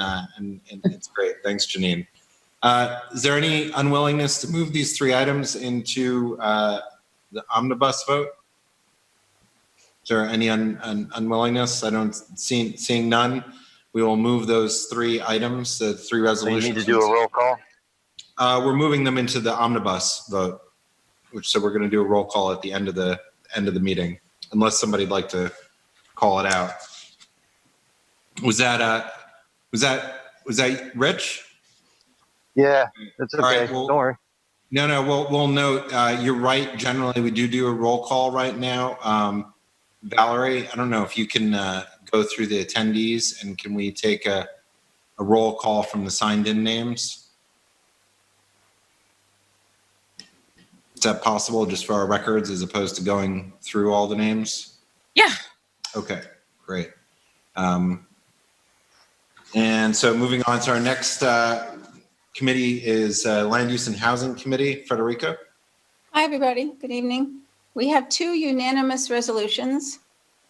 it's great. Thanks, Janine. Is there any unwillingness to move these 3 items into the omnibus vote? Is there any unwillingness? I don't seeing none. We will move those 3 items, the 3 resolutions. So you need to do a roll call? We're moving them into the omnibus vote, so we're going to do a roll call at the end of the meeting, unless somebody'd like to call it out. Was that Rich? Yeah, that's okay. All right, well, don't worry. No, we'll note, you're right. Generally, we do a roll call right now. Valerie, I don't know if you can go through the attendees, and can we take a roll call from the signed in names? Is that possible just for our records as opposed to going through all the names? Yeah. Okay, great. And so moving on to our next committee is Land Use and Housing Committee. Federica? Hi, everybody. Good evening. We have 2 unanimous resolutions.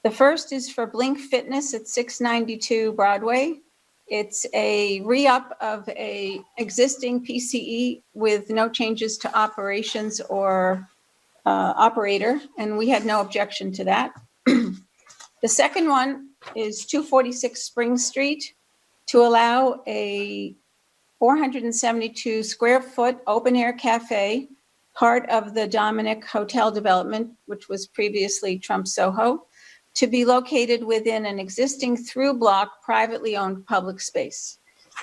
The first is for Blink Fitness at 692 Broadway. It's a re-up of a existing PCE with no changes to operations or operator, and we had no objection to that. The second one is 246 Spring Street to allow a 472 square foot open air cafe, part of the Dominic Hotel development, which was previously Trump Soho, to be located within an existing through block privately owned public space.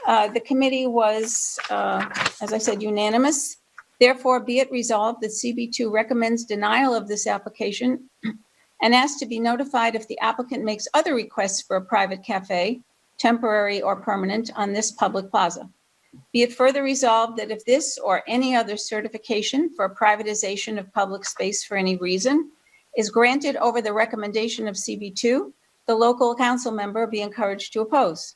The committee was, as I said, unanimous. Therefore, be it resolved that CB2 recommends denial of this application and asks to be notified if the applicant makes other requests for a private cafe, temporary or permanent, on this public plaza. Be it further resolved that if this or any other certification for privatization of public space for any reason is granted over the recommendation of CB2, the local council member be encouraged to oppose.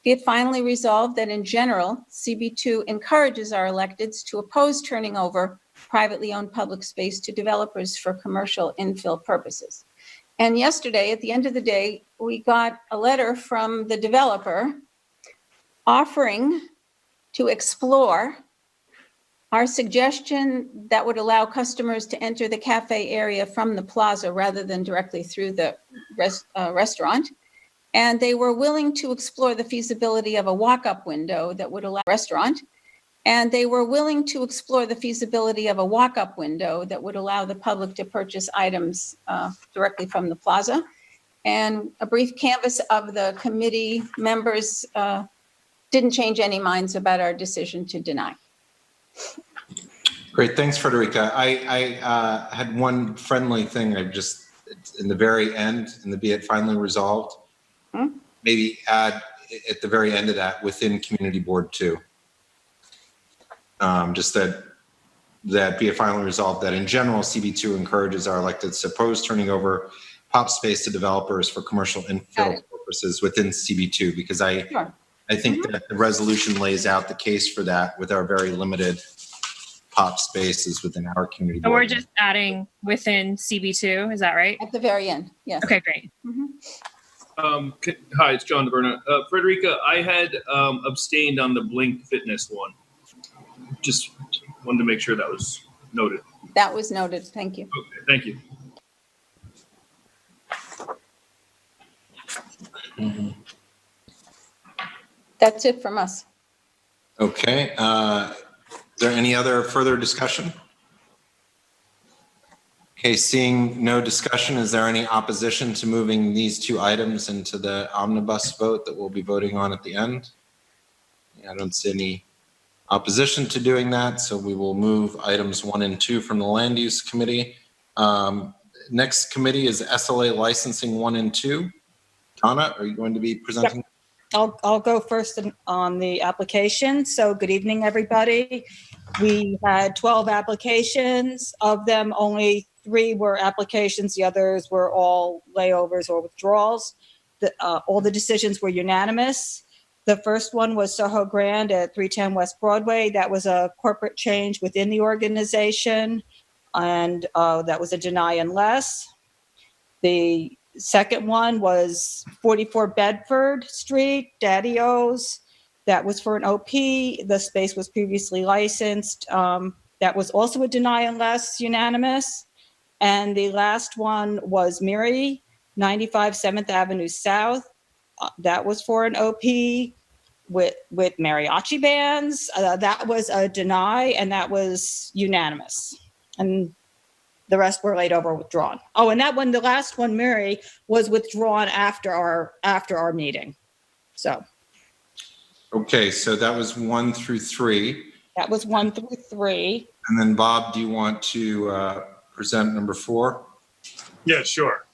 Be it finally resolved that in general, CB2 encourages our electeds to oppose turning over privately owned public space to developers for commercial infill purposes. And yesterday, at the end of the day, we got a letter from the developer offering to explore our suggestion that would allow customers to enter the cafe area from the plaza rather than directly through the restaurant. And they were willing to explore the feasibility of a walk-up window that would allow the public to purchase items directly from the plaza. And a brief canvass of the committee members didn't change any minds about our decision to deny. Great, thanks, Frederica. I had one friendly thing. It's in the very end, in the be it finally resolved, maybe add at the very end of that within Community Board 2. Just that be it finally resolved that in general, CB2 encourages our electeds to oppose turning over pop space to developers for commercial infill purposes within CB2, because I think that the resolution lays out the case for that with our very limited pop spaces within our community. So we're board. just adding within CB2, is that right? At the very end, yes. Okay, great. Hi, it's John DeBerna. Frederica, I had abstained on the Blink Fitness one. Just wanted to make sure that was noted. That was noted. Thank you. Okay, thank you. That's it from us. Okay. Is there any other further discussion? Okay, seeing no discussion, is there any opposition to moving these two items into the omnibus vote that we'll be voting on at the end? I don't see any opposition to doing that, so we will move items 1 and 2 from the Land Use Committee. Next committee is SLA Licensing 1 and 2. Donna, are you going to be presenting? Yep. I'll go first on the application. So good evening, everybody. We had 12 applications. Of them, only 3 were applications. The others were all layovers or withdrawals. All the decisions were unanimous. The first one was Soho Grand at 310 West Broadway. That was a corporate change within the organization, and that was a deny unless. The second one was 44 Bedford Street, Daddy O's. That was for an OP. The space was previously licensed. That was also a deny unless, unanimous. And the last one was Miri, 95 7th Avenue South. That was for an OP with mariachi bands. That was a deny, and that was unanimous. And the rest were laid over or withdrawn. Oh, and that one, the last one, Mary, was withdrawn after our meeting. So. Okay, so that was 1 through 3. That was 1 through 3. And then Bob, do you want to present number 4? Yeah, sure.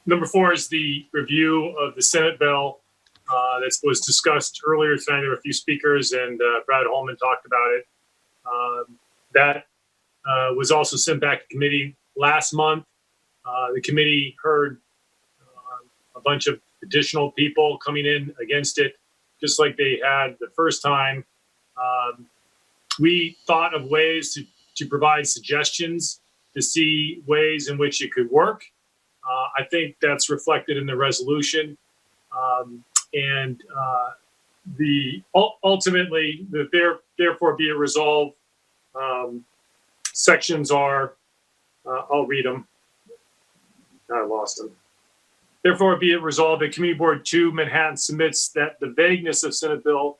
Number 4 is the review of the Senate bill that was discussed earlier tonight. There were a few speakers, and Brad Holman talked about it. That was also sent back to committee last month. The committee heard a bunch of additional people coming in against it, just like they had the first time. We thought of ways to provide suggestions to see ways in which it could work. I think that's reflected in the resolution. Ultimately, therefore be it resolved, sections are, I'll read them. I lost them. Therefore, be it resolved that Committee Board 2 Manhattan submits that the vagueness of Senate Bill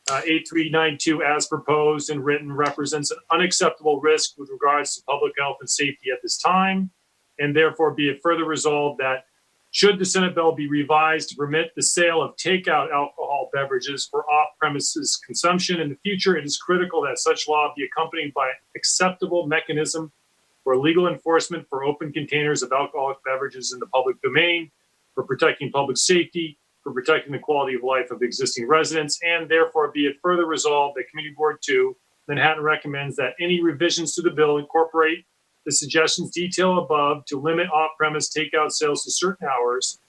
8392 as proposed and written represents an unacceptable risk with regards to public health and safety at this time. And therefore, be it further resolved that should the Senate bill be revised to permit the sale of takeout alcohol beverages for off-premises consumption in the future, it is critical that such law be accompanied by an acceptable mechanism for legal enforcement for open containers of alcoholic beverages in the public domain, for protecting public safety, for protecting the quality of life of existing residents, and therefore be it further resolved that Committee Board 2 Manhattan recommends that any revisions to the bill incorporate the suggestions detailed above to limit off-premise takeout sales to certain hours,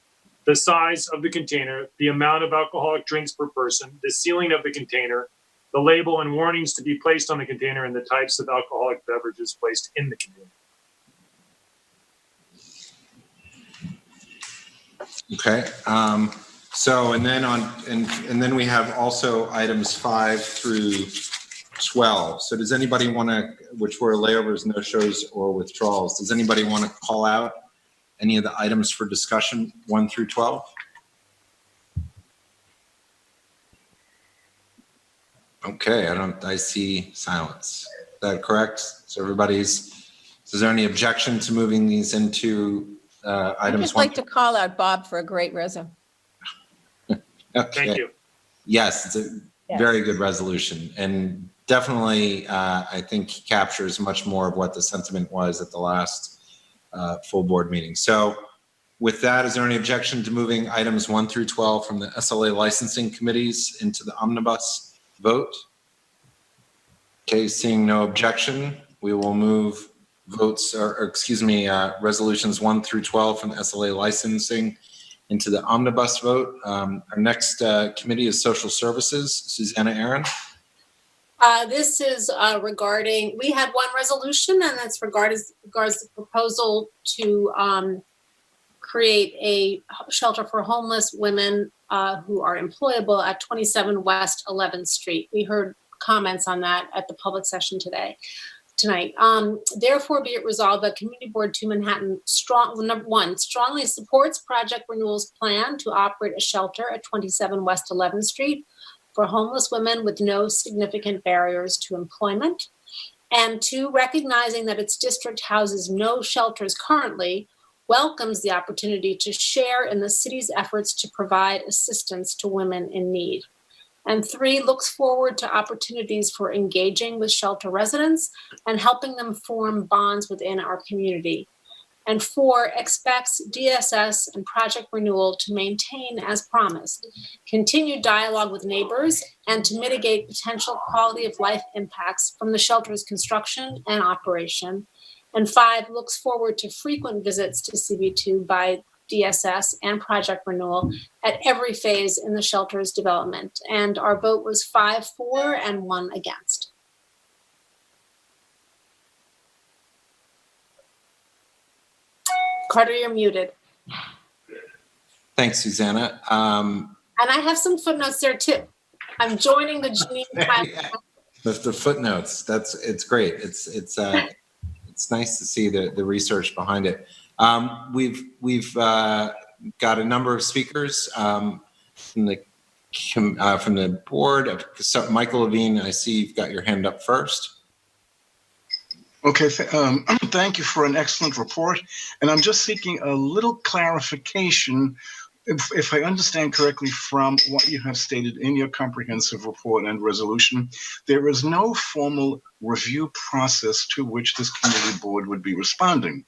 the size of the container, the amount of alcoholic drinks per person, the sealing of the container, the label and warnings to be placed on the container, and the types of alcoholic beverages placed in the container. Okay. And then we have also items 5 through 12. So does anybody want to, which were layovers, no shows, or withdrawals, does anybody want to call out any of the items for discussion 1 through 12? Okay, I see silence. Is that correct? So is there any objection to moving these into items? I'd just like to call out Bob for a great resume. Okay. Thank you. Yes, it's a very good resolution, and definitely I think captures much more of what the sentiment was at the last full board meeting. So with that, is there any objection to moving items 1 through 12 from the SLA licensing committees into the omnibus vote? Okay, seeing no objection, we will move resolutions 1 through 12 from the SLA licensing into the omnibus vote. Our next committee is Social Services. Susanna Aaron. This is regarding, we had one resolution, and that's regards the proposal to create a shelter for homeless women who are employable at 27 West 11th Street. We heard comments on that at the public session tonight. Therefore, be it resolved that Community Board 2 Manhattan strongly supports Project Renewal's plan to operate a shelter at 27 West 11th Street for homeless women with no significant barriers to employment. And 2, recognizing that its district houses no shelters currently, welcomes the opportunity to share in the city's efforts to provide assistance to women in need. And 3, looks forward to opportunities for engaging with shelter residents and helping them form bonds within our community. And 4, expects DSS and Project Renewal to maintain, as promised, continued dialogue with neighbors and to mitigate potential quality of life impacts from the shelter's construction and operation. And 5, looks forward to frequent visits to CB2 by DSS and Project Renewal at every phase in the shelter's development. And our vote was 5-4 and 1 against. Carter, you're muted. Thanks, Susanna. And I have some footnotes there too. I'm joining the Janine. The footnotes. It's great. It's nice to see the research behind it. We've got a number of speakers from the board. So Michael Levine, I see you've got your hand up first. Okay, thank you for an excellent report. And I'm just seeking a little clarification, if I understand correctly from what you have stated in your comprehensive report and resolution. There is no formal review process to which this community board would be responding.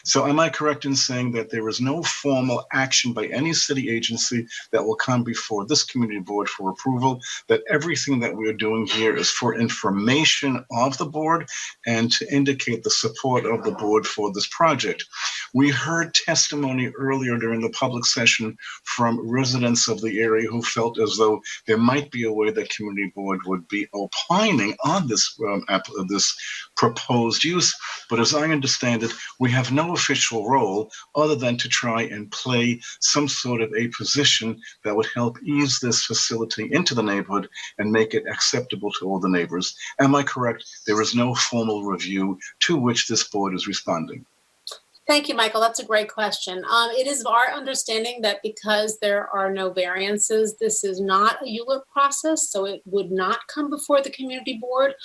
So am I correct in saying that there is no formal action by any city agency that will come before this community board for approval, that everything that we're doing here is for information of the board and to indicate the support of the board for this project? We heard testimony earlier during the public session from residents of the area who felt as though there might be a way that community board would be opining on this proposed use. But as I understand it, we have no official role other than to try and play some sort of a position that would help ease this facility into the neighborhood and make it acceptable to all the neighbors. Am I correct? There is no formal review to which this board is responding. Thank you, Michael. That's a great question. It is our understanding that because there are no variances, this is not a ULURP process, so it would not come before the community board.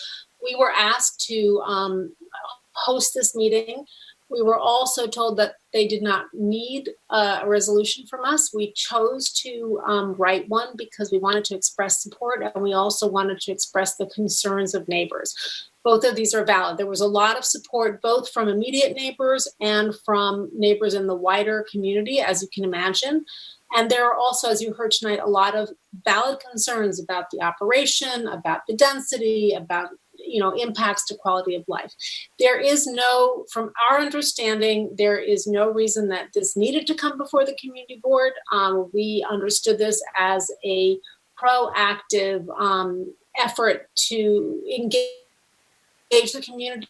We were asked to host this meeting. We were also told that they did not need a resolution from us. We chose to write one because we wanted to express support, and we also wanted to express the concerns of neighbors. Both of these are valid. There was a lot of support, both from immediate neighbors and from neighbors in the wider community, as you can imagine. And there are also, as you heard tonight, a lot of valid concerns about the operation, about the density, about impacts to quality of life. There is no, from our understanding, there is no reason that this needed to come before the community board. We understood this as a proactive effort to engage the community,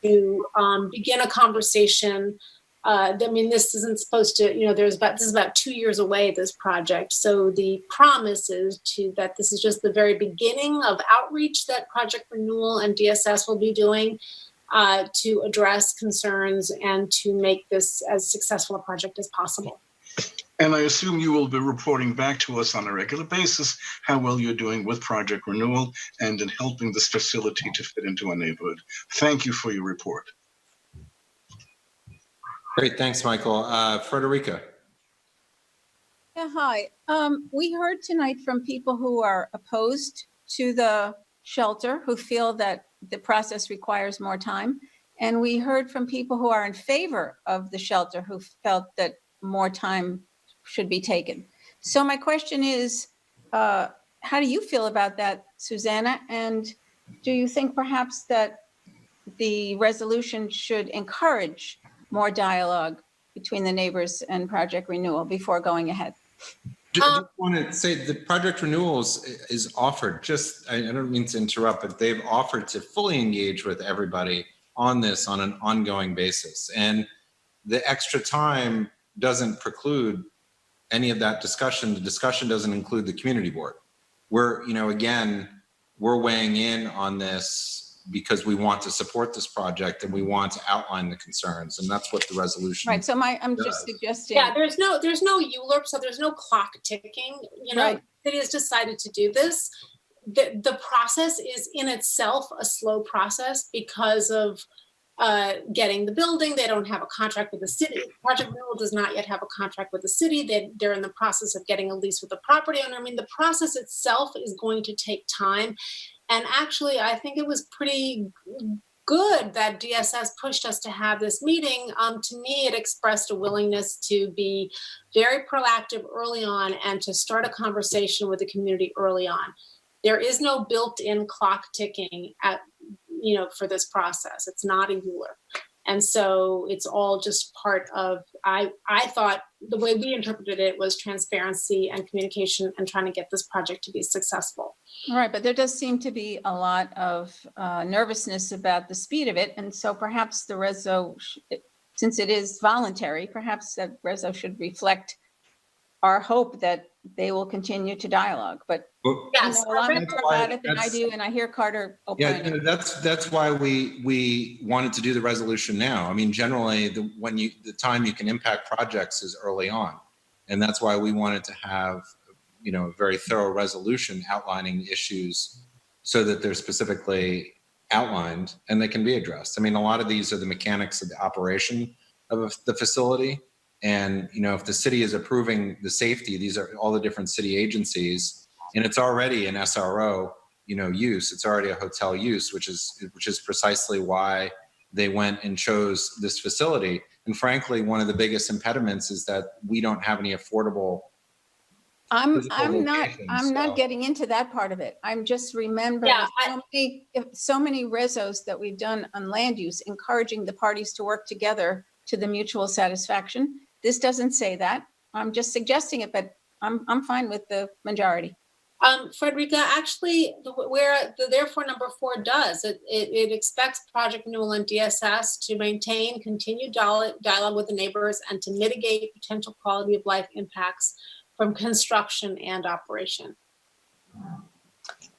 to begin a conversation. This isn't supposed to, this is about 2 years away, this project. So the promise is that this is just the very beginning of outreach that Project Renewal and DSS will be doing to address concerns and to make this as successful a project as possible. And I assume you will be reporting back to us on a regular basis how well you're doing with Project Renewal and in helping this facility to fit into our neighborhood. Thank you for your report. Great, thanks, Michael. Frederica. Yeah, hi. We heard tonight from people who are opposed to the shelter, who feel that the process requires more time. And we heard from people who are in favor of the shelter, who felt that more time should be taken. So my question is, how do you feel about that, Susanna? And do you think perhaps that the resolution should encourage more dialogue between the neighbors and Project Renewal before going ahead? Just want to say the project renewals is offered, just, I don't mean to interrupt, but they've offered to fully engage with everybody on this on an ongoing basis. And the extra time doesn't preclude any of that discussion. The discussion doesn't include the community board. We're, again, we're weighing in on this because we want to support this project and we want to outline the concerns, and that's what the resolution. Right. So I'm does. just suggesting. Yeah, there's no ULURP, so there's no clock ticking. Right. The city has decided to do this. The process is in itself a slow process because of getting the building. They don't have a contract with the city. Project Renewal does not yet have a contract with the city. They're in the process of getting a lease with the property owner. I mean, the process itself is going to take time. And actually, I think it was pretty good that DSS pushed us to have this meeting. To me, it expressed a willingness to be very proactive early on and to start a conversation with the community early on. There is no built-in clock ticking for this process. It's not a ULURP. And so it's all just part of, I thought the way we interpreted it was transparency and communication and trying to get this project to be successful. All right, but there does seem to be a lot of nervousness about the speed of it. And so perhaps the reso, since it is voluntary, perhaps that reso should reflect our hope that they will continue to dialogue. But yes, a lot more about it than I do, and I hear Carter opining. Yeah, that's why we wanted to do the resolution now. I mean, generally, the time you can impact projects is early on, and that's why we wanted to have a very thorough resolution outlining the issues so that they're specifically outlined and they can be addressed. I mean, a lot of these are the mechanics of the operation of the facility. And, if the city is approving the safety, these are all the different city agencies, and it's already an SRO, use. It's already a hotel use, which is precisely why they went and chose this facility. And frankly, one of the biggest impediments is that we don't have any affordable. I'm not getting into that part of it. I'm just remembering so many resos that we've done on land use, encouraging the parties to work together to the mutual satisfaction. This doesn't say that. I'm just suggesting it, but I'm fine with the majority. Frederica, actually, where the therefore number 4 does, it expects Project Renewal and DSS to maintain continued dialogue with the neighbors and to mitigate potential quality of life impacts from construction and operation.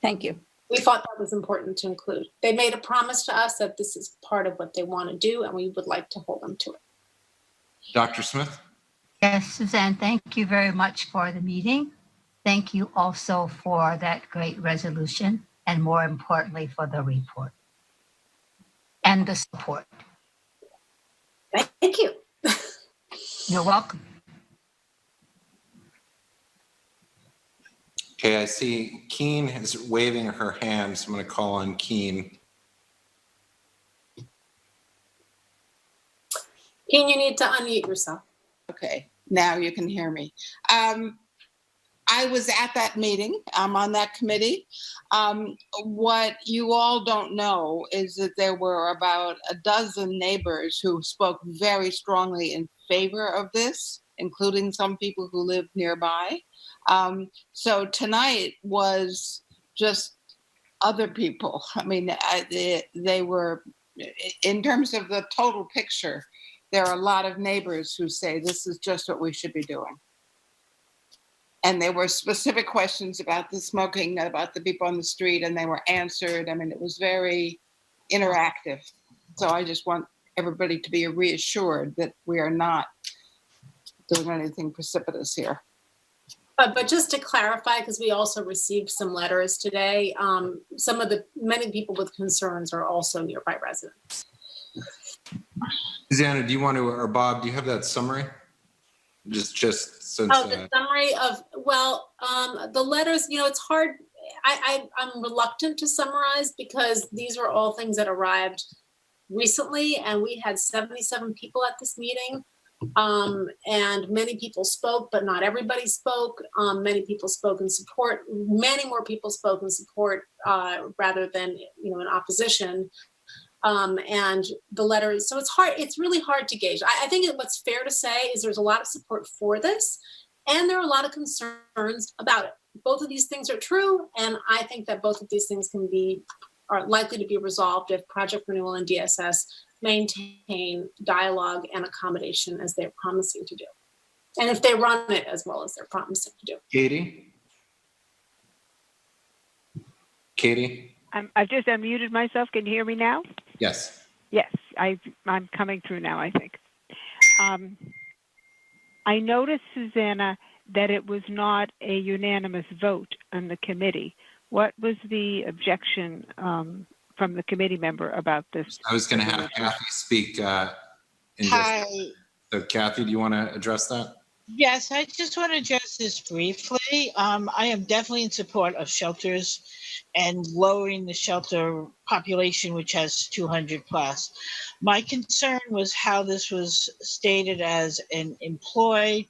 Thank you. We thought that was important to include. They made a promise to us that this is part of what they want to do, and we would like to hold them to it. Dr. Smith? Yes, Suzanne, thank you very much for the meeting. Thank you also for that great resolution, and more importantly, for the report and the support. Thank you. You're welcome. Okay, I see Keen is waving her hand, so I'm going to call on Keen. Keen, you need to unmute yourself. Okay, now you can hear me. I was at that meeting. I'm on that committee. What you all don't know is that there were about a dozen neighbors who spoke very strongly in favor of this, including some people who live nearby. So tonight was just other people. I mean, they were, in terms of the total picture, there are a lot of neighbors who say this is just what we should be doing. And there were specific questions about the smoking, about the people on the street, and they were answered. I mean, it was very interactive. So I just want everybody to be reassured that we are not doing anything precipitous here. But just to clarify, because we also received some letters today, many people with concerns are also nearby residents. Susanna, do you want to, or Bob, do you have that summary? Just since. Oh, the summary of, the letters, it's hard. I'm reluctant to summarize because these are all things that arrived recently, and we had 77 people at this meeting. And many people spoke, but not everybody spoke. Many people spoke in support. Many more people spoke in support rather than, in opposition. And the letters, so it's hard. It's really hard to gauge. I think what's fair to say is there's a lot of support for this, and there are a lot of concerns about it. Both of these things are true, and I think that both of these things are likely to be resolved if Project Renewal and DSS maintain dialogue and accommodation as they're promising to do, and if they run it as well as they're promising to do. Katie? I've just unmuted myself. Can you hear me now? Yes. Yes, I'm coming through now, I think. I noticed, Susanna, that it was not a unanimous vote on the committee. What was the objection from the committee member about this? I was going to have Kathy speak. Hi. So Kathy, do you want to address that? Yes, I just want to address this briefly. I am definitely in support of shelters and lowering the shelter population, which has 200 plus. My concern was how this was stated as an employed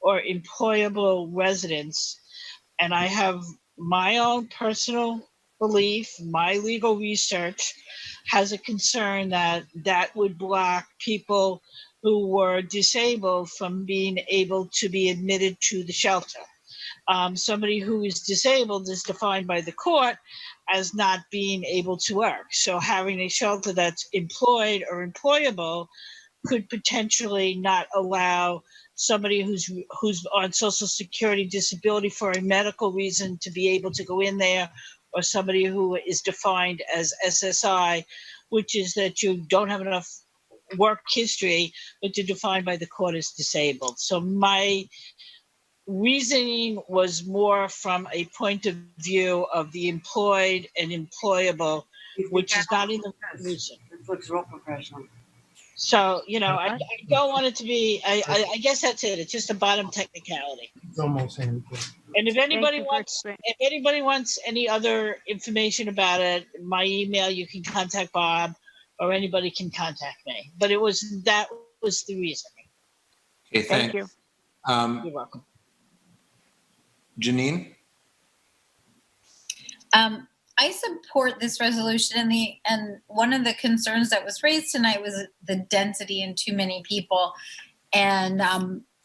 or employable residence. And I have my own personal belief, my legal research has a concern that that would block people who were disabled from being able to be admitted to the shelter. Somebody who is disabled is defined by the court as not being able to work. So having a shelter that's employed or employable could potentially not allow somebody who's on Social Security disability for a medical reason to be able to go in there, or somebody who is defined as SSI, which is that you don't have enough work history, but you're defined by the court as disabled. So my reasoning was more from a point of view of the employed and employable, which is not in the reason. It looks real professional. So, I don't want it to be, I guess that's it. It's just a bottom technicality. It's almost anything. And if anybody wants any other information about it, my email, you can contact Bob, or anybody can contact me. But that was the reason. Okay, Thank you. You're welcome. Janine? I support this resolution, and one of the concerns that was raised tonight was the density and too many people. And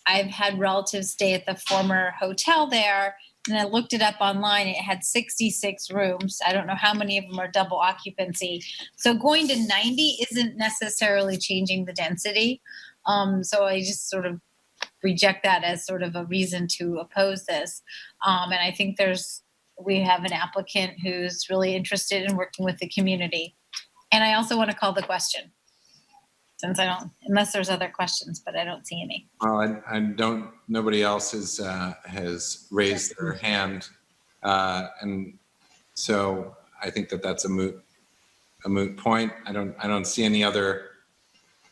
I've had relatives stay at the former hotel there, and I looked it up online. It had 66 rooms. I don't know how many of them are double occupancy. So going to 90 isn't necessarily changing the density. So I just sort of reject that as sort of a reason to oppose this. And I think we have an applicant who's really interested in working with the community. And I also want to call the question, since unless there's other questions, but I don't see any. Well, nobody else has raised their hand. And so I think that's a moot point. I don't see any other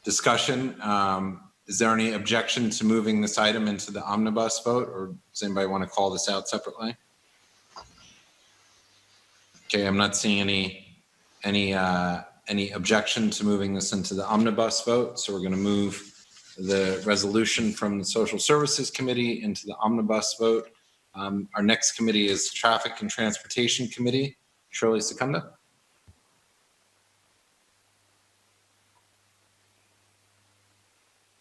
discussion. Is there any objection to moving this item into the omnibus vote, or does anybody want to call this out separately? Okay, I'm not seeing any objection to moving this into the omnibus vote. So we're going to move the resolution from the Social Services Committee into the omnibus vote. Our next committee is Traffic and Transportation Committee. Shirley Secunda.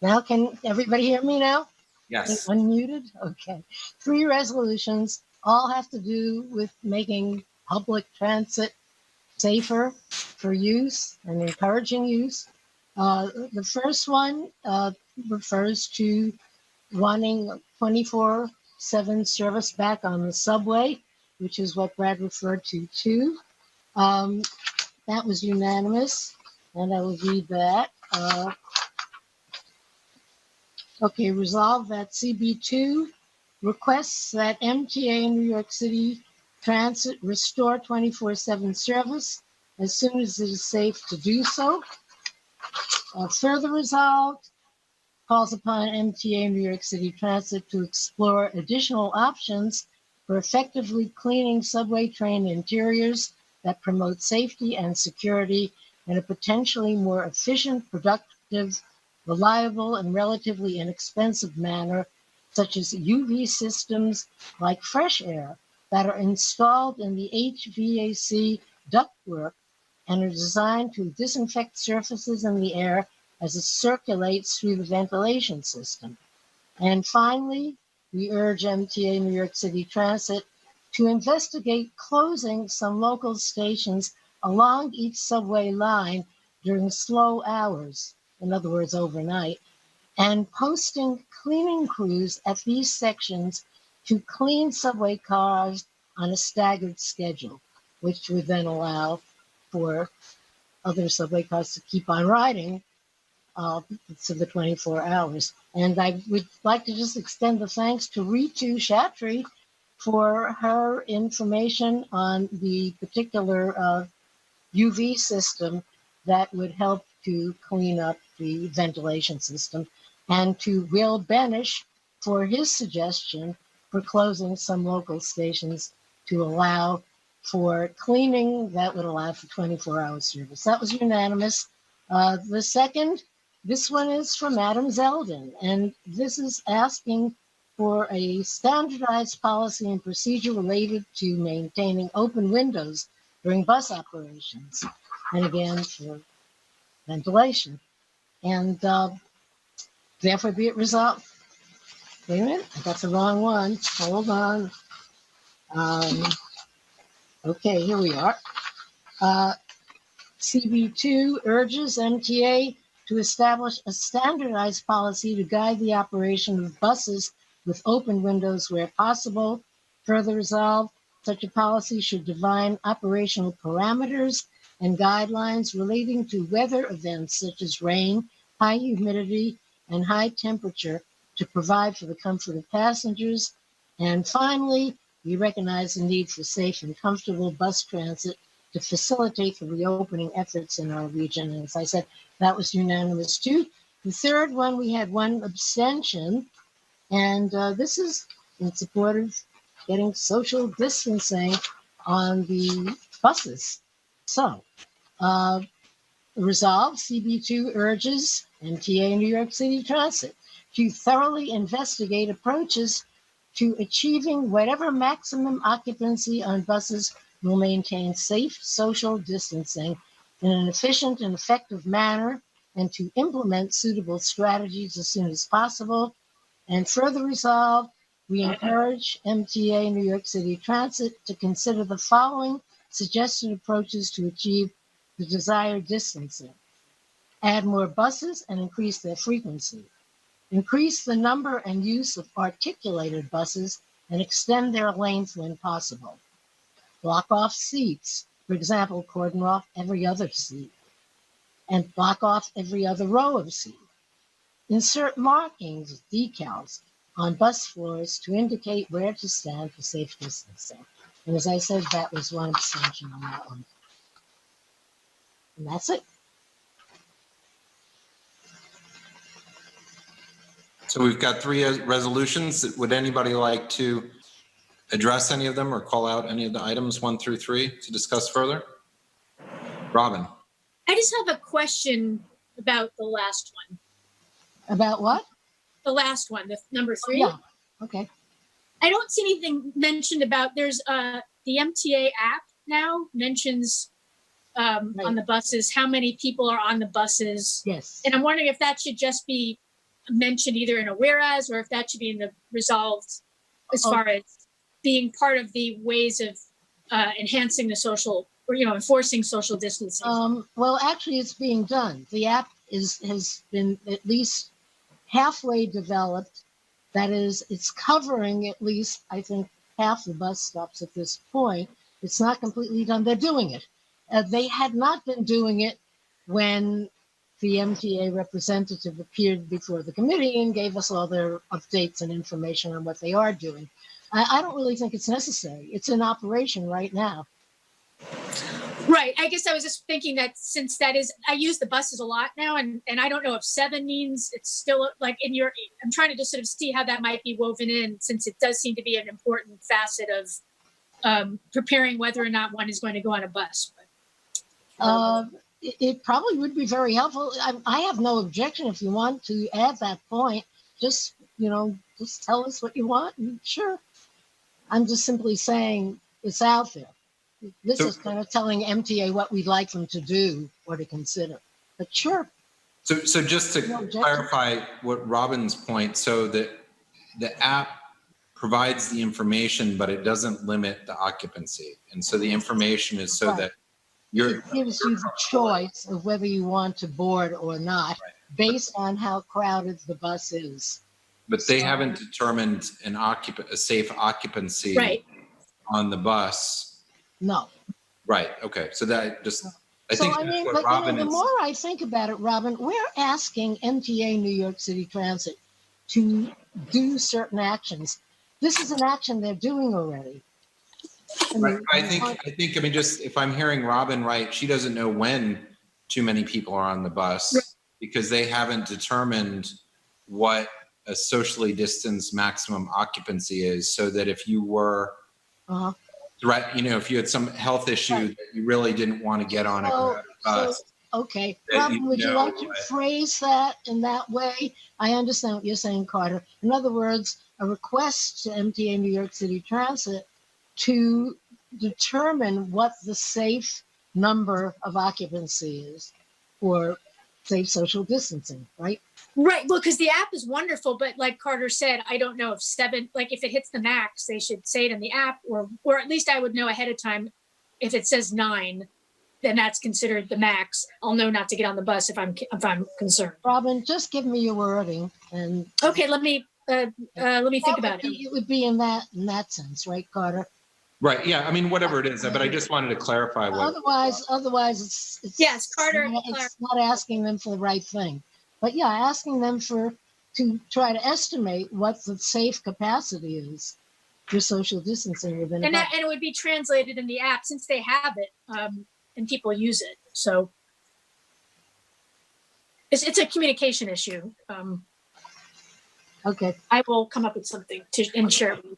Now, can everybody hear me now? Yes. Unmuted? Okay. 3 resolutions all have to do with making public transit safer for use and encouraging use. The first one refers to wanting 24/7 service back on the subway, which is what Brad referred to too. That was unanimous, and I will read that. Okay, resolve that CB2 requests that MTA New York City Transit restore 24/7 service as soon as it is safe to do so. Further resolved, calls upon MTA New York City Transit to explore additional options for effectively cleaning subway train interiors that promote safety and security in a potentially more efficient, productive, reliable, and relatively inexpensive manner, such as UV systems like Fresh Air that are installed in the HVAC ductwork and are designed to disinfect surfaces in the air as it circulates through the ventilation system. And finally, we urge MTA New York City Transit to investigate closing some local stations along each subway line during slow hours, in other words, overnight, and posting cleaning crews at these sections to clean subway cars on a staggered schedule, which would then allow for other subway cars to keep on riding to the 24 hours. And I would like to just extend the thanks to Ritu Shatri for her information on the particular UV system that would help to clean up the ventilation system, and to Will Benish for his suggestion for closing some local stations to allow for cleaning that would allow for 24-hour service. That was unanimous. The second, this one is from Adam Zeldin, and this is asking for a standardized policy and procedure related to maintaining open windows during bus operations, and again for ventilation. And therefore be it resolved. Wait a minute, I got the wrong one. Hold on. Okay, here we are. CB2 urges MTA to establish a standardized policy to guide the operation of buses with open windows where possible. Further resolved, such a policy should define operational parameters and guidelines relating to weather events such as rain, high humidity, and high temperature to provide for the comfort of passengers. And finally, we recognize the need for safe and comfortable bus transit to facilitate the reopening efforts in our region. And as I said, that was unanimous too. The third one, we had one abstention, and this is in support of getting social distancing on the buses. So, resolved, CB2 urges MTA New York City Transit to thoroughly investigate approaches to achieving whatever maximum occupancy on buses will maintain safe social distancing in an efficient and effective manner, and to implement suitable strategies as soon as possible. And further resolved, we encourage MTA New York City Transit to consider the following suggested approaches to achieve the desired distancing. Add more buses and increase their frequency. Increase the number and use of articulated buses and extend their length when possible. Block off seats, for example, cordon off every other seat, and block off every other row of seats. Insert markings, decals, on bus floors to indicate where to stand for safe distancing. And as I said, that was one abstention on that one. And that's it. So we've got three resolutions. Would anybody like to address any of them or call out any of the items 1 through 3 to discuss further? Robin. I just have a question about the last one. About what? The last one, the number 3. Yeah, okay. I don't see anything mentioned about, there's the MTA app now mentions on the buses, how many people are on the buses. Yes. And I'm wondering if that should just be mentioned either in a whereas, or if that should be in the resolved as far as being part of the ways of enhancing the social, or, enforcing social distancing. Well, actually, it's being done. The app has been at least halfway developed. That is, it's covering at least, I think, half the bus stops at this point. It's not completely done. They're doing it. They had not been doing it when the MTA representative appeared before the committee and gave us all their updates and information on what they are doing. I don't really think it's necessary. It's in operation right now. Right. I guess I was just thinking that since that is, I use the buses a lot now, and I don't know if 7 means it's still like in your, I'm trying to just sort of see how that might be woven in, since it does seem to be an important facet of preparing whether or not one is going to go on a bus. It probably would be very helpful. I have no objection if you want to add that point. Just, just tell us what you want, and sure. I'm just simply saying it's out there. This is kind of telling MTA what we'd like them to do or to consider. But sure. So just to clarify what Robin's point, so that the app provides the information, but it doesn't limit the occupancy. And so the information is so Right. that you're, It gives you the choice of whether you want to board or not, based on how crowded the bus is. but they haven't determined a safe occupancy Right. on the bus. No. Right. Okay. So that just, I So, think I that's mean, what but Robin the is. more I think about it, Robin, we're asking MTA New York City Transit to do certain actions. This is an action they're doing already. Right. I mean, just if I'm hearing Robin right, she doesn't know when too many people are on the bus because they haven't determined what a socially distanced maximum occupancy is, so that if you were if you had some health issue that you really didn't want to get on a crowded bus. Okay, that Robin, would you know like to what- phrase that in that way? I understand what you're saying, Carter. In other words, a request to MTA New York City Transit to determine what the safe number of occupancy is for safe social distancing, right? Right. Well, because the app is wonderful, but like Carter said, I don't know if if it hits the max, they should say it in the app, or at least I would know ahead of time. If it says 9, then that's considered the max. I'll know not to get on the bus if I'm concerned. Robin, just give me your wording and. Okay, let me think about it. It would be in that sense, right, Carter? Right. Yeah. I mean, whatever it is, but I just wanted to clarify what. Otherwise, it's yes, Carter. It's not asking them for the right thing, but yeah, asking them to try to estimate what the safe capacity is for social distancing within. And it would be translated in the app since they have it, and people use it. So it's a communication issue. Okay. I will come up with something and share it with you.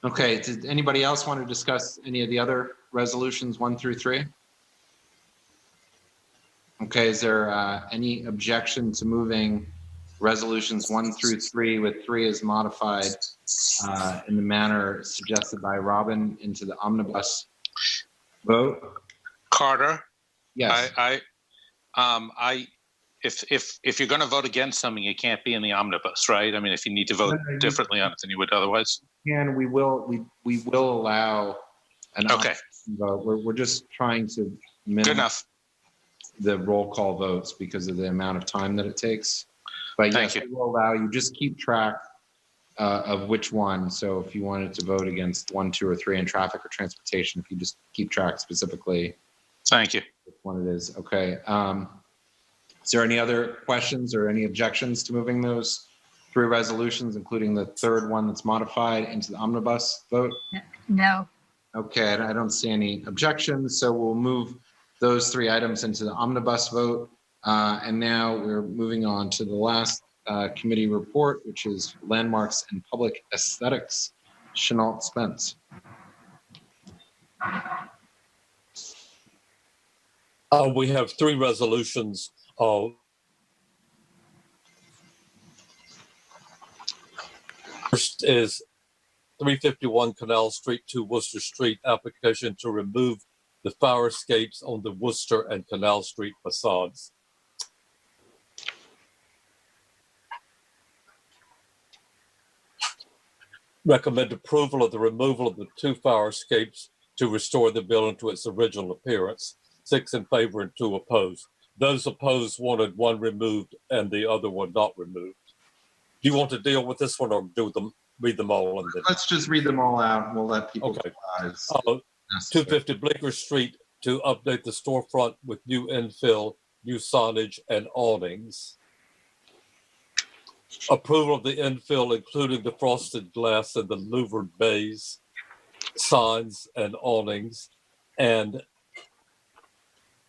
Okay. Did anybody else want to discuss any of the other resolutions 1 through 3? Okay. Is there any objection to moving resolutions 1 through 3 with 3 as modified in the manner suggested by Robin into the omnibus vote? Carter? Yes. If you're going to vote against something, it can't be in the omnibus, right? I mean, if you need to vote differently on it than you would otherwise. And we will allow an Okay. vote. We're just trying to minimize the roll call votes because of the amount of time that it takes. But yes, we will allow you. Just keep track of which one. So if you wanted to vote against 1, 2, or 3 in traffic or transportation, if you just keep track specifically. Thank you. Which one it is. Okay. Is there any other questions or any objections to moving those 3 resolutions, including the third one that's modified, into the omnibus vote? No. Okay, I don't see any objections, so we'll move those 3 items into the omnibus vote. And now we're moving on to the last committee report, which is Landmarks and Public Aesthetics. Chenault Spence. We have 3 resolutions. First is 351 Canal Street to Worcester Street application to remove the fire escapes on the Worcester and Canal Street facades. Recommend approval of the removal of the 2 fire escapes to restore the building to its original appearance. 6 in favor and 2 opposed. Those opposed wanted 1 removed and the other one not removed. Do you want to deal with this one or read them all? And then... Let's just read them all out and we'll let people Okay. decide. 250 Bleecker Street to update the storefront with new infill, new signage, and awnings. Approval of the infill, including the frosted glass and the louvered bays, signs and awnings, and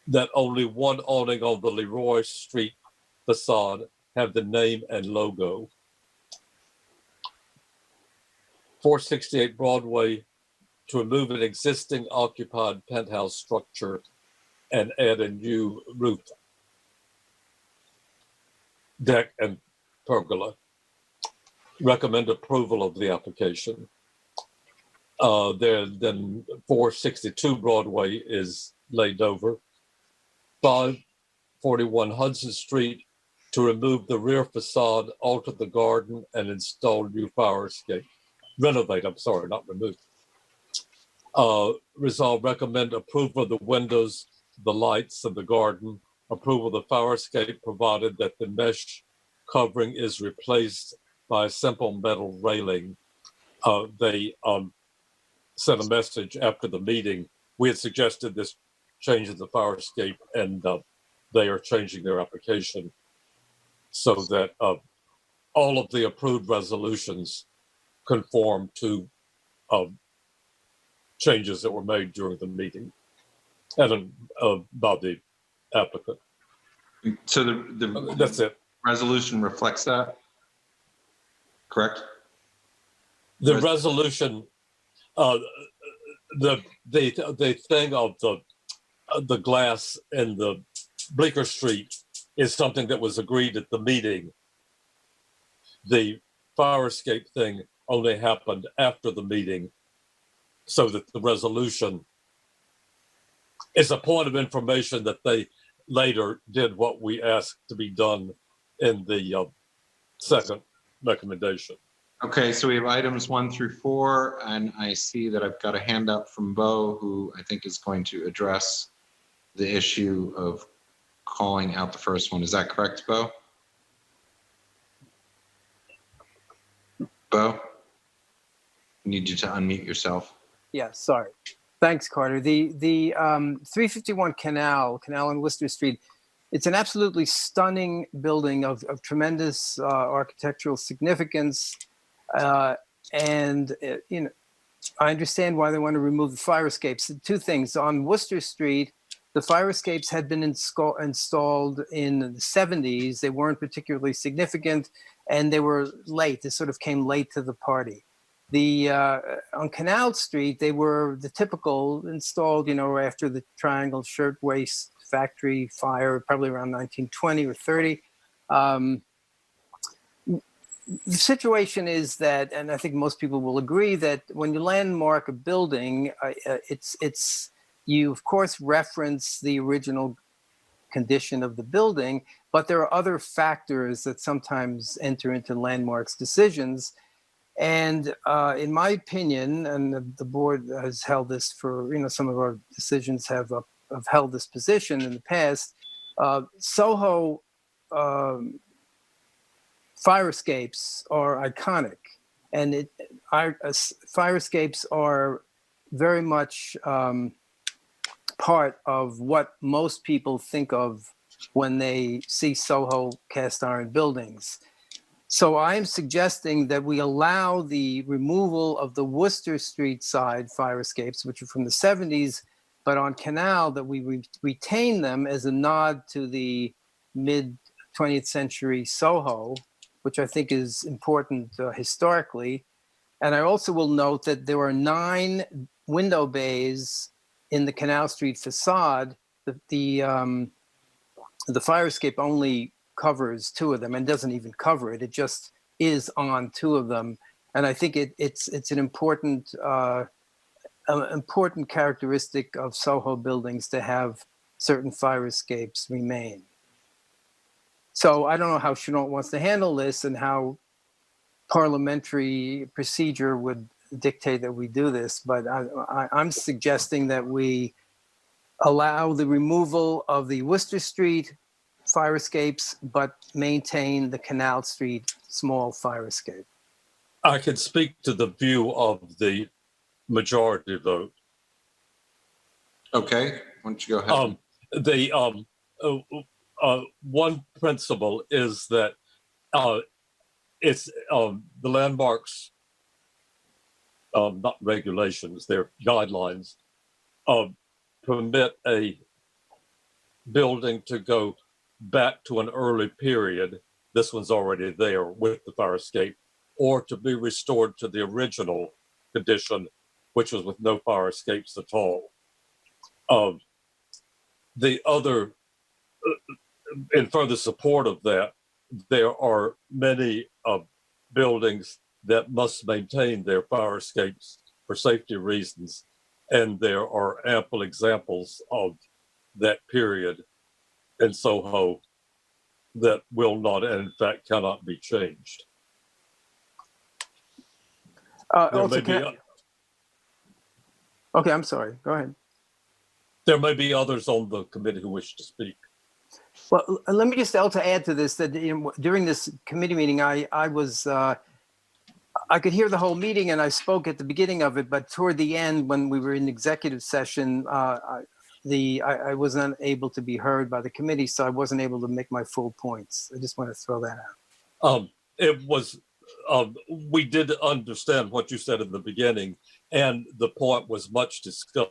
that only 1 awning on the Leroy Street facade have the name and logo. 468 Broadway to remove an existing occupied penthouse structure and add a new roof deck and pergola. Recommend approval of the application. Then 462 Broadway is laid over. 541 Hudson Street to remove the rear facade, alter the garden, and install new fire escape. renovate, I'm sorry, not remove. Resolve, recommend approval of the windows, the lights, and the garden. Approval of the fire escape, provided that the mesh covering is replaced by a simple metal railing. They sent a message after the meeting. We had suggested this change in the fire escape, and they are changing their application so that all of the approved resolutions conform to changes that were made during the meeting and by the applicant. So the that's it. Resolution reflects that, correct? The resolution, the thing of the glass in the Bleecker Street is something that was agreed at the meeting. The fire escape thing only happened after the meeting, so that the resolution is a point of information that they later did what we asked to be done in the second recommendation. Okay, so we have items 1 through 4, and I see that I've got a hand up from Bo, who I think is going to address the issue of calling out the first one. Is that correct, Bo? Bo? I need you to unmute yourself. Yeah, sorry. Thanks, Carter. The 351 Canal on Worcester Street, it's an absolutely stunning building of tremendous architectural significance. And you know, I understand why they want to remove the fire escapes. Two things. On Worcester Street, the fire escapes had been installed in the 70s. They weren't particularly significant, and they were late. They sort of came late to the party. On Canal Street, they were the typical installed, you know, after the Triangle Shirtwaist Factory fire, probably around 1920 or 30. The situation is that, and I think most people will agree, that when you landmark a building, you of course reference the original condition of the building, but there are other factors that sometimes enter into landmarks decisions. And in my opinion, and the board has held this for, you know, some of our decisions have held this position in the past, Soho fire escapes are iconic, and fire escapes are very much part of what most people think of when they see Soho cast iron buildings. So I am suggesting that we allow the removal of the Worcester Street side fire escapes, which are from the 70s, but on Canal, that we retain them as a nod to the mid-20th century Soho, which I think is important historically. And I also will note that there are 9 window bays in the Canal Street facade. The fire escape only covers 2 of them and doesn't even cover it. It just is on 2 of them. And I think it's an important characteristic of Soho buildings to have certain fire escapes remain. So I don't know how Chenault wants to handle this and how parliamentary procedure would dictate that we do this, but I'm suggesting that we allow the removal of the Worcester Street fire escapes, but maintain the Canal Street small fire escape. I can speak to the view of the majority vote. Okay, why don't you go ahead? One principle is that it's the landmarks, not regulations, they're guidelines, permit a building to go back to an early period. This one's already there with the fire escape, or to be restored to the original condition, which was with no fire escapes at all. The other, in further support of that, there are many buildings that must maintain their fire escapes for safety reasons, and there are ample examples of that period in Soho that will not, and in fact cannot be changed. There Also, may be, okay, I'm sorry. Go ahead. there may be others on the committee who wish to speak. Well, let me just also add to this that during this committee meeting, I could hear the whole meeting and I spoke at the beginning of it, but toward the end, when we were in executive session, I wasn't able to be heard by the committee, so I wasn't able to make my full points. I just want to throw that out. It was, we did understand what you said in the beginning, and the point was much discussed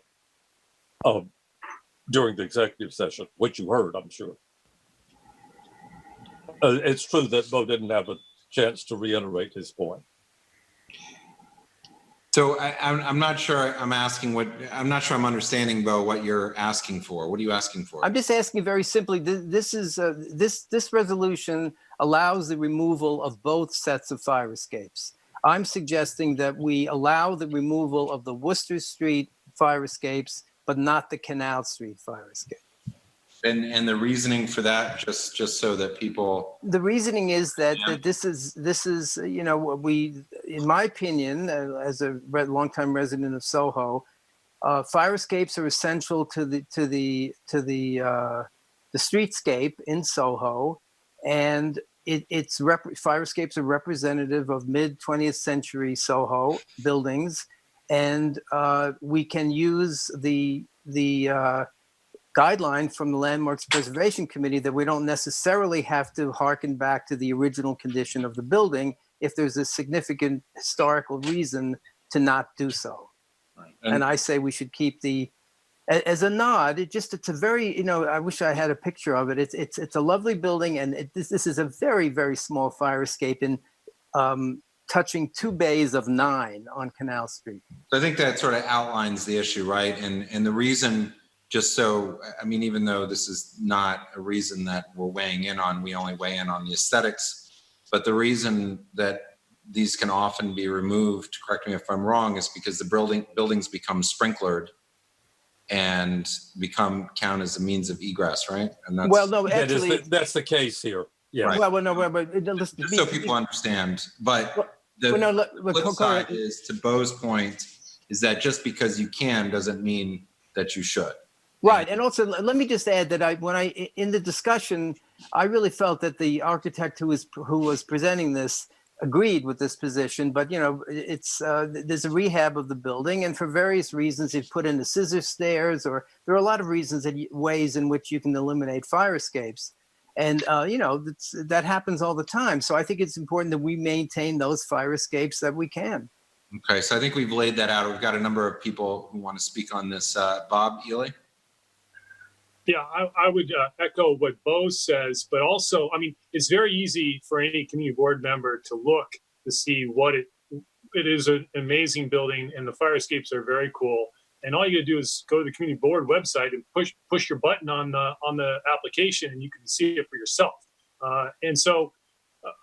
during the executive session, which you heard, I'm sure. It's true that Bo didn't have a chance to reiterate his point. So I'm not sure I'm asking I'm not sure I'm understanding, Bo, what you're asking for. What are you asking for? I'm just asking very simply, this resolution allows the removal of both sets of fire escapes. I'm suggesting that we allow the removal of the Worcester Street fire escapes, but not the Canal Street fire escape. And the reasoning for that, just so that people. The reasoning is that this is we, in my opinion, as a longtime resident of Soho, fire escapes are essential to the streetscape in Soho, and fire escapes are representative of mid-20th century Soho buildings, and we can use the guideline from the Landmarks Preservation Committee that we don't necessarily have to harken back to the original condition of the building if there's a significant historical reason to not do so. Right. And I say we should keep as a nod, it's a very, I wish I had a picture of it. It's a lovely building, and this is a very, very small fire escape in touching 2 bays of 9 on Canal Street. So I think that sort of outlines the issue, right? And the reason, just so, I mean, even though this is not a reason that we're weighing in on, we only weigh in on the aesthetics, but the reason that these can often be removed, correct me if I'm wrong, is because the buildings become sprinklered and count as a means of egress, right? And that's, well, no, actually, that's the case here. Yeah. Right. Well, just so people understand, but the flip side is, to Bo's point, is that just because you can doesn't mean that you should. Right, and also let me just add that in the discussion, I really felt that the architect who was presenting this agreed with this position, but it's there's a rehab of the building, and for various reasons they've put in the scissor stairs, or there are a lot of reasons ways in which you can eliminate fire escapes, and that happens all the time. So I think it's important that we maintain those fire escapes that we can. Okay, so I think we've laid that out. We've got a number of people who want to speak on this. Bob, Ely? Yeah, I would echo what Bo says, but also, I mean, it's very easy for any community board member to look to see what it is an amazing building, and the fire escapes are very cool. And all you gotta do is go to the community board website and push your button on the application, and you can see it for yourself. And so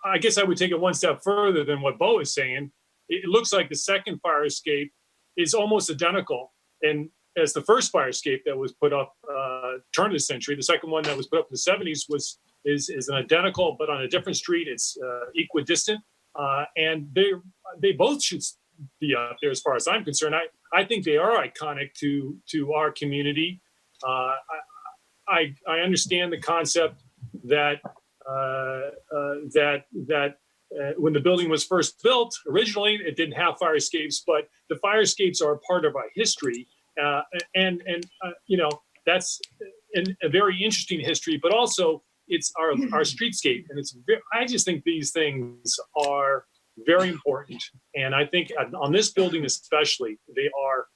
I guess I would take it one step further than what Bo is saying. It looks like the second fire escape is almost identical, and as the first fire escape that was put up turn of the century, the second one that was put up in the 70s is an identical, but on a different street. It's equidistant, and they both should be up there as far as I'm concerned. I think they are iconic to our community. I understand the concept that when the building was first built, originally it didn't have fire escapes, but the fire escapes are a part of our history. That's a very interesting history, but also it's our streetscape, and I just think these things are very important, and I think on this building especially, they are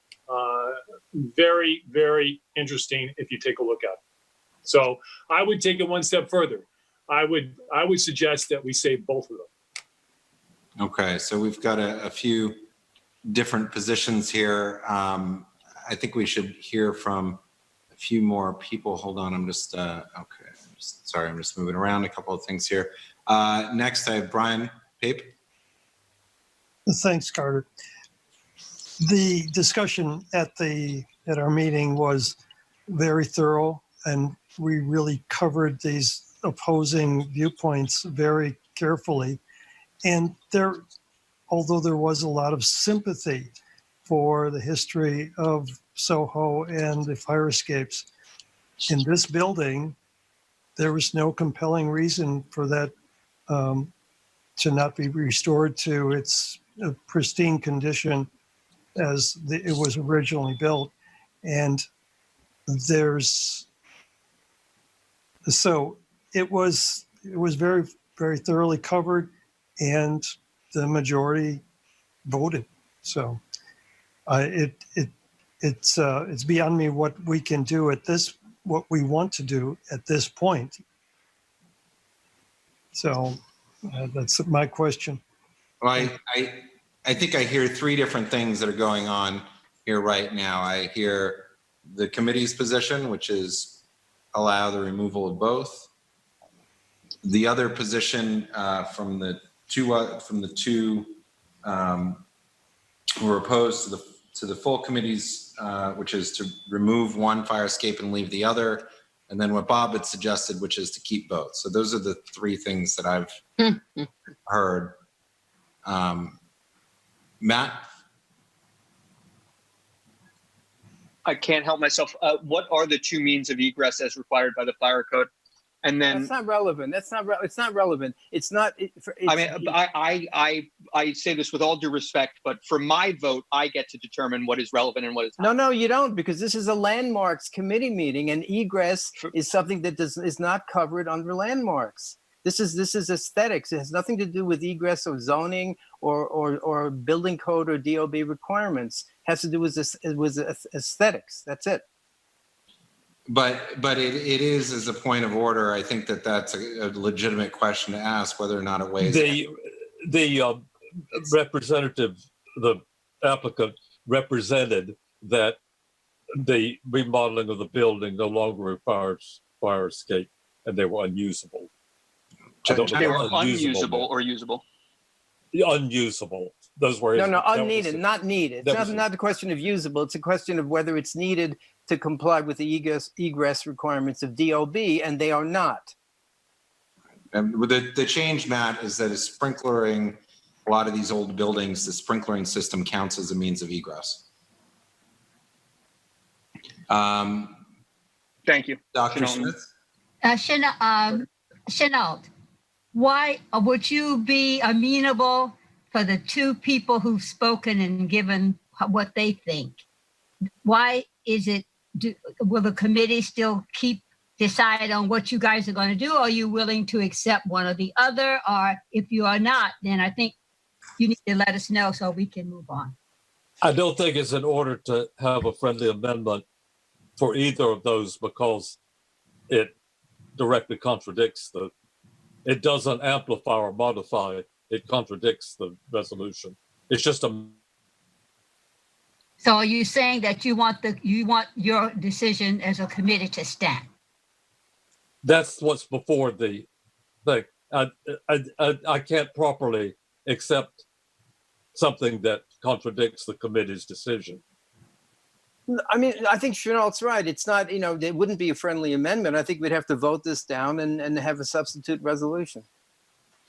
very, very interesting if you take a look at them. So I would take it one step further. I would suggest that we save both of them. Okay, so we've got a few different positions here. I think we should hear from a few more people. Hold on, I'm just, okay. Sorry, I'm just moving around a couple of things here. Next, I have Brian Pape. Thanks, Carter. The discussion at our meeting was very thorough, and we really covered these opposing viewpoints very carefully. And there although there was a lot of sympathy for the history of Soho and the fire escapes, in this building, there was no compelling reason for that to not be restored to its pristine condition as it was originally built. And so it was very, very thoroughly covered, and the majority voted. So it's beyond me what we can do what we want to do at this point. So that's my question. Well, I think I hear three different things that are going on here right now. I hear the committee's position, which is allow the removal of both. The other position from the two who were opposed to the full committee's, which is to remove one fire escape and leave the other, and then what Bob had suggested, which is to keep both. So those are the three things that I've heard. Matt? I can't help myself. What are the two means of egress as required by the fire code? And then that's not relevant. It's not relevant. It's not. I mean, I say this with all due respect, but for my vote, I get to determine what is relevant and what is not. No, you don't, because this is a landmarks committee meeting, and egress is something that is not covered under landmarks. This is aesthetics. It has nothing to do with egress or zoning or building code or DOB requirements. It has to do with aesthetics. That's it. But it is, as a point of order, I think that's a legitimate question to ask, whether or not it weighs. The representative, the applicant represented that the remodeling of the building no longer requires fire escape, and they were unusable. They were unusable or usable? Unusable. Those were unneeded, not needed. It's not the question of usable. It's a question of whether it's needed to comply with the egress requirements of DOB, and they are not. And the change, Matt, is that it's sprinklering a lot of these old buildings. The sprinkling system counts as a means of egress. Thank you, Dr. Smith. Chenault, why would you be amenable for the two people who've spoken and given what they think? Why is it? Will the committee still decide on what you guys are going to do? Or are you willing to accept one or the other? Or if you are not, then I think you need to let us know so we can move on. I don't think it's in order to have a friendly amendment for either of those, because it directly contradicts it doesn't amplify or modify, it contradicts the resolution. It's just So are you saying that you want your decision as a committee to stand? That's what's before the thing. I can't properly accept something that contradicts the committee's decision. I mean, I think Chenault's right. It's not, it wouldn't be a friendly amendment. I think we'd have to vote this down and have a substitute resolution.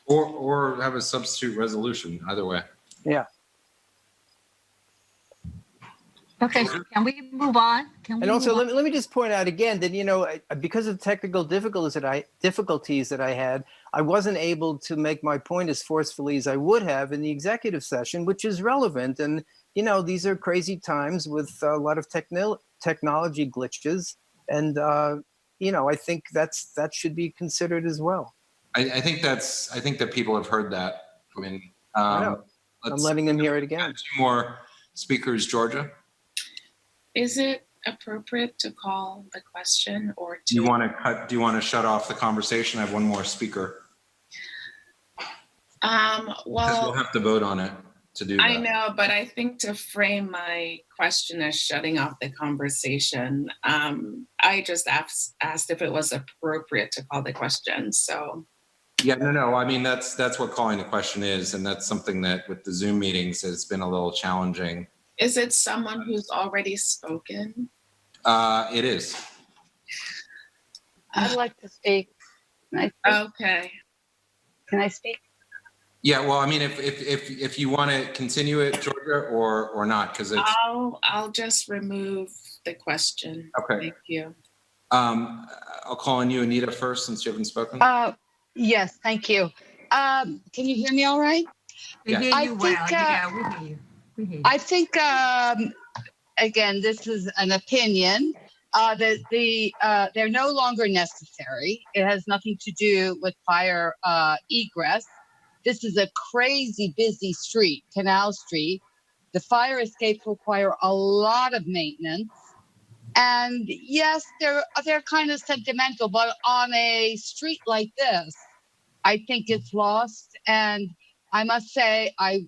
Or have a substitute resolution, either way. Yeah. Okay, can we move on? And also, let me just point out again that, because of technical difficulties that I had, I wasn't able to make my point as forcefully as I would have in the executive session, which is relevant. And, these are crazy times with a lot of technology glitches. And, I think that should be considered as well. I think that people have heard that. I mean, I'm letting them hear it again. 2 more speakers, Georgia. Is it appropriate to call the question or to? Do you want to shut off the conversation? I have one more speaker. Well, we'll have to vote on it to do that. I know, but I think to frame my question as shutting off the conversation, I just asked if it was appropriate to call the question. So. Yeah, no. I mean, that's what calling the question is, and that's something that with the Zoom meetings has been a little challenging. Is it someone who's already spoken? It is. I'd like to speak. Okay. Can I speak? Yeah, well, I mean, if you want to continue it, Georgia, or not, because it's. I'll just remove the question. Okay. Thank you. I'll call on you, Anita, first, since you haven't spoken. Yes, thank you. Can you hear me all right? We hear you well. Yeah, we hear you. We hear you. I think, again, this is an opinion, that they're no longer necessary. It has nothing to do with fire egress. This is a crazy busy street, Canal Street. The fire escapes require a lot of maintenance. And yes, they're kind of sentimental, but on a street like this, I think it's lost. And I must say, I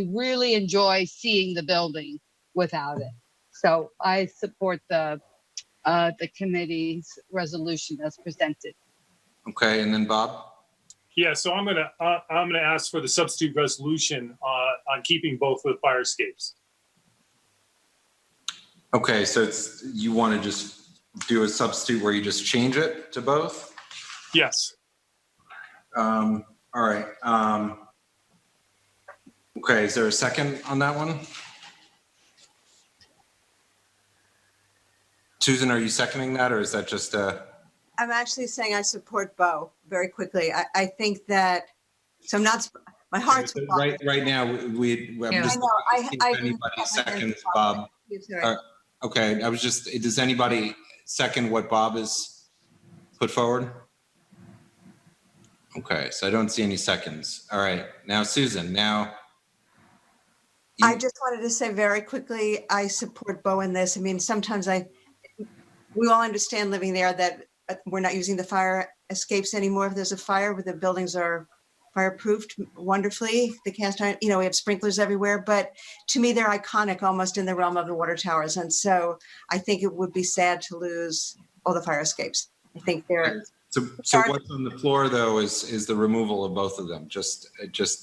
really enjoy seeing the building without it. So I support the committee's resolution as presented. Okay, and then Bob. Yeah, so I'm gonna ask for the substitute resolution on keeping both of the fire escapes. Okay, so you want to just do a substitute where you just change it to both? Yes. All right. Okay, is there a second on that one? Susan, are you seconding that, or is that just a? I'm actually saying I support Bo very quickly. I think that, so I'm not, my heart's. Right now, I'm just looking if anybody seconds Bob. Okay, does anybody second what Bob has put forward? Okay, so I don't see any seconds. All right, now Susan, I just wanted to say very quickly, I support Bo in this. I mean, sometimes we all understand living there that we're not using the fire escapes anymore. If there's a fire, where the buildings are fireproofed wonderfully, the cast iron, we have sprinklers everywhere, but to me, they're iconic, almost in the realm of the water towers. And so I think it would be sad to lose all the fire escapes. I think they're. So what's on the floor though is the removal of both of them. Just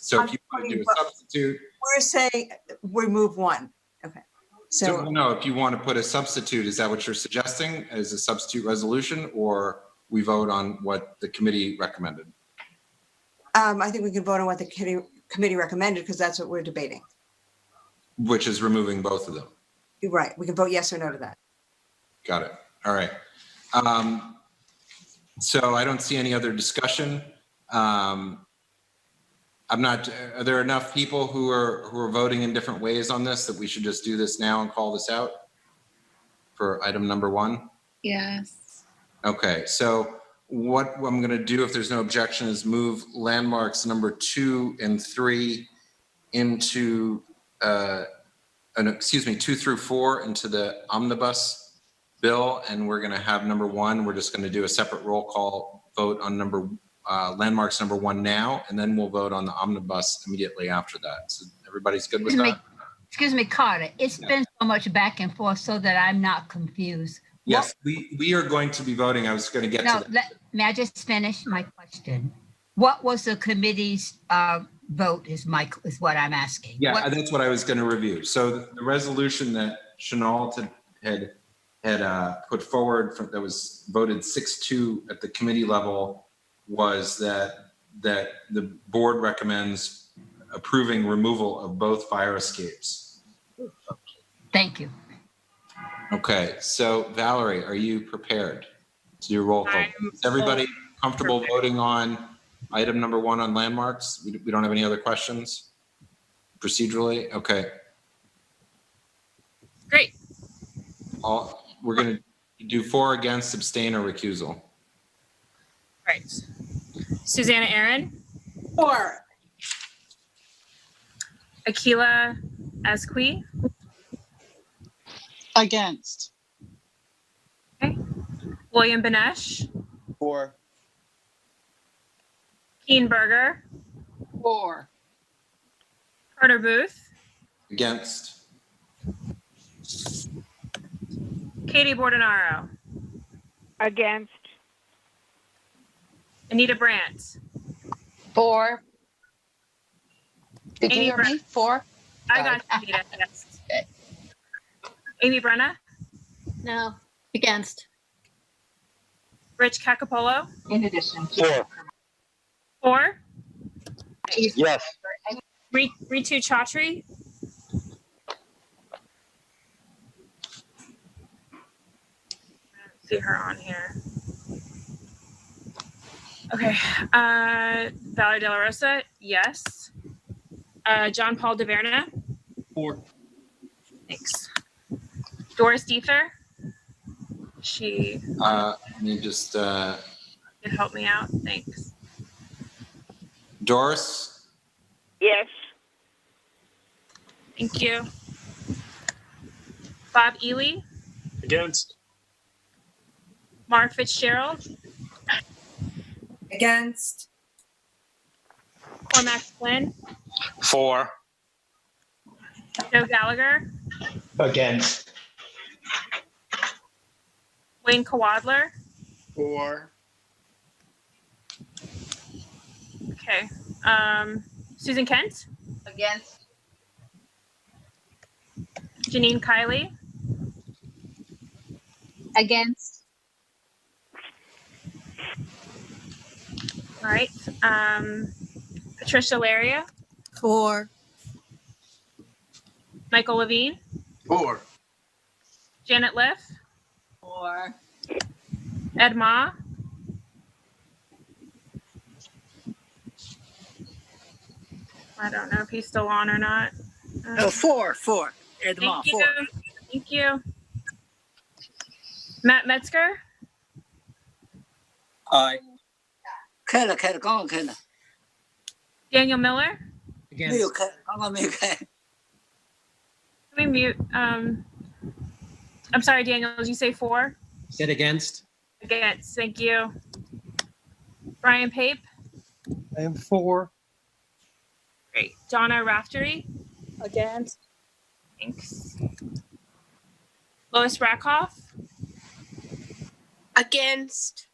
so if you want to do a substitute. We're saying remove one. Okay. So no, if you want to put a substitute, is that what you're suggesting as a substitute resolution, or we vote on what the committee recommended? I think we can vote on what the committee recommended, because that's what we're debating. Which is removing both of them. You're right. We can vote yes or no to that. Got it. All right. So I don't see any other discussion. Are there enough people who are voting in different ways on this that we should just do this now and call this out for item number 1? Yes. Okay, so what I'm going to do, if there's no objection, is move landmarks number 2 and 3 into, 2 through 4 into the omnibus bill, and we're going to have number 1. We're just going to do a separate roll call vote on landmarks number 1 now, and then we'll vote on the omnibus immediately after that. So everybody's good with that? Excuse me, Carter. It's been so much back and forth so that I'm not confused. Yes, we are going to be voting. I was going to get to that. May I just finish my question? What was the committee's vote is what I'm asking. Yeah, that's what I was going to review. So the resolution that Chenault had put forward that was voted 6-2 at the committee level was that the board recommends approving removal of both fire escapes. Thank you. Okay, so Valerie, are you prepared to do a roll call? Is everybody comfortable voting on item number 1 on landmarks? We don't have any other questions procedurally? Okay. Great. We're going to do 4 against, abstain, or recusal. Right. Susanna Aaron. For. Akila Asqui. Against. Okay. William Benesh. For. Keenberger. For. Carter Booth. Against. Katie Bordenaro. Against. Anita Brandt. For. Did you Amy hear me? For. I got Anita. Yes. Amy Brenna. No. Against. Rich Cacapolo. In addition. For. Yes. Ritu Chaudhry. See her on here. Okay. Valerie De La Rosa, yes. John Paul DeVerna. 4. Thanks. Doris Diether. She Let me just, could help me out. Thanks. Doris? Yes. Thank you. Bob Ely. Against. Mark Fitzgerald. Against. Cormac Flynn. 4. Joe Gallagher. Against. Wayne Kawadler. 4. Okay. Susan Kent. Against. Janine Kiley. Against. All right. Patricia Laria. 4. Michael Levine. 4. Janet Liff. 4. Ed Ma. I don't know if he's still on or not. No, 4. Ed Ma, Thank you. 4. Thank you. Matt Metzger. Aye. Keller, go on, Keller. Daniel Miller. Against. Come on, Let me mute. I'm sorry, Daniel. Did you say 4? Said against. Against. Thank you. Brian Pape. I am 4. Great. Donna Raftery. Against. Thanks. Lois Rakoff. Against.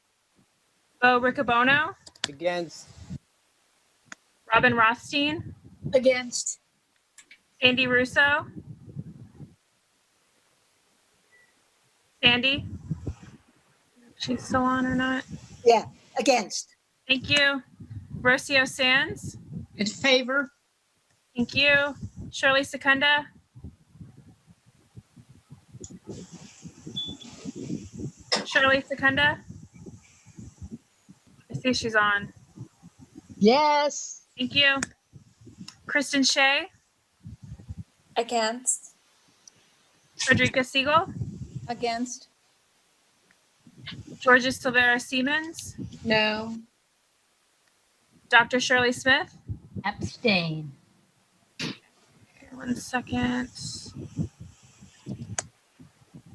Bo Riccobono. Against. Robin Rothstein. Against. Sandy Russo. Sandy. She's still on or not? Yeah, against. Thank you. Rocio Sands. In favor. Thank you. Shirley Secunda. Shirley Secunda. I see she's on. Yes. Thank you. Kristen Shea. Against. Frederica Siegel. Against. Georgia Silvera Siemens. No. Dr. Shirley Smith. Abstain. One second.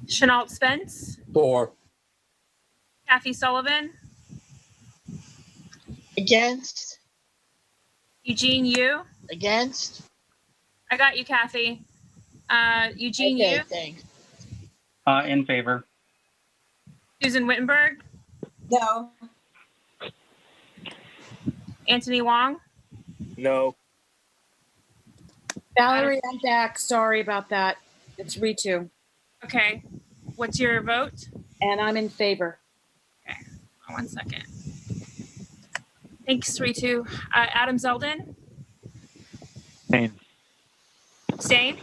Chenault Spence. 4. Kathy Sullivan. Against. Eugene Yu. Against. I got you, Kathy. Eugene Yu. Thanks. In favor. Susan Wittenberg. No. Anthony Wong. No. Valerie, I'm back. Sorry about that. It's Ritu. Okay. What's your vote? And I'm in favor. Okay. 1 second. Thanks, Ritu. Adam Zeldin. Abstain. Abstain?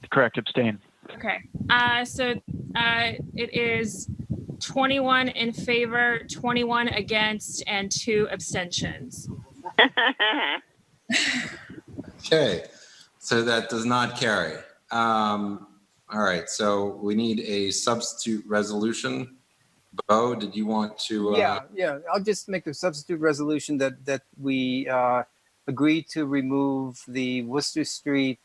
Correct, abstain. Okay. So it is 21 in favor, 21 against, and 2 abstentions. Okay, so that does not carry. All right, so we need a substitute resolution. Bo, did you want to? Yeah. I'll just make the substitute resolution that we agree to remove the Worcester Street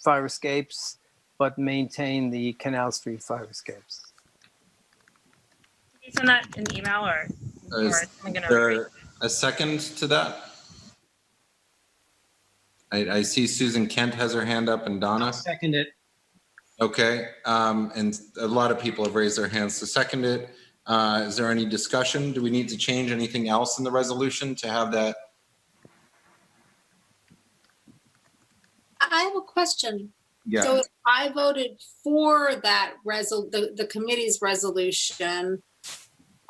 fire escapes, but maintain the Canal Street fire escapes. Can you send that in email or Is I'm gonna there a second to that? I see Susan Kent has her hand up and Donna. Second it. Okay, and a lot of people have raised their hands to second it. Is there any discussion? Do we need to change anything else in the resolution to have that? I have a question. Yeah. So if I voted for that the committee's resolution,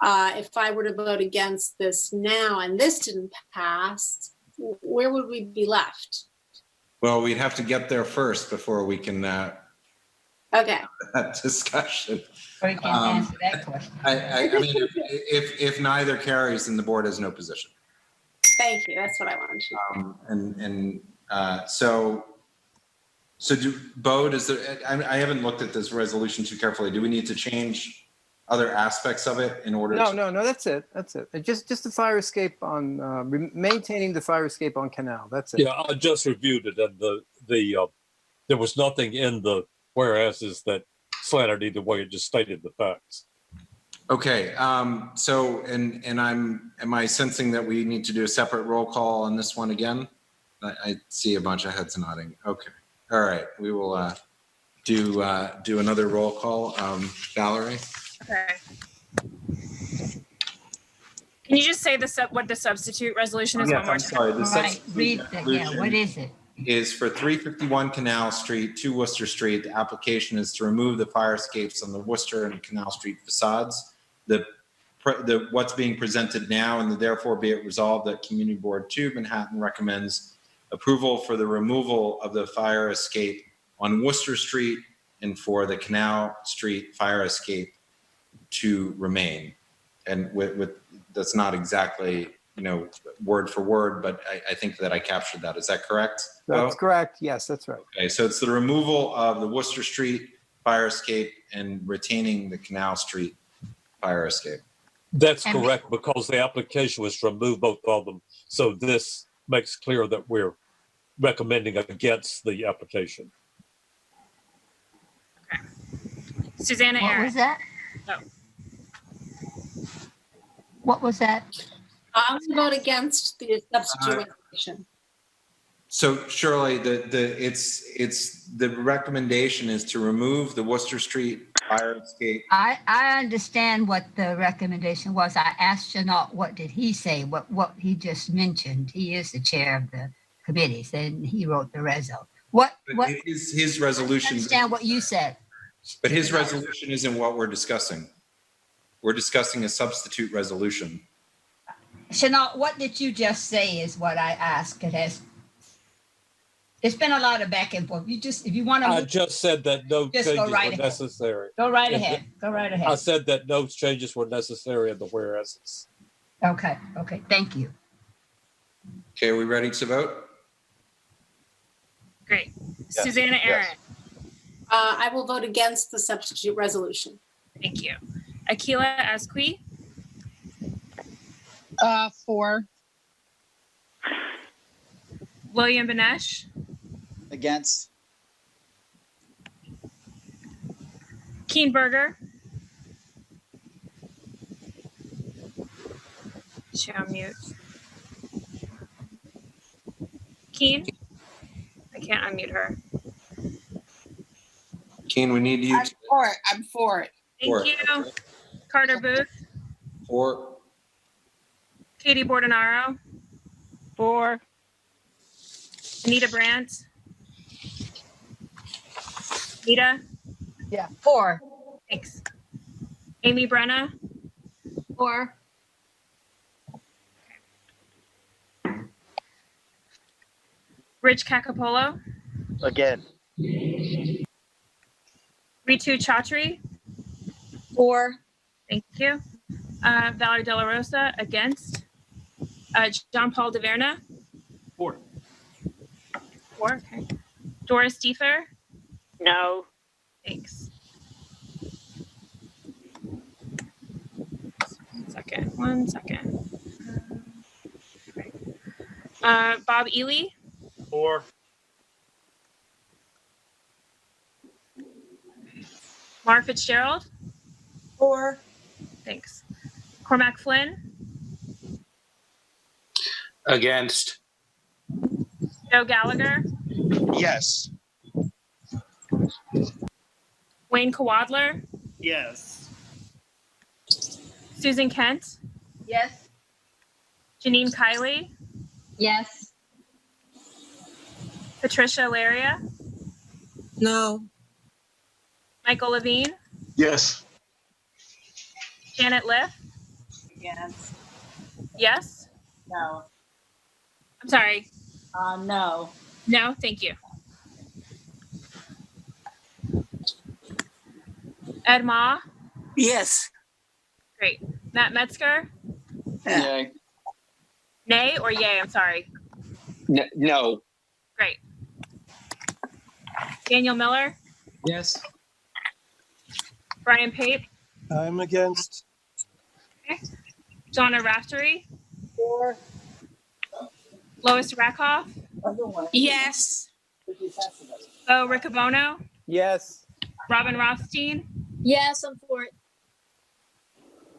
if I were to vote against this now and this didn't pass, where would we be left? Well, we'd have to get there first before we can Okay. that discussion. Or you can answer that question. I mean, if neither carries, then the board has no position. Thank you. That's what I wanted to know. So do Bo, does there, I haven't looked at this resolution too carefully. Do we need to change other aspects of it in order to? No, that's it. That's it. Just the fire escape on, maintaining the fire escape on Canal. That's it. Yeah, I just reviewed it, and there was nothing in the whereases that slanted either way. It just stated the facts. Okay, so, am I sensing that we need to do a separate roll call on this one again? I see a bunch of heads nodding. Okay, all right, we will do another roll call. Valerie? Okay. Can you just say what the substitute resolution is one more I'm time? sorry, the Right, substitute read that. Yeah, what is it? is for 351 Canal Street, 2 Worcester Street. The application is to remove the fire escapes on the Worcester and Canal Street facades. What's being presented now, and therefore be it resolved that Community Board 2 Manhattan recommends approval for the removal of the fire escape on Worcester Street and for the Canal Street fire escape to remain. And with that's not exactly, word for word, but I think that I captured that. Is that correct? That's correct. Yes, that's right. Okay, so it's the removal of the Worcester Street fire escape and retaining the Canal Street fire escape. That's correct, because the application was to remove both of them. So this makes clear that we're recommending against the application. Susanna What Aaron. was that? Oh. What was that? I'm going to vote against the substitute resolution. So Shirley, the recommendation is to remove the Worcester Street fire escape. I understand what the recommendation was. I asked Chenault, what did he say? What he just mentioned. He is the chair of the committee, and he wrote the reso. What His resolution. I understand what you said. But his resolution isn't what we're discussing. We're discussing a substitute resolution. Chenault, what did you just say is what I asked. It's been a lot of back and forth. If you want to. I just said that no Just changes go right were ahead. necessary. Go right ahead. Go right ahead. I said that no changes were necessary in the whereases. Okay. Thank you. Okay, are we ready to vote? Great. Yes. Susanna Aaron. I will vote against the substitute resolution. Thank you. Akila Asqui. 4. William Benesh. Against. Keen Berger. She on mute. Keen. I can't unmute her. Keen, we need you. I'm for it. Thank you. Carter Booth. 4. Katie Bordenaro. 4. Anita Brandt. Anita. Yeah. 4. Thanks. Amy Brenna. 4. Rich Cacapolo. Again. Ritu Chaudhry. 4. Thank you. Valerie De La Rosa against. John Paul DeVerna. 4. 4. Okay. Doris Deefer. No. Thanks. 1 second. Bob Ely. 4. Mara Fitzgerald. 4. Thanks. Cormac Flynn. Against. Joe Gallagher. Yes. Wayne Kawadler. Yes. Susan Kent. Yes. Janine Kiley. Yes. Patricia Laria. No. Michael Levine. Yes. Janet Liff. Against. Yes? No. I'm sorry. No. No, thank you. Ed Ma? Yes. Great. Matt Metzger? Yay. Nay or yay? I'm sorry. No. Great. Daniel Miller? Yes. Brian Pape? I'm against. Okay. Donna Raftery? For. Lois Rakoff? Yes. Bo Riccobono? Yes. Robin Rothstein? Yes, I'm for it.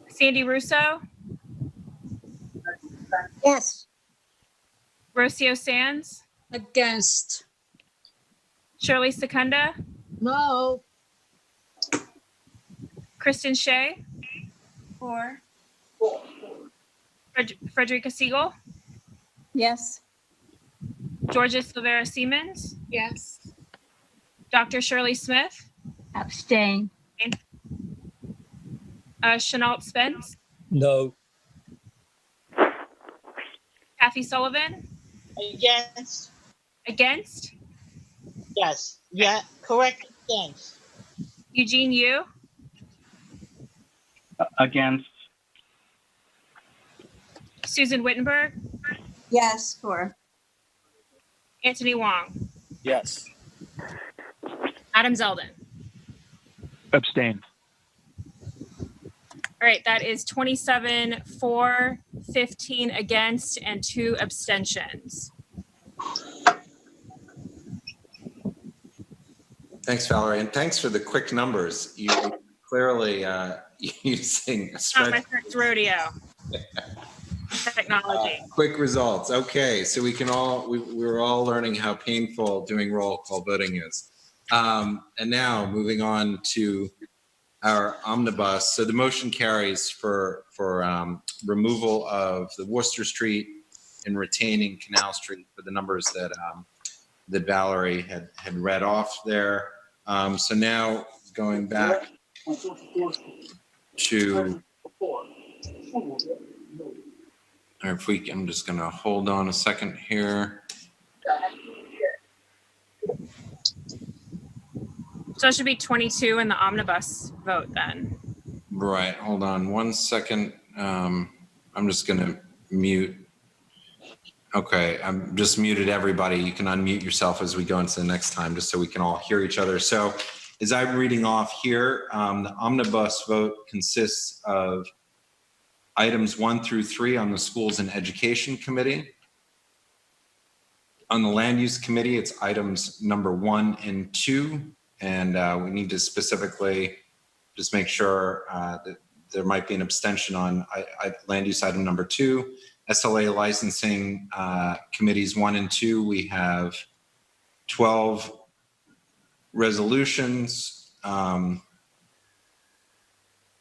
Sandy Russo? Yes. Rocio Sands? Against. Shirley Secunda? No. Kristen Shea? For. Frederica Siegel? Yes. Georgia Silvera Siemens? Yes. Dr. Shirley Smith? Abstain. Chenault Spence? No. Kathy Sullivan? Against. Against? Yes. Yeah. Correct. Against. Eugene Yu? Against. Susan Wittenberg? Yes. For. Anthony Wong? Yes. Adam Zeldin? Abstain. All right, that is 27 for, 15 against, and 2 abstentions. Thanks, Valerie, and thanks for the quick numbers. You clearly using a Not my spreadsheet. first rodeo. Technology. Quick results. Okay, so we can all we're all learning how painful doing roll call voting is. And now moving on to our omnibus. So the motion carries for removal of the Worcester Street and retaining Canal Street for the numbers that that Valerie had read off there. So now going back to, or if we, I'm just going to hold on a second here. So it should be 22 in the omnibus vote then. Right. Hold on one second. I'm just going to mute. Okay. I'm just muted everybody. You can unmute yourself as we go into the next time, just so we can all hear each other. So as I'm reading off here, the omnibus vote consists of items 1 through 3 on the Schools and Education Committee. On the Land Use Committee, it's items number 1 and 2. And we need to specifically just make sure that there might be an abstention on land use item number 2. SLA licensing committees 1 and 2, we have 12 resolutions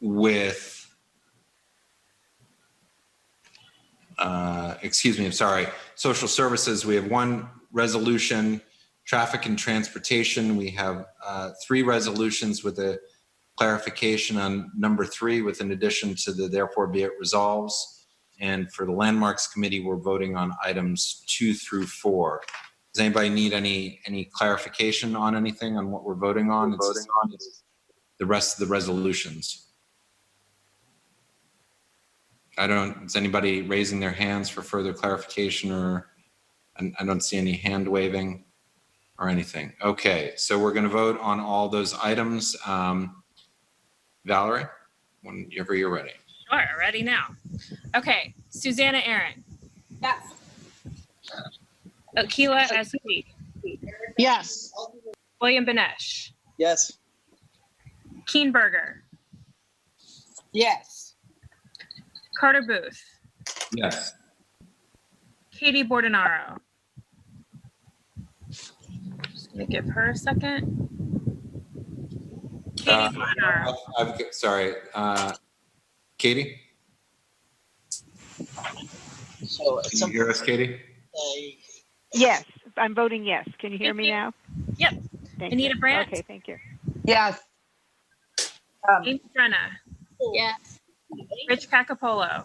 with, excuse me, I'm sorry, social services, we have 1 resolution. Traffic and transportation, we have 3 resolutions with a clarification on number 3 with an addition to the therefore be it resolves. And for the landmarks committee, we're voting on items 2 through 4. Does anybody need any clarification on anything on what we're voting on? It's the rest of the resolutions. Is anybody raising their hands for further clarification, or I don't see any hand waving or anything. Okay, so we're going to vote on all those items. Valerie, whenever you're ready. Sure, ready now. Okay, Susanna Aaron. Yes. Akila Esqui. Yes. William Benesh. Yes. Keenberger. Yes. Carter Booth. Yes. Katie Bordenaro. Just gonna give her a second. Katie Bordenaro. Sorry, Katie? So Can you hear us, Katie? Yes, I'm voting yes. Can you hear me now? Yep. Thank Anita you. Brandt. Okay, thank you. Yes. Amy Brenna. Yes. Rich Cacapolo.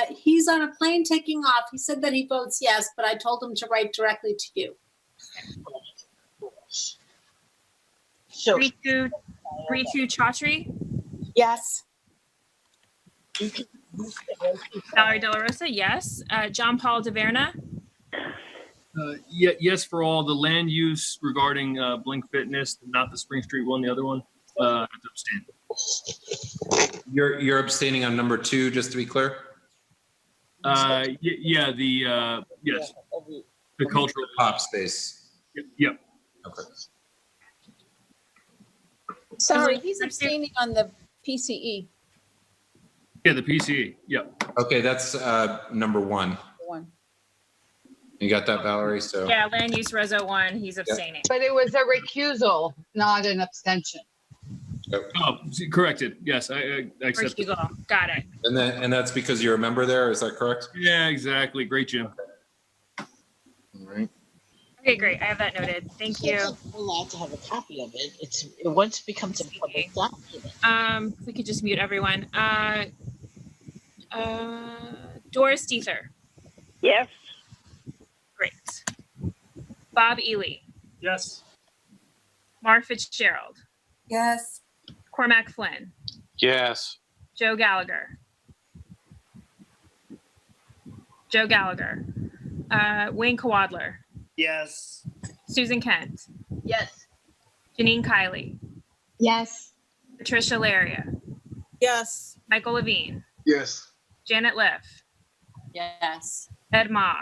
He's on a plane taking off. He said that he votes yes, but I told him to write directly to you. So, Ritu Chaudhry. yes. Valerie De La Rosa, yes. John Paul DeVerna. Yes, for all the land use regarding Blink Fitness, not the Spring Street one, the other one. I have to abstain. You're abstaining on number 2, just to be clear? Yes, the cultural pop space. Yep. Okay. Sorry, he's abstaining on the PCE. Yeah, the PCE. Yep. Okay, that's number 1. You got that, Valerie? So Yeah, land use reso 1, he's abstaining. But it was a recusal, not an abstention. Oh, corrected. Yes, I accept it. Recusal, got it. and that's because you're a member there. Is that correct? Yeah, exactly. Great, Jim. All right. Okay, great. I have that noted. Thank you. We're allowed to have a copy of it. It once becomes a public document. If we could just mute everyone. Doris Deether. Yes. Great. Bob Ely. Yes. Mar Fitzgerald. Yes. Cormac Flynn. Yes. Joe Gallagher. Joe Gallagher. Wayne Kwadler. Yes. Susan Kent. Yes. Janine Kiley. Yes. Patricia Laria. Yes. Michael Levine. Yes. Janet Liff. Yes. Ed Ma.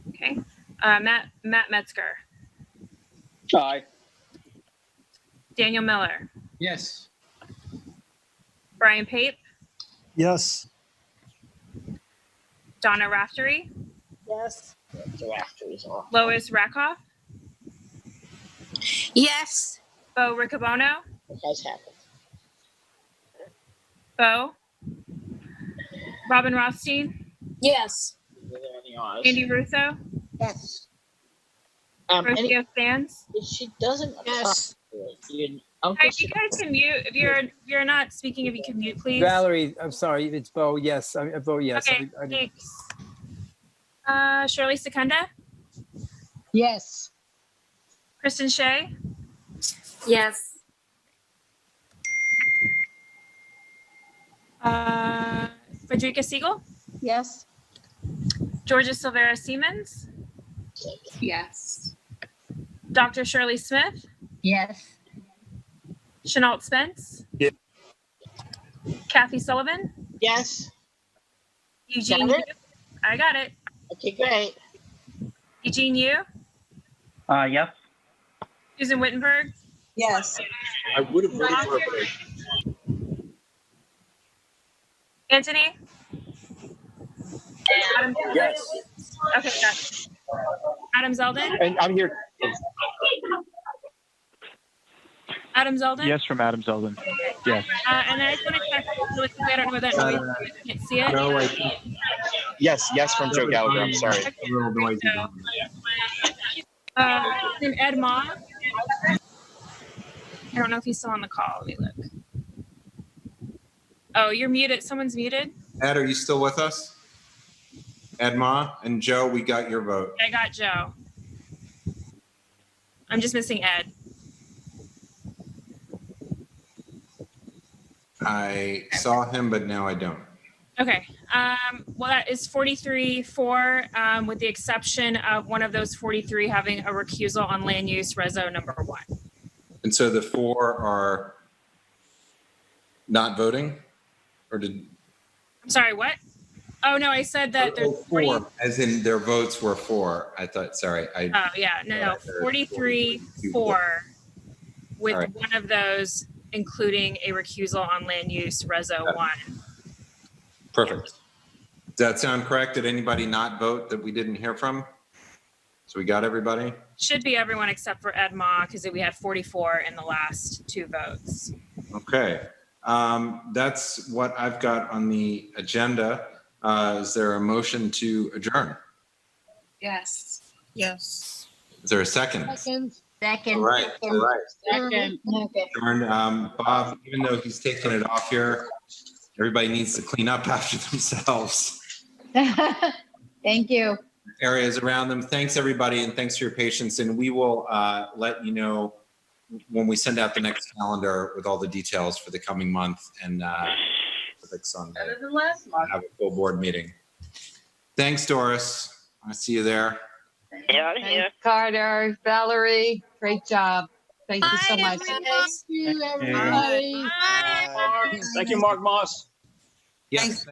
Okay. Matt Metzger. Aye. Daniel Miller. Yes. Brian Pape. Yes. Donna Raftery. Yes. The after is off. Lois Rakoff. Yes. Bo Riccobono. It has happened. Bo. Robin Rothstein. Yes. Andy Russo. Yes. Rocio Sands. If she doesn't, Yes. If you guys can mute, if you're not speaking, if you can mute, please. Valerie, I'm sorry, it's Bo. Yes, I vote yes. Okay, thanks. Shirley Secunda. Yes. Kristen Shea. Yes. Frederica Siegel. Yes. Georgia Silvera Siemens. Yes. Dr. Shirley Smith. Yes. Chenault Spence. Yeah. Kathy Sullivan. Yes. Eugene Got Yu. it? I got it. Okay, great. Eugene Yu. Yes. Susan Wittenberg. Yes. I would have voted for Roger. it. Anthony. Adam. Yes. Okay, got it. Adam Zeldin. And I'm here. Adam Zeldin. Yes, from Adam Zeldin. Yes. And I just want to check really quickly. I don't know where that noise is. I can't see it. No, yes, from Joe Gallagher. I'm sorry. And Ed Ma. I don't know if he's still on the call. Let me look. Oh, you're muted. Someone's muted. Ed, are you still with us? Ed Ma and Joe, we got your vote. I got Joe. I'm just missing Ed. I saw him, but now I don't. Okay. Well, that is 43-4, with the exception of one of those 43 having a recusal on land use reso number 1. And so the 4 are not voting? Or did? I'm sorry, what? Oh, no, I said that there's 4, as in their votes were 4. I thought, sorry. Oh, yeah, no, 43-4 with All right. one of those including a recusal on land use reso 1. Perfect. Does that sound correct? Did anybody not vote that we didn't hear from? So we got everybody? Should be everyone except for Ed Ma, because we had 44 in the last 2 votes. Okay. That's what I've got on the agenda. Is there a motion to adjourn? Yes. Yes. Is there a second? Second. Second. All right. Second. Bob, even though he's taking it off here, everybody needs to clean up after themselves. Thank you. Areas around them. Thanks, everybody, and thanks for your patience. And we will let you know when we send out the next calendar with all the details for the coming month and specifics on that. Better than last month. Have a full board meeting. Thanks, Doris. I see you there. Yeah, Thanks, Carter, Valerie, great job. Thank you so much. Thanks. Thank you, everybody. Thank you, Mark Moss. Yes.